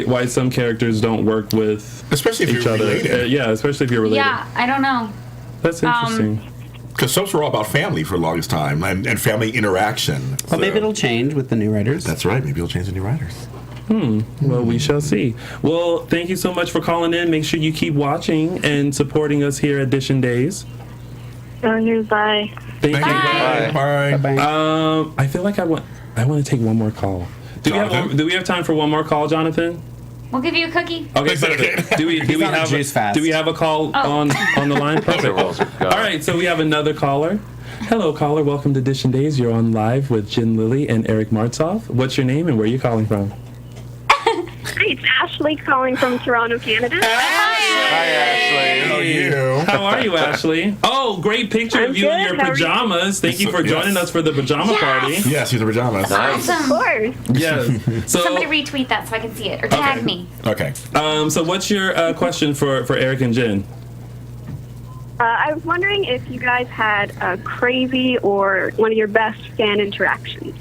Speaker 4: why some characters don't work with
Speaker 7: Especially if
Speaker 4: each
Speaker 7: you're
Speaker 4: other.
Speaker 7: related.
Speaker 4: Yeah, especially if you're related.
Speaker 5: Yeah, I don't know.
Speaker 4: That's interesting.
Speaker 7: Because soaps were all about family for the longest time and family interaction.
Speaker 3: Well, maybe it'll change with the new writers.
Speaker 7: That's right. Maybe it'll change the new writers.
Speaker 4: Well, we shall see. Well, thank you so much for calling in. Make sure you keep watching and supporting us here at Dishin Days.
Speaker 11: Bye.
Speaker 4: Thank you.
Speaker 7: Bye. Bye.
Speaker 4: I feel like I want to take one more call. Do we have time for one more call, Jonathan?
Speaker 5: We'll give you a cookie.
Speaker 2: Okay, perfect. Do we
Speaker 3: on a
Speaker 2: have
Speaker 3: juice fast.
Speaker 2: Do we have a call on the line? Perfect. All right, so we have another caller. Hello, caller. Welcome to Dishin Days. You're on live with Jen Lilley and Eric Martsolf. What's your name and where are you calling from?
Speaker 11: Hi, it's Ashley calling from Toronto, Canada.
Speaker 6: Hi, Ashley.
Speaker 7: How are you?
Speaker 2: How are you, Ashley? Oh, great picture
Speaker 11: I'm
Speaker 2: of you in
Speaker 11: good.
Speaker 2: your
Speaker 11: How are you?
Speaker 2: pajamas. Thank you for joining us for the pajama party.
Speaker 7: Yes, he's in pajamas.
Speaker 6: Nice.
Speaker 11: Of course.
Speaker 2: Yes. So,
Speaker 5: Somebody retweet that so I can see it or tag me.
Speaker 7: Okay.
Speaker 2: so what's your question for Eric and Jen?
Speaker 11: I was wondering if you guys had a crazy or one of your best fan interactions.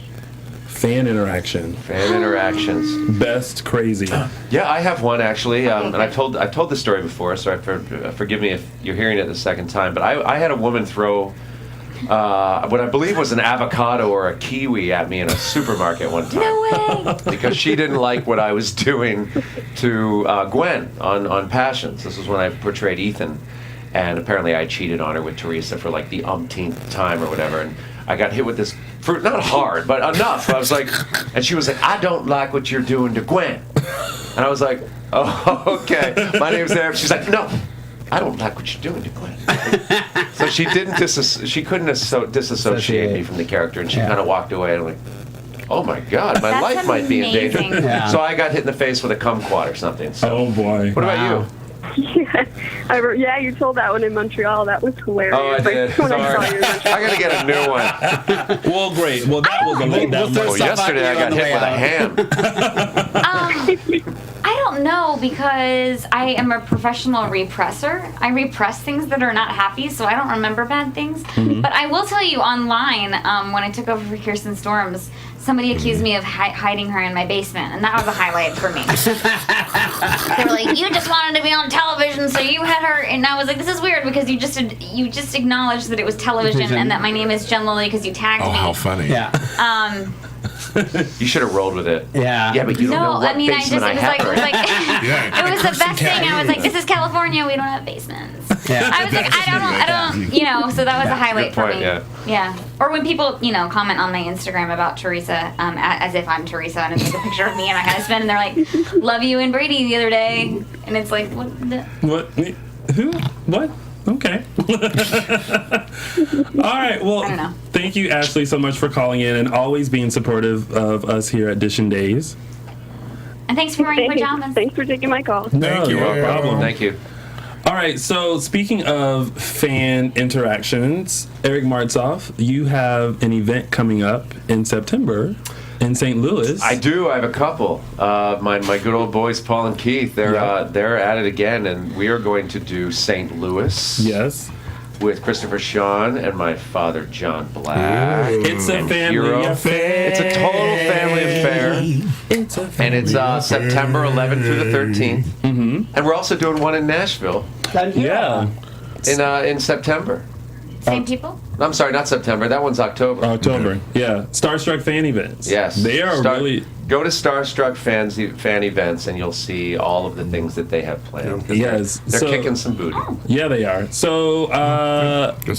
Speaker 2: Fan interaction.
Speaker 6: Fan interactions.
Speaker 2: Best crazy.
Speaker 6: Yeah, I have one actually, and I've told this story before, so forgive me if you're hearing it the second time. But I had a woman throw what I believe was an avocado or a kiwi at me in a supermarket one time.
Speaker 5: No way.
Speaker 6: Because she didn't like what I was doing to Gwen on Passions. This was when I portrayed Ethan, and apparently I cheated on her with Theresa for like the umpteenth time or whatever, and I got hit with this fruit, not hard, but enough. I was like, and she was like, I don't like what you're doing to Gwen. And I was like, oh, okay. My name's Eric. She's like, no, I don't like what you're doing to Gwen. So she didn't she couldn't disassociate me from the character, and she kind of walked away. And I'm like, oh my God, my life might be in danger.
Speaker 5: amazing.
Speaker 6: So I got hit in the face with a kumquat or something. So.
Speaker 2: Oh boy.
Speaker 6: What about you?
Speaker 11: Yeah, you told that one in Montreal. That was hilarious.
Speaker 6: Oh, I did.
Speaker 11: When I saw
Speaker 6: Sorry.
Speaker 11: you in Montreal.
Speaker 6: I gotta get a new one.
Speaker 2: Well, great. Well, that was a late that
Speaker 3: throw
Speaker 2: month.
Speaker 3: stuff
Speaker 6: Yesterday I
Speaker 3: on
Speaker 6: got
Speaker 3: the
Speaker 6: hit
Speaker 3: way
Speaker 6: with a
Speaker 3: out.
Speaker 6: ham.
Speaker 5: I don't know because I am a professional repressor. I repress things that are not happy, so I don't remember bad things. But I will tell you online, when I took over for Kirsten Storms, somebody accused me of hiding her in my basement, and that was a highlight for me. They were like, "You just wanted to be on television, so you had her," and I was like, "This is weird because you just acknowledged that it was television and that my name is Jen Lilley because you tagged
Speaker 7: Oh,
Speaker 5: me."
Speaker 7: how funny.
Speaker 3: Yeah.
Speaker 6: You should have rolled with it.
Speaker 3: Yeah.
Speaker 6: Yeah, but you don't know
Speaker 5: No,
Speaker 6: what
Speaker 5: I mean, I just,
Speaker 6: basement
Speaker 5: it was
Speaker 6: have
Speaker 5: like, it was
Speaker 6: right
Speaker 5: like,
Speaker 7: Yeah,
Speaker 5: it was the
Speaker 7: Kirsten
Speaker 5: best thing.
Speaker 7: tagged
Speaker 5: I was
Speaker 7: you.
Speaker 5: like, this is California, we don't have basements.
Speaker 3: Yeah.
Speaker 5: I was like, I don't, you know, so that was a highlight
Speaker 6: Good point,
Speaker 5: for me.
Speaker 6: yeah.
Speaker 5: Or when people, you know, comment on my Instagram about Theresa, as if I'm Theresa, and it's like a picture of me and my husband, and they're like, love you and Brady the other day. And it's like, what?
Speaker 2: What? Who? What? Okay. All right. Well,
Speaker 5: I don't know.
Speaker 2: thank you, Ashley, so much for calling in and always being supportive of us here at Dishin Days.
Speaker 5: And thanks for wearing pajamas.
Speaker 11: Thanks for taking my call.
Speaker 2: No,
Speaker 7: you.
Speaker 2: no problem.
Speaker 6: Thank you.
Speaker 2: All right. So, speaking of fan interactions, Eric Martsolf, you have an event coming up in September in St. Louis.
Speaker 6: I do. I have a couple. My good old boys, Paul and Keith. They're at it again, and we are going to do St. Louis.
Speaker 2: Yes.
Speaker 6: With Christopher Sean and my father, John Black.
Speaker 2: It's a
Speaker 6: and
Speaker 2: family
Speaker 6: Hero.
Speaker 2: affair.
Speaker 6: It's a total family affair.
Speaker 2: It's a family
Speaker 6: And it's September 11th through the 13th. Mm-hmm. And we're also doing one in Nashville
Speaker 2: Yeah.
Speaker 6: in September.
Speaker 5: Same people?
Speaker 6: I'm sorry, not September. That one's October.
Speaker 2: October. Yeah. Starstruck fan events.
Speaker 6: Yes.
Speaker 2: They are really.
Speaker 6: Go to Starstruck fan events and you'll see all of the things that they have planned.
Speaker 2: Yes.
Speaker 6: They're kicking some booty.
Speaker 2: Yeah, they are. So,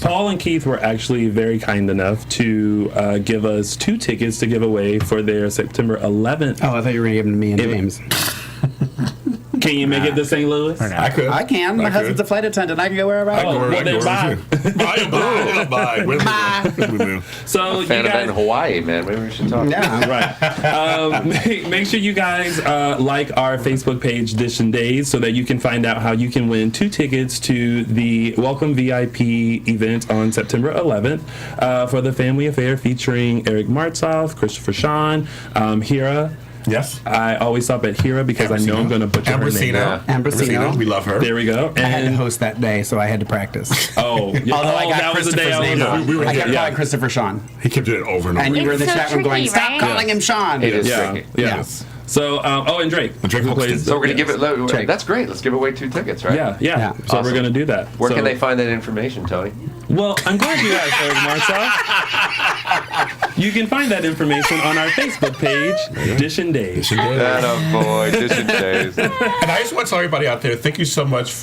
Speaker 2: Paul and Keith were actually very kind enough to give us 2 tickets to give away for their September 11th.
Speaker 3: Oh, I thought you were going to give them to me and James.
Speaker 2: Can you make it to St. Louis?
Speaker 7: I could.
Speaker 3: I can. My husband's a flight attendant. I can go wherever I
Speaker 2: Oh,
Speaker 3: want.
Speaker 2: well, then bye.
Speaker 7: Bye.
Speaker 2: So, you
Speaker 6: Fan event in
Speaker 2: guys.
Speaker 6: Hawaii, man. Maybe we should talk.
Speaker 3: Yeah.
Speaker 2: Right. Make sure you guys like our Facebook page, Dishin Days, so that you can find out how you can win 2 tickets to the Welcome VIP event on September 11th for the Family Affair featuring Eric Martsolf, Christopher Sean, Hira.
Speaker 7: Yes.
Speaker 2: I always stop at Hira because I know I'm going to butcher her name.
Speaker 3: Ambrosino.
Speaker 7: We love her.
Speaker 2: There we go.
Speaker 3: I had to
Speaker 2: And
Speaker 3: host that day, so I had to practice.
Speaker 2: oh, yeah.
Speaker 3: Although I got
Speaker 2: that was the day
Speaker 3: Christopher's
Speaker 2: I
Speaker 3: name
Speaker 2: was
Speaker 3: wrong.
Speaker 7: We were
Speaker 3: I kept
Speaker 7: here,
Speaker 3: calling
Speaker 7: yeah.
Speaker 3: Christopher Sean.
Speaker 7: He kept doing it over and over.
Speaker 3: And you were in the
Speaker 5: It's so
Speaker 3: chat room going,
Speaker 5: tricky,
Speaker 3: stop
Speaker 5: right?
Speaker 3: calling him Sean.
Speaker 6: It is
Speaker 2: Yeah.
Speaker 6: tricky.
Speaker 2: Yes. So, and Drake.
Speaker 7: Drake
Speaker 2: who
Speaker 7: hosted.
Speaker 2: plays-
Speaker 6: So we're going to give it.
Speaker 3: Drake.
Speaker 6: That's great. Let's give away 2 tickets, right?
Speaker 2: Yeah.
Speaker 3: Yeah.
Speaker 2: So
Speaker 6: Awesome.
Speaker 2: we're going to do that.
Speaker 6: Where
Speaker 2: So-
Speaker 6: can they find that information, Tony?
Speaker 2: Well, I'm glad you asked, Eric Martsolf. You can find that information on our Facebook page, Dishin Days.
Speaker 6: Boy, Dishin Days.
Speaker 7: And I just want to tell everybody out there, thank you so much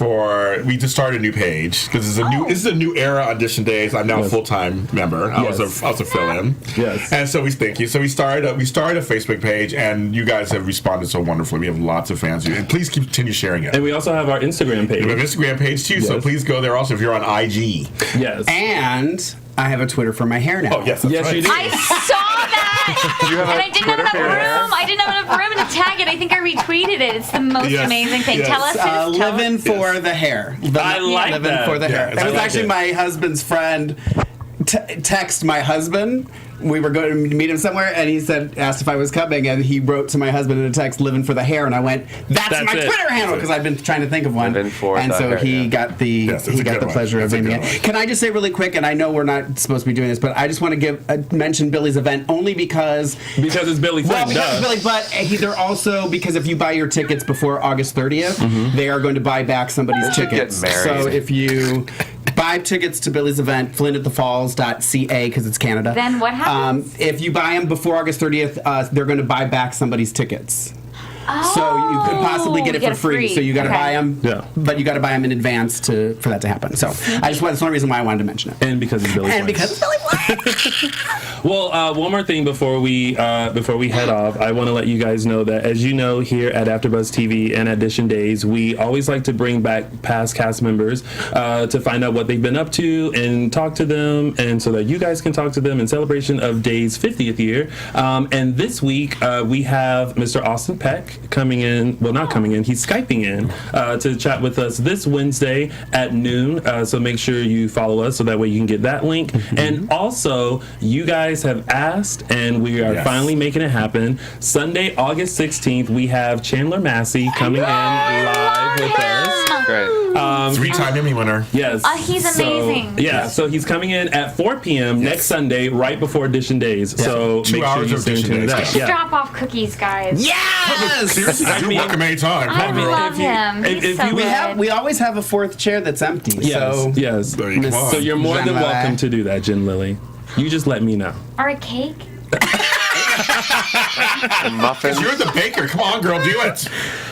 Speaker 7: we just started a new page because this is a new era on Dishin Days. I'm now a full-time member. I was a fill-in.
Speaker 2: Yes.
Speaker 7: And so we thank you. So we started a Facebook page, and you guys have responded so wonderfully. We have lots of fans. And please continue sharing it.
Speaker 4: And we also have our Instagram page.
Speaker 7: We have an Instagram page too, so please go there also if you're on IG.
Speaker 4: Yes.
Speaker 3: And I have a Twitter for my hair now.
Speaker 7: Oh, yes, that's right.
Speaker 4: You do.
Speaker 5: I saw that!
Speaker 6: You have
Speaker 5: And
Speaker 6: a
Speaker 5: I didn't have
Speaker 6: Twitter
Speaker 5: enough
Speaker 6: for your hair?
Speaker 5: room. I didn't have enough room to tag it. I think I retweeted it. It's the most
Speaker 7: Yes,
Speaker 5: amazing thing.
Speaker 7: yes.
Speaker 5: Tell us this. Tell
Speaker 3: Living
Speaker 5: us.
Speaker 3: for the hair.
Speaker 4: I like
Speaker 3: Living
Speaker 4: that.
Speaker 3: for the hair.
Speaker 7: Yeah,
Speaker 3: It
Speaker 7: I
Speaker 3: was
Speaker 7: like
Speaker 3: actually
Speaker 4: it.
Speaker 3: my husband's friend text my husband. We were going to meet him somewhere, and he asked if I was coming, and he wrote to my husband in a text, "Living for the hair," and I went, "That's my
Speaker 4: it.
Speaker 3: Twitter handle," because I've been trying to think of one.
Speaker 6: Living for
Speaker 3: and
Speaker 6: the
Speaker 3: so
Speaker 6: hair,
Speaker 3: he
Speaker 6: yeah.
Speaker 3: got the
Speaker 7: Yes, that's
Speaker 3: he
Speaker 7: a
Speaker 3: got
Speaker 7: good
Speaker 3: the
Speaker 7: one.
Speaker 3: pleasure
Speaker 7: That's
Speaker 3: of
Speaker 7: a
Speaker 3: naming
Speaker 7: good
Speaker 3: it.
Speaker 7: one.
Speaker 3: Can I just say really quick, and I know we're not supposed to be doing this, but I just want to mention Billy's event only because
Speaker 4: Because it's Billy
Speaker 3: well,
Speaker 4: Flynn,
Speaker 3: because
Speaker 4: duh.
Speaker 3: Billy, but they're also because if you buy your tickets before August 30th, they are going to buy back somebody's
Speaker 6: They should get
Speaker 3: tickets.
Speaker 6: married.
Speaker 3: So if you buy tickets to Billy's event, flynnathefalls.ca, because it's Canada.
Speaker 5: Then what happens?
Speaker 3: If you buy them before August 30th, they're going to buy back somebody's tickets. So you could possibly get it for free. So you got to buy them, but you got to buy them in advance for that to happen. So that's the only reason why I wanted to mention it.
Speaker 4: And because it's Billy
Speaker 3: And
Speaker 4: Flynn.
Speaker 3: because it's Billy Black.
Speaker 4: Well, one more thing before we head off, I want to let you guys know that, as you know, here at AfterBuzz TV and at DISHIN Days, we always like to bring back past cast members to find out what they've been up to and talk to them, and so that you guys can talk to them in celebration of Days' 50th year. And this week we have Mr. Austin Peck coming in. Well, not coming in. He's Skyping in to chat with us this Wednesday at noon. So make sure you follow us so that way you can get that link. And also, you guys have asked, and we are finally making it happen. Sunday, August 16th, we have Chandler Massey coming in live with us.
Speaker 6: Great.
Speaker 7: 3-time Emmy winner.
Speaker 4: Yes.
Speaker 5: He's amazing.
Speaker 4: So he's coming in at 4 p.m. next Sunday, right before DISHIN Days. So
Speaker 7: 2
Speaker 4: make sure
Speaker 7: hours
Speaker 4: you
Speaker 7: of
Speaker 4: stay
Speaker 7: DISHIN
Speaker 4: tuned to
Speaker 7: Days.
Speaker 4: that.
Speaker 5: Just
Speaker 4: Yeah.
Speaker 5: drop off cookies, guys.
Speaker 3: Yes!
Speaker 7: Seriously,
Speaker 4: I
Speaker 7: you
Speaker 4: mean-
Speaker 7: work him anytime.
Speaker 5: I
Speaker 7: Come on, girl.
Speaker 5: love him. He's so good.
Speaker 3: We always have a fourth chair that's empty.
Speaker 4: Yes.
Speaker 3: So
Speaker 4: Yes.
Speaker 7: There you go.
Speaker 4: So you're more than
Speaker 3: Jen Lilley.
Speaker 4: welcome to do that, Jen Lilley. You just let me know.
Speaker 5: Or a cake.
Speaker 6: Muffins.
Speaker 7: You're the baker. Come on, girl, do it.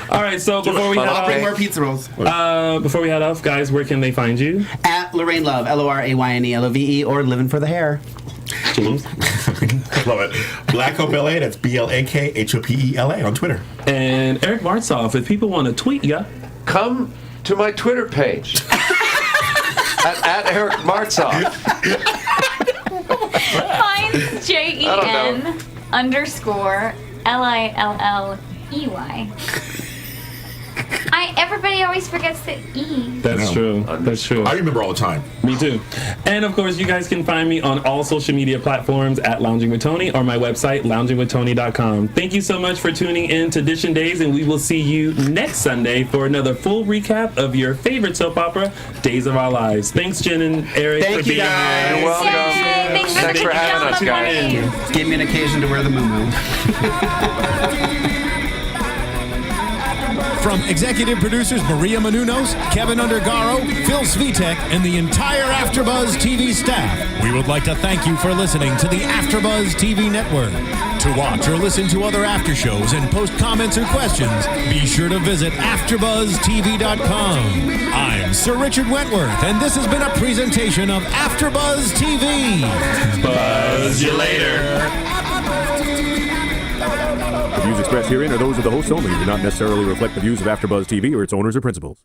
Speaker 4: All right. So before we head
Speaker 3: I'll bring
Speaker 4: off,
Speaker 3: more pizza rolls.
Speaker 4: before we head off, guys, where can they find you?
Speaker 3: At Lorraine Love, LORAYNELOVE, or Living for the Hair.
Speaker 4: James
Speaker 7: Love it. Black Hope LA, that's BLAKHOPELA on Twitter.
Speaker 4: and Eric Martsolf. If people want to tweet ya,
Speaker 6: Come to my Twitter page at Eric Martsolf.
Speaker 5: Mine's JEN_LILLEY. Everybody always forgets the E.
Speaker 4: that's
Speaker 7: No.
Speaker 4: true. That's true.
Speaker 7: I remember all the time.
Speaker 4: Me too. And of course, you guys can find me on all social media platforms at Lounging with Tony or my website, loungingwithtony.com. Thank you so much for tuning in to DISHIN Days, and we will see you next Sunday for another full recap of your favorite soap opera, Days of Our Lives. Thanks, Jen and Eric,
Speaker 3: Thank
Speaker 4: for
Speaker 3: you,
Speaker 4: being
Speaker 3: guys.
Speaker 4: here.
Speaker 6: You're welcome.
Speaker 5: Yay, thanks for
Speaker 6: Thanks for having us, guys.
Speaker 3: Gave me an occasion to wear the moo-moo.
Speaker 1: From executive producers Maria Menounos, Kevin Undergaro, Phil Svitek, and the entire AfterBuzz TV staff, we would like to thank you for listening to the AfterBuzz TV network. To watch or listen to other after shows and post comments or questions, be sure to visit AfterBuzzTV.com. I'm Sir Richard Wentworth, and this has been a presentation of AfterBuzz TV.
Speaker 4: Buzz you later.
Speaker 12: The views expressed herein are those of the hosts only and do not necessarily reflect the views of AfterBuzz TV or its owners or principals.